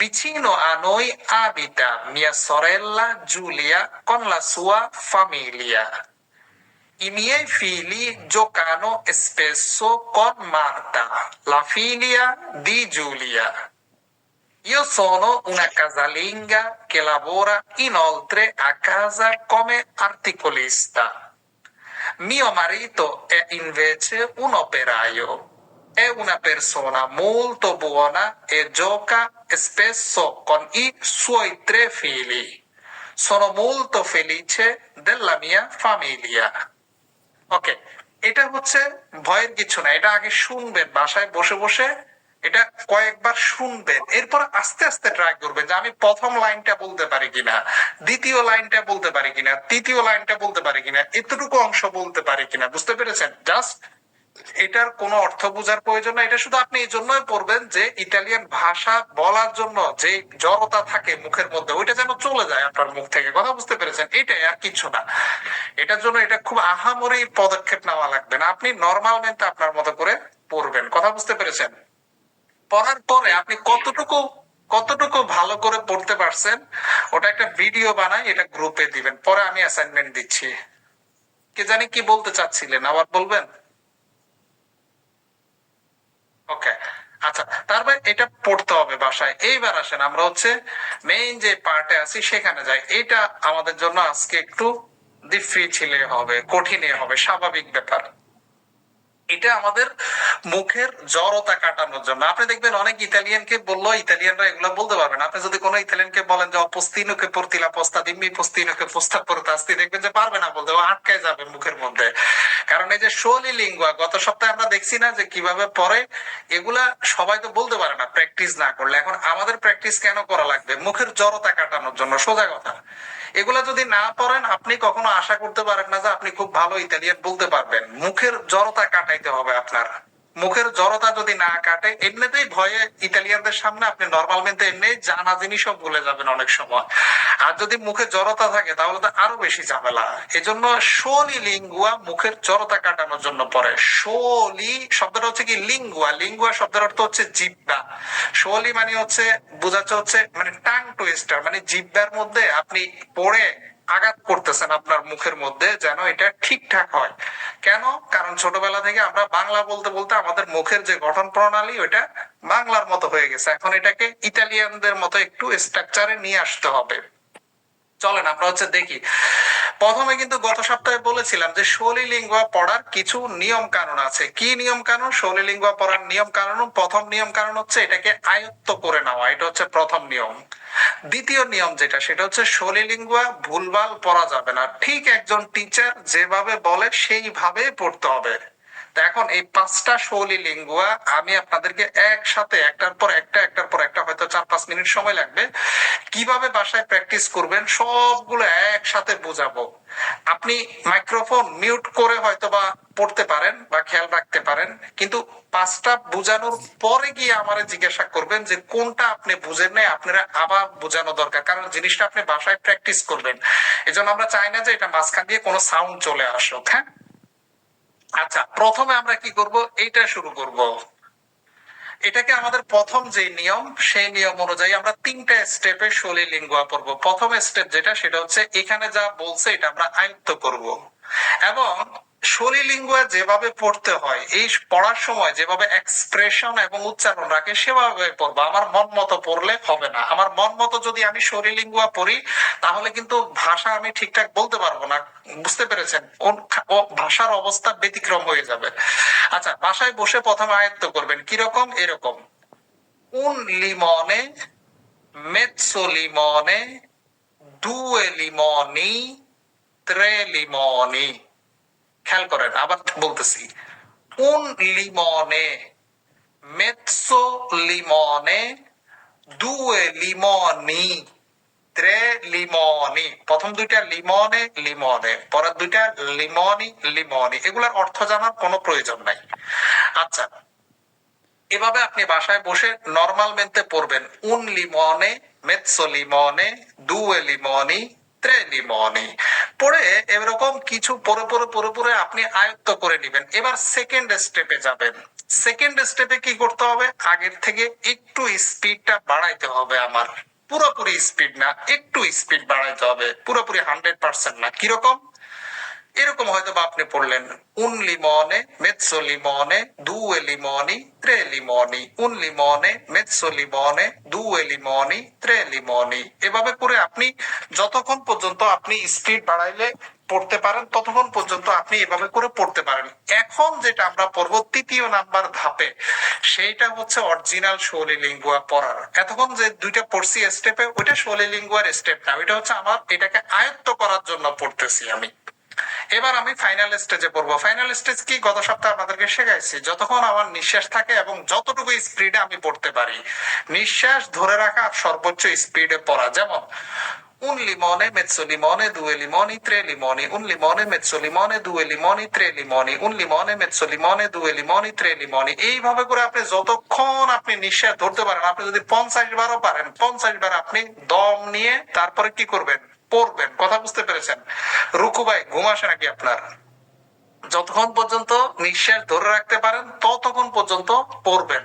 Vicino a noi abita mia sorella Giulia con la sua famiglia. I miei figli giocano spesso con Marta, la figlia di Giulia. Io sono una casalinga che lavora inoltre a casa come articolista. Mio marito è invece un operaio. È una persona molto buona e gioca spesso con i suoi 3 figli. Sono molto felice della mia famiglia. ওকে, এটা হচ্ছে ভয়ের কিছু না, এটা আগে শুনবেন বাসায় বসে বসে, এটা কয়েকবার শুনবেন, এরপর আস্তে আস্তে ট্রাই করবেন যে আমি প্রথম লাইনটা বলতে পারি কিনা, দ্বিতীয় লাইনটা বলতে পারি কিনা, তৃতীয় লাইনটা বলতে পারি কিনা, এতটুকু অংশ বলতে পারি কিনা। বুঝতে পেরেছেন? জাস্ট এটার কোনো অর্থ বোঝার প্রয়োজন না, এটা শুধু আপনি এই জন্যই পড়বেন যে ইতালিয়ান ভাষা বলার জন্য যে জড়তা থাকে মুখের মধ্যে ওইটা যেন চলে যায় আপনার মুখ থেকে। কথা বুঝতে পেরেছেন? এটাই, আর কিছু না। এটার জন্য এটা খুব আহামরি পদক্ষেপ নেওয়া লাগবে না, আপনি নর্মাল মেনটা আপনার মতো করে পড়বেন। কথা বুঝতে পেরেছেন? পড়ার পরে আপনি কতটুকু কতটুকু ভালো করে পড়তে পারছেন ওটা একটা ভিডিও বানাই, এটা গ্রুপে দিবেন, পরে আমি অ্যাসাইনমেন্ট দিচ্ছি। কে জানি কি বলতে চাচ্ছিলেন, আবার বলবেন? ওকে, আচ্ছা, তারপর এটা পড়তে হবে বাসায়। এইবার আসেন আমরা হচ্ছে মেইন যে পার্টে আছি সেখানে যাই। এটা আমাদের জন্য আজকে একটু ডিফিকাল্ট হবে, কঠিন হবে, স্বাভাবিক ব্যাপার। এটা আমাদের মুখের জড়তা কাটানোর জন্য। আপনি দেখবেন অনেক ইতালিয়ানকে বললো, ইতালিয়ানরা এগুলো বলতে পারবেন। আপনি যদি কোনো ইতালিয়ানকে বলেন যে অপস্তিনোকে পর্তিলা পোস্তা দিম্মি পোস্তিনোকে পোস্তা পড়তাস্তি, দেখবেন যে পারবে না বলতে, ও আটকায় যাবে মুখের মধ্যে। কারণ এই যে শোলি লিঙ্গুয়া, গত সপ্তাহে আমরা দেখছি না যে কিভাবে পড়ে, এগুলা সবাই তো বলতে পারে না প্র্যাকটিস না করলে। এখন আমাদের প্র্যাকটিস কেন করা লাগবে? মুখের জড়তা কাটানোর জন্য, সোজা কথা। এগুলা যদি না পড়েন আপনি কখনো আশা করতে পারেন না যে আপনি খুব ভালো ইতালিয়ান বলতে পারবেন। মুখের জড়তা কাটাইতে হবে আপনার। মুখের জড়তা যদি না কাটে, এমনিতেই ভয়ে ইতালিয়ানদের সামনে আপনি নর্মাল মেনতে এমনি জানা জিনিসও ভুলে যাবেন অনেক সময়। আর যদি মুখে জড়তা থাকে তাহলে তো আরো বেশি ঝামেলা। এজন্য শোলি লিঙ্গুয়া মুখের জড়তা কাটানোর জন্য পড়ে। শোলি শব্দটা হচ্ছে কি লিঙ্গুয়া, লিঙ্গুয়া শব্দের অর্থ হচ্ছে জিহ্বা। শোলি মানে হচ্ছে বোঝাচ্ছে হচ্ছে মানে টাং টুইস্টার, মানে জিহ্বার মধ্যে আপনি পড়ে আঘাত করতেছেন আপনার মুখের মধ্যে যেন এটা ঠিকঠাক হয়। কেন? কারণ ছোটবেলা থেকে আমরা বাংলা বলতে বলতে আমাদের মুখের যে গঠন প্রণালী ওইটা বাংলার মতো হয়ে গেছে। এখন এটাকে ইতালিয়ানদের মতো একটু স্ট্রাকচারে নিয়ে আসতে হবে। চলেন আমরা হচ্ছে দেখি। প্রথমে কিন্তু গত সপ্তাহে বলেছিলাম যে শৈলীলিঙ্গুয়া পড়ার কিছু নিয়ম কানুন আছে। কি নিয়ম কানুন? শৈলীলিঙ্গুয়া পড়ার নিয়ম কানুন, প্রথম নিয়ম কানুন হচ্ছে এটাকে আয়ত্ত করে নেওয়া, এটা হচ্ছে প্রথম নিয়ম। দ্বিতীয় নিয়ম যেটা, সেটা হচ্ছে শৈলীলিঙ্গুয়া ভুলভাল পড়া যাবে না, ঠিক একজন টিচার যেভাবে বলে সেইভাবে পড়তে হবে। তো এখন এই 5টা শৈলীলিঙ্গুয়া আমি আপনাদেরকে একসাথে একটার পর একটা হয়তো 4-5 মিনিট সময় লাগবে, কিভাবে বাসায় প্র্যাকটিস করবেন সবগুলো একসাথে বোঝাবো। আপনি মাইক্রোফোন মিউট করে হয়তো বা পড়তে পারেন বা খেয়াল রাখতে পারেন, কিন্তু 5টা বোঝানোর পরে গিয়ে আমারে জিজ্ঞাসা করবেন যে কোনটা আপনি বুঝেন নাই, আপনারা আবার বোঝানো দরকার, কারণ জিনিসটা আপনি বাসায় প্র্যাকটিস করবেন। এজন্য আমরা চাই না যে এটা মাঝখান দিয়ে কোনো সাউন্ড চলে আসুক। হ্যাঁ, আচ্ছা, প্রথমে আমরা কি করব, এইটা শুরু করব। এটাকে আমাদের প্রথম যে নিয়ম, সেই নিয়ম অনুযায়ী আমরা 3টা স্টেপে শৈলীলিঙ্গুয়া পড়বো। প্রথম স্টেপ যেটা, সেটা হচ্ছে এখানে যা বলছে এটা আমরা আয়ত্ত করব, এবং শৈলীলিঙ্গুয়া যেভাবে পড়তে হয়, এই পড়ার সময় যেভাবে এক্সপ্রেশন এবং উচ্চারণ রাখে সেভাবে পড়বো। আমার মন মতো পড়লে হবে না। আমার মন মতো যদি আমি শৈলীলিঙ্গুয়া পড়ি, তাহলে কিন্তু ভাষা আমি ঠিকঠাক বলতে পারবো না। বুঝতে পেরেছেন? ভাষার অবস্থা ব্যতিক্রম হয়ে যাবে। আচ্ছা, বাসায় বসে প্রথমে আয়ত্ত করবেন কিরকম, এরকম: un limone, mezzo limone, 2 limoni, 3 limoni। খেয়াল করেন, আবার বলতেছি: un limone, mezzo limone, 2 limoni, 3 limoni। প্রথম দুইটা লিমনে লিমনে, পরের দুইটা লিমনি লিমনি। এগুলার অর্থ জানার কোনো প্রয়োজন নাই। আচ্ছা, এভাবে আপনি বাসায় বসে নরমাল মেনতে পড়বেন: un limone, mezzo limone, 2 limoni, 3 limoni। পড়ে এরকম কিছু পরে আপনি আয়ত্ত করে নেবেন। এবার সেকেন্ড স্টেপে যাবেন। সেকেন্ড স্টেপে কি করতে হবে, আগের থেকে একটু স্পিডটা বাড়াইতে হবে। আমার পুরোপুরি স্পিড না, একটু স্পিড বাড়াইতে হবে, পুরোপুরি 100% না। কিরকম? এরকম হয়তো বা আপনি পড়লেন: un limone, mezzo limone, 2 limoni, 3 limoni, un limone, mezzo limone, 2 limoni, 3 limoni। এভাবে করে আপনি যতক্ষণ পর্যন্ত আপনি স্পিড বাড়াইলে পড়তে পারেন, ততক্ষণ পর্যন্ত আপনি এভাবে করে পড়তে পারেন। এখন যেটা আমরা পড়বো তৃতীয় নাম্বার ধাপে, সেইটা হচ্ছে অরিজিনাল শৈলীলিঙ্গুয়া পড়ার। এতক্ষণ যে দুইটা পড়ছি স্টেপে, ওইটা শৈলীলিঙ্গুয়ার স্টেপ না, ওইটা হচ্ছে আমার এটাকে আয়ত্ত করার জন্য পড়তেছি আমি। এবার আমি ফাইনাল স্টেজে পড়বো। ফাইনাল স্টেজ কি, গত সপ্তাহে আপনাদেরকে শেখাইছি, যতক্ষণ আমার নিঃশ্বাস থাকে এবং যতটুকু স্পিডে আমি পড়তে পারি, নিঃশ্বাস ধরে রাখা আর সর্বোচ্চ স্পিডে পড়া। যেমন: un limone, mezzo limone, 2 limoni, 3 limoni, un limone, mezzo limone, 2 limoni, 3 limoni, un limone, mezzo limone, 2 limoni, 3 limoni। এইভাবে করে আপনি যতক্ষণ আপনি নিঃশ্বাস ধরতে পারেন, আপনি যদি 50 বারও পারেন, 50 বার আপনি দম নিয়ে তারপরে কি করবেন, পড়বেন। কথা বুঝতে পেরেছেন? রুকু ভাই, ঘুম আসে নাকি আপনার? যতক্ষণ পর্যন্ত নিঃশ্বাস ধরে রাখতে পারেন ততক্ষণ পর্যন্ত পড়বেন।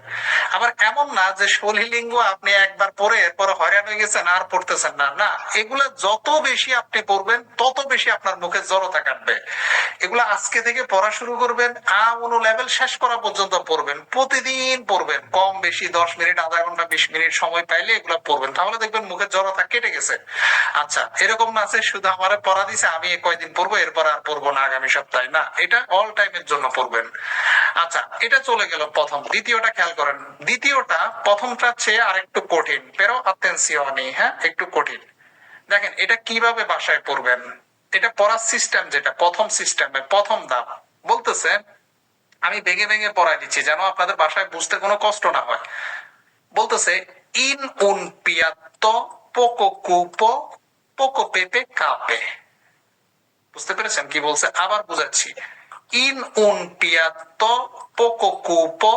আবার এমন না যে শৈলীলিঙ্গ আপনি একবার পড়ে এরপরে হয়রান হয়ে গেছেন আর পড়তেছেন না, না। এগুলা যত বেশি আপনি পড়বেন তত বেশি আপনার মুখে জড়তা কাটবে। এগুলা আজকে থেকে পড়া শুরু করবেন, অনু লেভেল শেষ করা পর্যন্ত পড়বেন। প্রতিদিন পড়বেন, কম বেশি 10 মিনিট, আধা ঘন্টা, 20 মিনিট সময় পাইলে এগুলা পড়বেন, তাহলে দেখবেন মুখের জড়তা কেটে গেছে। আচ্ছা, এরকম না আছে শুধু আমারে পড়া দিছে, আমি কয়দিন পড়বো, এরপর আর পড়বো না আগামী সপ্তাহে, না। এটা অল টাইমের জন্য পড়বেন। আচ্ছা, এটা চলে গেল প্রথম। দ্বিতীয়টা খেয়াল করেন। দ্বিতীয়টা প্রথমটার চেয়ে আর একটু কঠিন, pero attenzione, হ্যাঁ, একটু কঠিন। দেখেন এটা কিভাবে বাসায় পড়বেন। এটা পড়ার সিস্টেম যেটা, প্রথম সিস্টেমে প্রথম ধাপ বলতেছে, আমি ভেঙে ভেঙে পড়াই দিচ্ছি যেন আপনাদের বাসায় বুঝতে কোনো কষ্ট না হয়। বলতেছে: in un piatto poco cupo, poco pepe cape। বুঝতে পেরেছেন কি বলছে? আবার বুঝাচ্ছি: in un piatto poco cupo,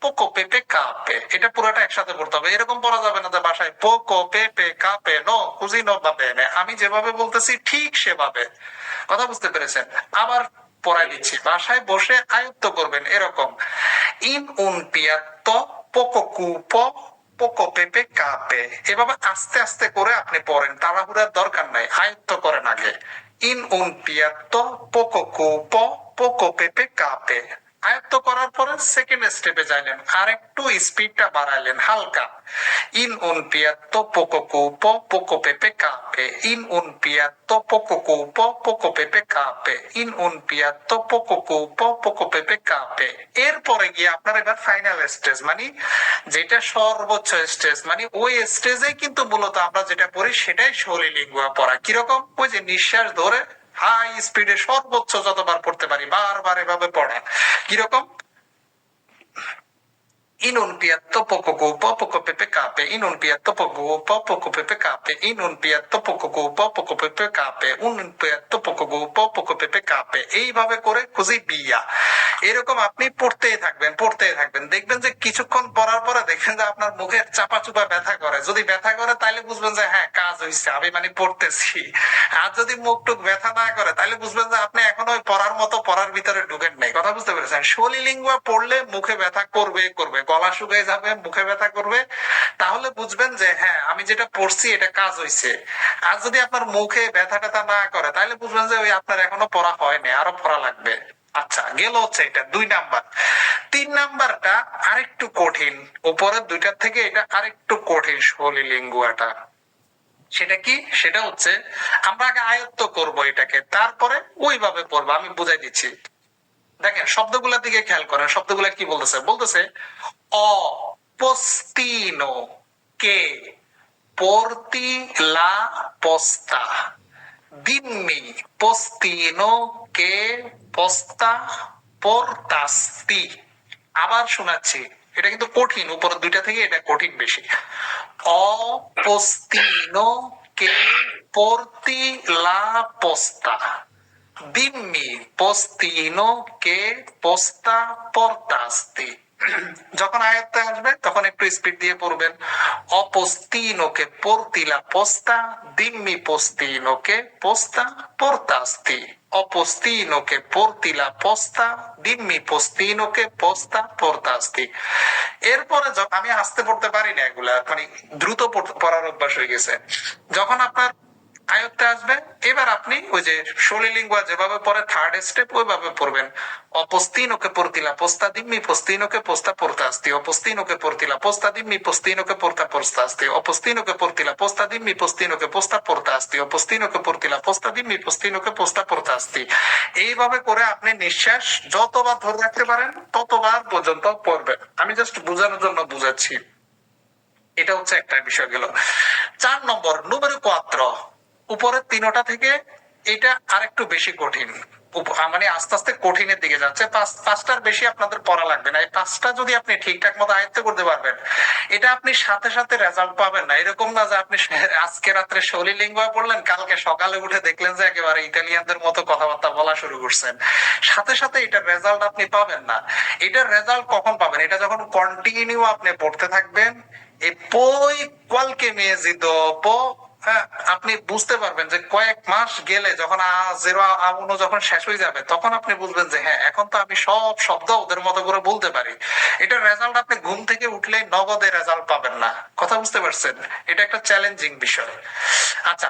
poco pepe cape। এটা পুরোটা একসাথে পড়তে হবে। এরকম পড়া যাবে না যে বাসায় poco pepe cape no cugino va bene, আমি যেভাবে বলতেছি ঠিক সেভাবে। কথা বুঝতে পেরেছেন? আবার পড়াই দিচ্ছি, বাসায় বসে আয়ত্ত করবেন এরকম: in un piatto poco cupo, poco pepe cape। এভাবে আস্তে আস্তে করে আপনি পড়েন, তাড়াহুড়ার দরকার নাই, আয়ত্ত করেন আগে। in un piatto poco cupo, poco pepe cape। আয়ত্ত করার পরে সেকেন্ড স্টেপে যাইলেন, আর একটু স্পিডটা বাড়াইলেন হালকা। In un piatto poco cupo, poco pepe cape. In un piatto poco cupo, poco pepe cape. In un piatto poco cupo, poco pepe cape. এরপরে গিয়ে আপনার এবার ফাইনাল স্টেজ, মানে যেটা সর্বোচ্চ স্টেজ, মানে ওই স্টেজে কিন্তু মূলত আমরা যেটা পড়ি সেটাই শৈলী লিঙ্গুয়া পড়া। কিরকম? ওই যে নিঃশ্বাস ধরে হাই স্পিডে সর্বোচ্চ যতবার পড়তে পারি বারবার এভাবে পড়া। কিরকম? In un piatto poco cupo, poco pepe cape. In un piatto poco cupo, poco pepe cape. In un piatto poco cupo, poco pepe cape. Un piatto poco cupo, poco pepe cape. এইভাবে করে খুঁজি বিয়া। এরকম আপনি পড়তেই থাকবেন, দেখবেন যে কিছুক্ষণ পড়ার পরে দেখবেন যে আপনার মুখের চাপা চুপা ব্যথা করে। যদি ব্যথা করে তাহলে বুঝবেন যে হ্যাঁ কাজ হয়েছে, আমি মানে পড়তেছি। আর যদি মুখ টুক ব্যথা না করে তাহলে বুঝবেন যে আপনি এখনো ওই পড়ার মতো পড়ার ভিতরে ঢুকেন নাই। কথা বুঝতে পেরেছেন? শৈলী লিঙ্গুয়া পড়লে মুখে ব্যথা করবে, গলা শুকিয়ে যাবে, মুখে ব্যথা করবে, তাহলে বুঝবেন যে হ্যাঁ আমি যেটা পড়ছি এটা কাজ হয়েছে। আর যদি আপনার মুখে ব্যথা ট্যাথা না করে তাহলে বুঝবেন যে ওই আপনার এখনো পড়া হয়নি, আরো পড়া লাগবে। আচ্ছা, গেল হচ্ছে এটা 2 নাম্বার। 3 নাম্বারটা আরেকটু কঠিন, উপরের দুইটার থেকে এটা আরেকটু কঠিন শৈলী লিঙ্গুয়াটা। সেটা কি? সেটা হচ্ছে আমরা আগে আয়ত্ত করব এটাকে, তারপরে ওইভাবে পড়বো। আমি বুঝাই দিচ্ছি, দেখেন শব্দগুলোর দিকে খেয়াল করেন। শব্দগুলা কি বলতেছে অ postino che porti la posta. Dimmi postino che posta portasti. আবার শোনাচ্ছি, এটা কিন্তু কঠিন, উপর দুইটা থেকে এটা কঠিন বেশি। অ postino che porti la posta. Dimmi postino che posta portasti. যখন আয়াতটা আসবে তখন একটু স্পিড দিয়ে পড়বেন। অ postino che porti la posta, dimmi postino che posta portasti. অ postino che porti la posta, dimmi postino che posta portasti. এরপরে আমি আস্তে পড়তে পারি না, এগুলা মানে দ্রুত পড়ার অভ্যাস হয়ে গেছে। যখন আপনার আয়ত্তে আসবে এবার আপনি ওই যে শৈলী লিঙ্গুয়া যেভাবে পড়ে থার্ড স্টেপ ওইভাবে পড়বেন। অ postino che porti la posta, dimmi postino che posta portasti. অ postino che porti la posta, dimmi postino che porta portasti. অ postino che porti la posta, dimmi postino che posta portasti. অ postino che porti la posta, dimmi postino che posta portasti. এইভাবে করে আপনি নিঃশ্বাস যতবার ধরে রাখতে পারেন ততবার পর্যন্ত পড়বেন। আমি জাস্ট বোঝানোর জন্য বুঝাচ্ছি। এটা হচ্ছে একটা বিষয় গেল। 4 নম্বর número 4, উপরের তিনটা থেকে এটা আরেকটু বেশি কঠিন, মানে আস্তে আস্তে কঠিনের দিকে যাচ্ছে। পাঁচটার বেশি আপনাদের পড়া লাগবে না। এই 5টা যদি আপনি ঠিকঠাক মতো আয়ত্ত করতে পারবেন, এটা আপনি সাথে সাথে রেজাল্ট পাবেন না। এরকম না যে আপনি আজকে রাত্রে শৈলী লিঙ্গুয়া পড়লেন, কালকে সকালে উঠে দেখলেন যে একেবারে ইতালিয়ানদের মতো কথাবার্তা বলা শুরু করছেন। সাথে সাথে এটার রেজাল্ট আপনি পাবেন না। এটার রেজাল্ট কখন পাবেন? এটা যখন কন্টিনিউ আপনি পড়তে থাকবেন। e poi qualche mese dopo আপনি বুঝতে পারবেন যে কয়েক মাস গেলে যখন A0 যখন শেষ হয়ে যাবে তখন আপনি বুঝবেন যে হ্যাঁ এখন তো আমি সব শব্দ ওদের মতো করে বলতে পারি। এটার রেজাল্ট আপনি ঘুম থেকে উঠলে নগদে রেজাল্ট পাবেন না। কথা বুঝতে পারছেন? এটা একটা চ্যালেঞ্জিং বিষয়। আচ্ছা,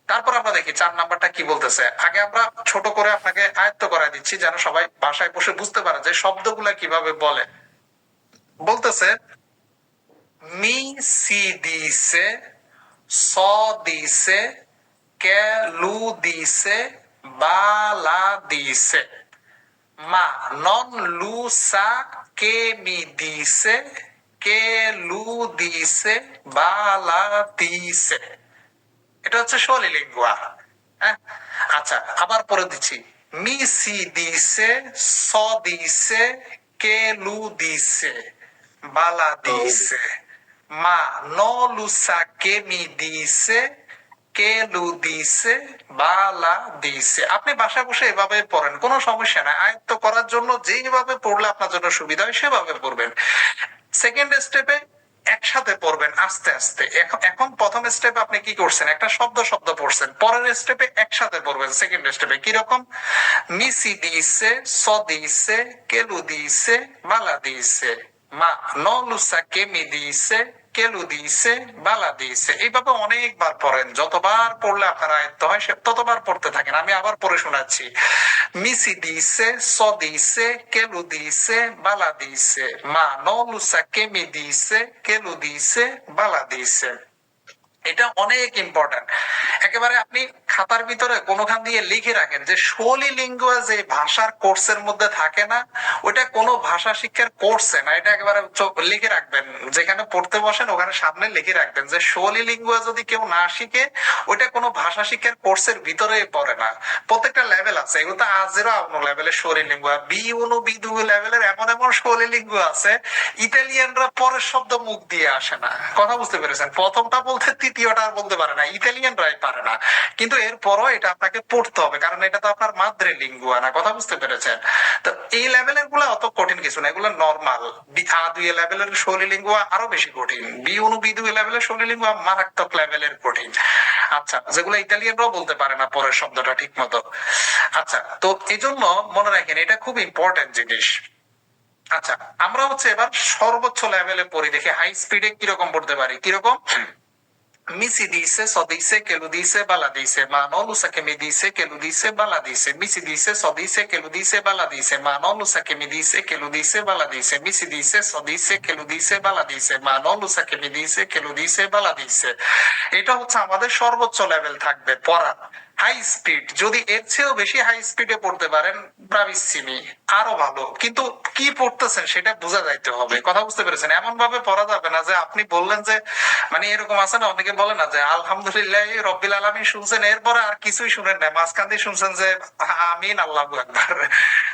তারপর আমরা দেখি 4 নাম্বারটা কি বলতেছে। আগে আমরা ছোট করে আপনাকে আয়ত্ত করাই দিচ্ছি যেন সবাই বাসায় বসে বুঝতে পারে যে শব্দগুলা কিভাবে বলে। বলতেছে mi si dice, so dice, che lu dice, ba la dice, ma non lu sa che mi dice, che lu dice, ba la dice. এটা হচ্ছে শৈলী লিঙ্গুয়া। আচ্ছা, আবার পরে দিচ্ছি। mi si dice, so dice, che lu dice, ba la dice, ma non lo sa che mi dice, che lo dice, ba la dice. আপনি বাসায় বসে এভাবে পড়েন, কোনো সমস্যা নাই। আয়ত্ত করার জন্য যেভাবে পড়লে আপনার জন্য সুবিধা হয় সেভাবে পড়বেন। সেকেন্ড স্টেপে একসাথে পড়বেন আস্তে আস্তে। এখন প্রথম স্টেপে আপনি কি করছেন? একটা শব্দ শব্দ পড়ছেন। পরের স্টেপে একসাথে পড়বেন। সেকেন্ড স্টেপে কিরকম? mi si dice, so dice, che lo dice, ma la dice, ma non lo sa che mi dice, Kelu দিছে বালা দিছে, এইভাবে অনেকবার পড়েন, যতবার পড়লে আপনার আয়ত্ত হয় ততবার পড়তে থাকেন। আমি আবার পড়ে শোনাচ্ছি। মিসি দিছে, স দিছে, কেলু দিছে বালা দিছে, মা নলুসা কেমি দিছে, কেলু দিছে বালা দিছে। এটা অনেক ইম্পর্টেন্ট। একেবারে আপনি খাতার ভিতরে কোনোখান দিয়ে লিখে রাখেন যে সোলি লিঙ্গুয়া যে ভাষার কোর্সের মধ্যে থাকে না, ওইটা কোনো ভাষা শিক্ষার কোর্সে না, এটা একেবারে লিখে রাখবেন। যেখানে পড়তে বসেন ওখানে সামনে লিখে রাখবেন যে সোলি লিঙ্গুয়া যদি কেউ না শিখে, ওইটা কোনো ভাষা শিক্ষার কোর্সের ভিতরে পড়ে না। প্রত্যেকটা লেভেল আছে, এগুলো তো A0 লেভেলের সোলি লিঙ্গুয়া, B1 B2 লেভেলের এমন এমন সোলি লিঙ্গুয়া আছে, ইতালিয়ানরা পরের শব্দ মুখ দিয়ে আসে না। কথা বুঝতে পেরেছেন? প্রথমটা বলতে তৃতীয়টা আর বলতে পারে না, ইতালিয়ানরাই পারে না। কিন্তু এরপরও এটা আপনাকে পড়তে হবে, কারণ এটা তো আপনার মাদ্রে লিঙ্গুয়া না। কথা বুঝতে পেরেছেন? তো এই লেভেলের গুলো অত কঠিন কিছু না, এগুলো নর্মাল। A2 লেভেলের সোলি লিঙ্গুয়া আরো বেশি কঠিন, B1 B2 লেভেলের সোলি লিঙ্গুয়া মারাত্মক লেভেলের কঠিন। আচ্ছা, যেগুলো ইতালিয়ানরাও বলতে পারে না পরের শব্দটা ঠিক মতো। আচ্ছা, তো এই জন্য মনে রাখেন এটা খুব ইম্পর্টেন্ট জিনিস। আচ্ছা, আমরা হচ্ছে এবার সর্বোচ্চ লেভেলে পড়ি, দেখি হাই স্পিডে কিরকম পড়তে পারি। কিরকম? Mi si dice, so dice, che lo dice, bala dice, ma non lo sa che mi dice, che lo dice, bala dice. Mi si dice, so dice, che lo dice, bala dice, ma non lo sa che mi dice, che lo dice, bala dice. Mi si dice, so dice, che lo dice, bala dice, ma non lo sa che mi dice, che lo dice, bala dice. এটা হচ্ছে আমাদের সর্বোচ্চ level থাকবে পড়ার। High speed, যদি এর চেয়েও বেশি হাই স্পিডে পড়তে পারেন ব্রাভিসিমি আরো ভালো, কিন্তু কি পড়তেছেন সেটা বোঝা যাইতে হবে। কথা বুঝতে পেরেছেন? এমন ভাবে পড়া যাবে না যে আপনি বললেন যে, মানে এরকম আছে না, অনেকে বলে না যে আলহামদুলিল্লাহ রব্বিল আলামিন শুনছেন, এরপরে আর কিছুই শুনেন না, মাঝখান দিয়ে শুনছেন যে আমিন আল্লাহু আকবার।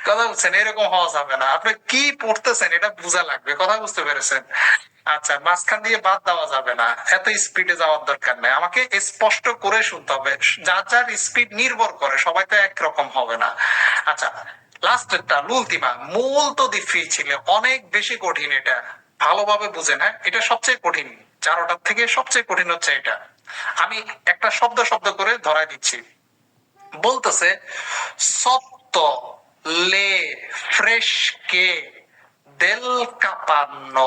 কথা বুঝছেন? এরকম হওয়া যাবে না, আপনি কি পড়তেছেন এটা বোঝা লাগবে। কথা বুঝতে পেরেছেন? আচ্ছা, মাঝখান দিয়ে বাদ দেওয়া যাবে না, এত স্পিডে যাওয়ার দরকার নেই, আমাকে স্পষ্ট করে শুনতে হবে। যার যার স্পিড নির্ভর করে, সবাই তো একরকম হবে না। আচ্ছা, লাস্টেরটা লুলতিমা মূল তো difficile, অনেক বেশি কঠিন। এটা ভালোভাবে বুঝেন, হ্যাঁ, এটা সবচেয়ে কঠিন, 4টার থেকে সবচেয়ে কঠিন হচ্ছে এটা। আমি একটা শব্দ শব্দ করে ধরাই দিচ্ছি। বলতেছে সত্য লে ফ্রেশকে দেল কাপান্ন,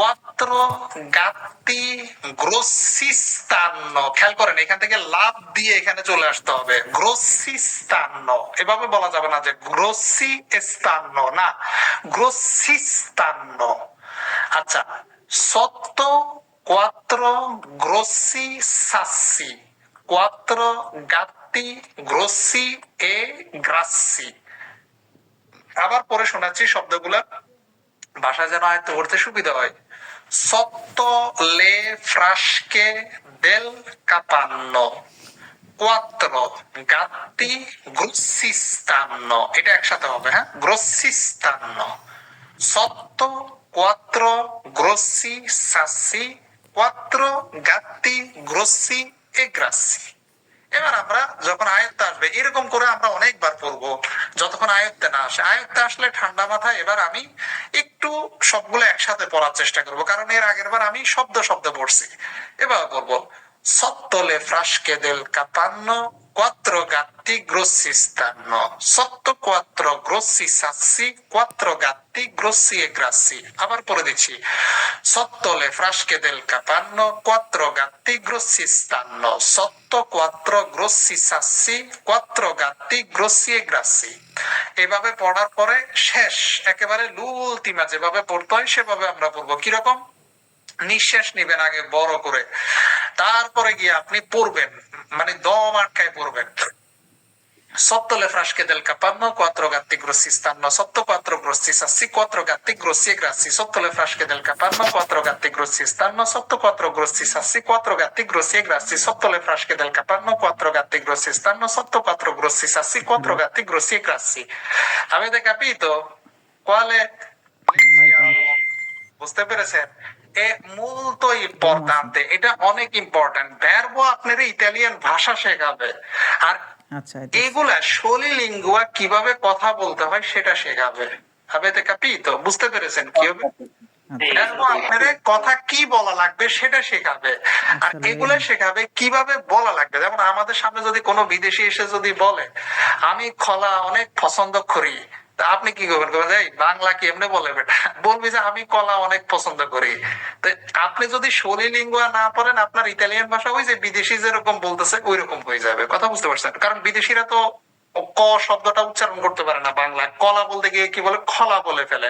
quattro gatti grossistanno। খেয়াল করেন, এখান থেকে লাভ দিয়ে এখানে চলে আসতে হবে, grossistanno। এভাবে বলা যাবে না যে গ্রোসি স্তান্ন, না, grossistanno। আচ্ছা, sotto quattro grossi sassi, quattro gatti grossi e grassi। আবার পরে শোনাচ্ছি শব্দগুলা, ভাষা যেন আয়ত্ত করতে সুবিধা হয়। Sotto le frasche del capanno, quattro gatti grossi stanno। এটা একসাথে হবে, হ্যাঁ, grossi stanno। Sotto quattro grossi sassi, quattro gatti grossi e grassi। এবার আমরা যখন আয়ত্তে আসবে এরকম করে আমরা অনেকবার পড়বো, যতক্ষণ আয়ত্তে না আসে। আয়ত্তে আসলে ঠান্ডা মাথায় এবার আমি একটু সবগুলো একসাথে পড়ার চেষ্টা করব, কারণ এর আগের বার আমি শব্দ শব্দ পড়ছি। এবার বলবো sotto le frasche del capanno, quattro gatti grossi stanno, sotto quattro grossi sassi, quattro gatti grossi e grassi। আবার পড়ে দিচ্ছি, sotto le frasche del capanno, quattro gatti grossi stanno, sotto quattro grossi sassi, quattro gatti grossi e grassi। এভাবে পড়ার পরে শেষ একেবারে লুলতিমা যেভাবে পড়তে হয় সেভাবে আমরা পড়বো। কিরকম? নিঃশ্বাস নিবেন আগে বড় করে, তারপরে গিয়ে আপনি পড়বেন, মানে দম আটকায় পড়বেন। Sotto le frasche del capanno, quattro gatti grossi stanno, sotto quattro grossi sassi, quattro gatti grossi e grassi. Sotto le frasche del capanno, quattro gatti grossi stanno, sotto quattro grossi sassi, quattro gatti grossi e grassi. Sotto le frasche del capanno, quattro gatti grossi stanno, sotto quattro grossi sassi, quattro gatti grossi e grassi। Avete capito quale leggiamo? বুঝতে পেরেছেন? এ molto importante, এটা অনেক important. ভার্বো আপনার Italian ভাষা শেখাবে, আর আচ্ছা, এগুলা Solly lingua কিভাবে কথা বলতে হয় সেটা শেখাবে। Avete capito? বুঝতে পেরেছেন কি হবে? ভার্বো আপনার কথা কি বলা লাগবে সেটা শেখাবে, আর এগুলা শেখাবে কিভাবে বলা লাগবে। যেমন আমাদের সামনে যদি কোনো বিদেশি এসে যদি বলে আমি খলা অনেক পছন্দ করি, তা আপনি কি করবেন? করবেন এই বাংলা কি এমনি বলে বেটা? বলবি যে আমি কলা অনেক পছন্দ করি। তো আপনি যদি সলিলিঙ্গুয়া না পড়েন, আপনার ইতালিয়ান ভাষা ওই যে বিদেশি যেরকম বলতেছে ওই রকম হয়ে যাবে। কথা বুঝতে পারছেন? কারণ বিদেশিরা তো ক শব্দটা উচ্চারণ করতে পারে না বাংলা, কলা বলতে গিয়ে কি বলে খলা বলে ফেলে।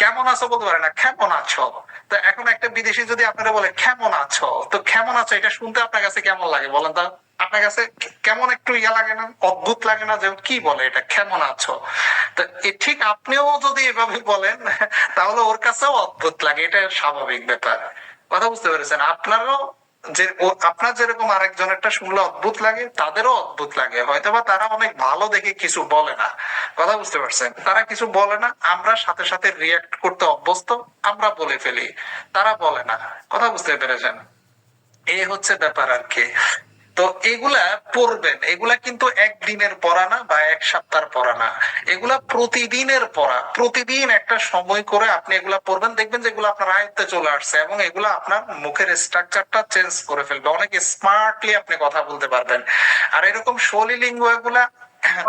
কেমন আছো বলতে পারে না, কেমন আছো। তো এখন একটা বিদেশি যদি আপনারা বলে কেমন আছো, তো কেমন আছো এটা শুনতে আপনার কাছে কেমন লাগে বলেন তো? আপনার কাছে কেমন একটু ইয়া লাগে না, অদ্ভুত লাগে না যে কি বলে এটা কেমন আছো? তো ঠিক আপনিও যদি এভাবে বলেন তাহলে ওর কাছেও অদ্ভুত লাগে, এটা স্বাভাবিক ব্যাপার। কথা বুঝতে পেরেছেন? আপনারও যে আপনার যেরকম আরেকজনেরটা শুনলে অদ্ভুত লাগে, তাদেরও অদ্ভুত লাগে। হয়তোবা তারা অনেক ভালো দেখে কিছু বলে না। কথা বুঝতে পারছেন? তারা কিছু বলে না, আমরা সাথে সাথে রিয়াক্ট করতে অভ্যস্ত, আমরা বলে ফেলি, তারা বলে না। কথা বুঝতে পেরেছেন? এই হচ্ছে ব্যাপার আর কি। তো এগুলা পড়বেন, এগুলা কিন্তু একদিনের পড়া না বা এক সপ্তাহের পড়া না, এগুলা প্রতিদিনের পড়া। প্রতিদিন একটা সময় করে আপনি এগুলা পড়বেন, দেখবেন যে এগুলো আপনার আয়ত্তে চলে আসছে এবং এগুলো আপনার মুখের স্ট্রাকচারটা চেঞ্জ করে ফেলবে, অনেক স্মার্টলি আপনি কথা বলতে পারবেন। আর এরকম সলিলিঙ্গুয়া গুলা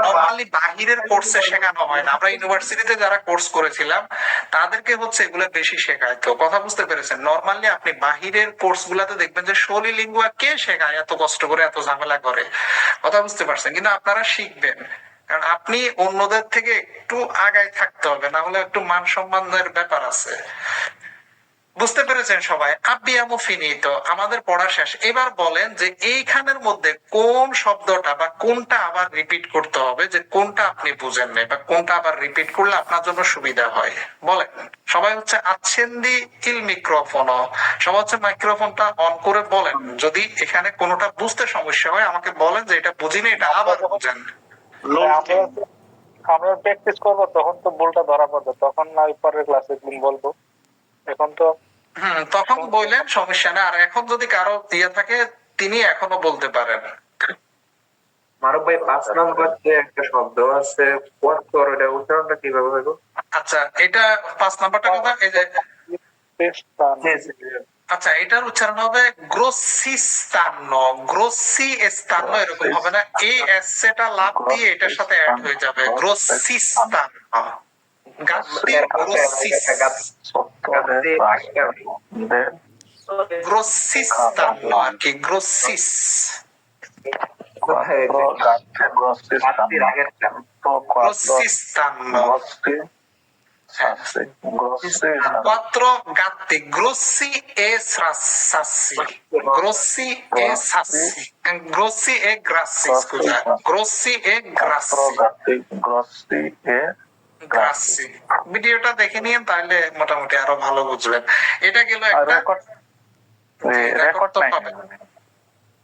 নরমালি বাহিরের কোর্সে শেখানো হয় না। আমরা ইউনিভার্সিটিতে যারা কোর্স করেছিলাম তাদেরকে হচ্ছে এগুলো বেশি শেখায়। তো কথা বুঝতে পেরেছেন? নরমালি আপনি বাহিরের কোর্স গুলাতে দেখবেন যে সলিলিঙ্গুয়া কে শেখায় এত কষ্ট করে, এত ঝামেলা করে। কথা বুঝতে পারছেন? কিন্তু আপনারা শিখবেন, কারণ আপনি অন্যদের থেকে একটু আগায় থাকতে হবে, না হলে একটু মান সম্মানের ব্যাপার আছে। বুঝতে পেরেছেন সবাই? আব্বিয়ামো ফিনিতো, আমাদের পড়া শেষ। এবার বলেন যে এইখানের মধ্যে কোন শব্দটা বা কোনটা আবার রিপিট করতে হবে, যে কোনটা আপনি বুঝেন নাই বা কোনটা আবার রিপিট করলে আপনার জন্য সুবিধা হয়। বলেন সবাই হচ্ছে আচ্ছেন্দি ইল মিক্রোফোনো, সবাই হচ্ছে মাইক্রোফোনটা অন করে বলেন। যদি এখানে কোনোটা বুঝতে সমস্যা হয় আমাকে বলেন যে এটা বুঝিনি, এটা আবার বুঝেন। আমরা প্র্যাকটিস করবো, তখন তো ভুলটা ধরা পড়বে, তখন না পরের ক্লাসে বলবো। এখন তো তখন বললেন সমস্যা না। আর এখন যদি কারো দিয়ে থাকে তিনি এখনো বলতে পারেন। মারুফ ভাই 5 নম্বর যে একটা শব্দ আছে কোয়াত্তর, এটা উচ্চারণটা কিভাবে হইব? আচ্ছা, এটা 5 নাম্বারটা কথা, এই যে পেস্তান, আচ্ছা এটার উচ্চারণ হবে গ্রোসিস্তানো, গ্রোসি এস্তানো এরকম হবে না, এই এসটা লাভ দিয়ে এটার সাথে অ্যাড হয়ে যাবে গ্রোসিস্তানো। গাত্তি গ্রোসিস, গ্রোসিস্তানো আর কি, গ্রোসিস। গ্রোসিস্তানো, quattro gatti grossi e sassi, grossi e sassi, grossi e grassi, scusa, grossi e grassi, ভিডিওটা দেখে নিন তাহলে মোটামুটি আরো ভালো বুঝবেন। এটা গেল একটা, রেকর্ড তো পাবেন।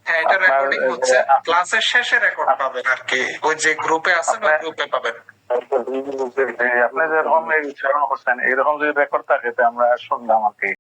হ্যাঁ, এটা রেকর্ডিং হচ্ছে, ক্লাসের শেষে রেকর্ড পাবেন আর কি, ওই যে গ্রুপে আছেন ওই গ্রুপে পাবেন। আপনি যেরকম উচ্চারণ করছেন এরকম যদি রেকর্ড থাকে আমরা শুনলাম আর কি।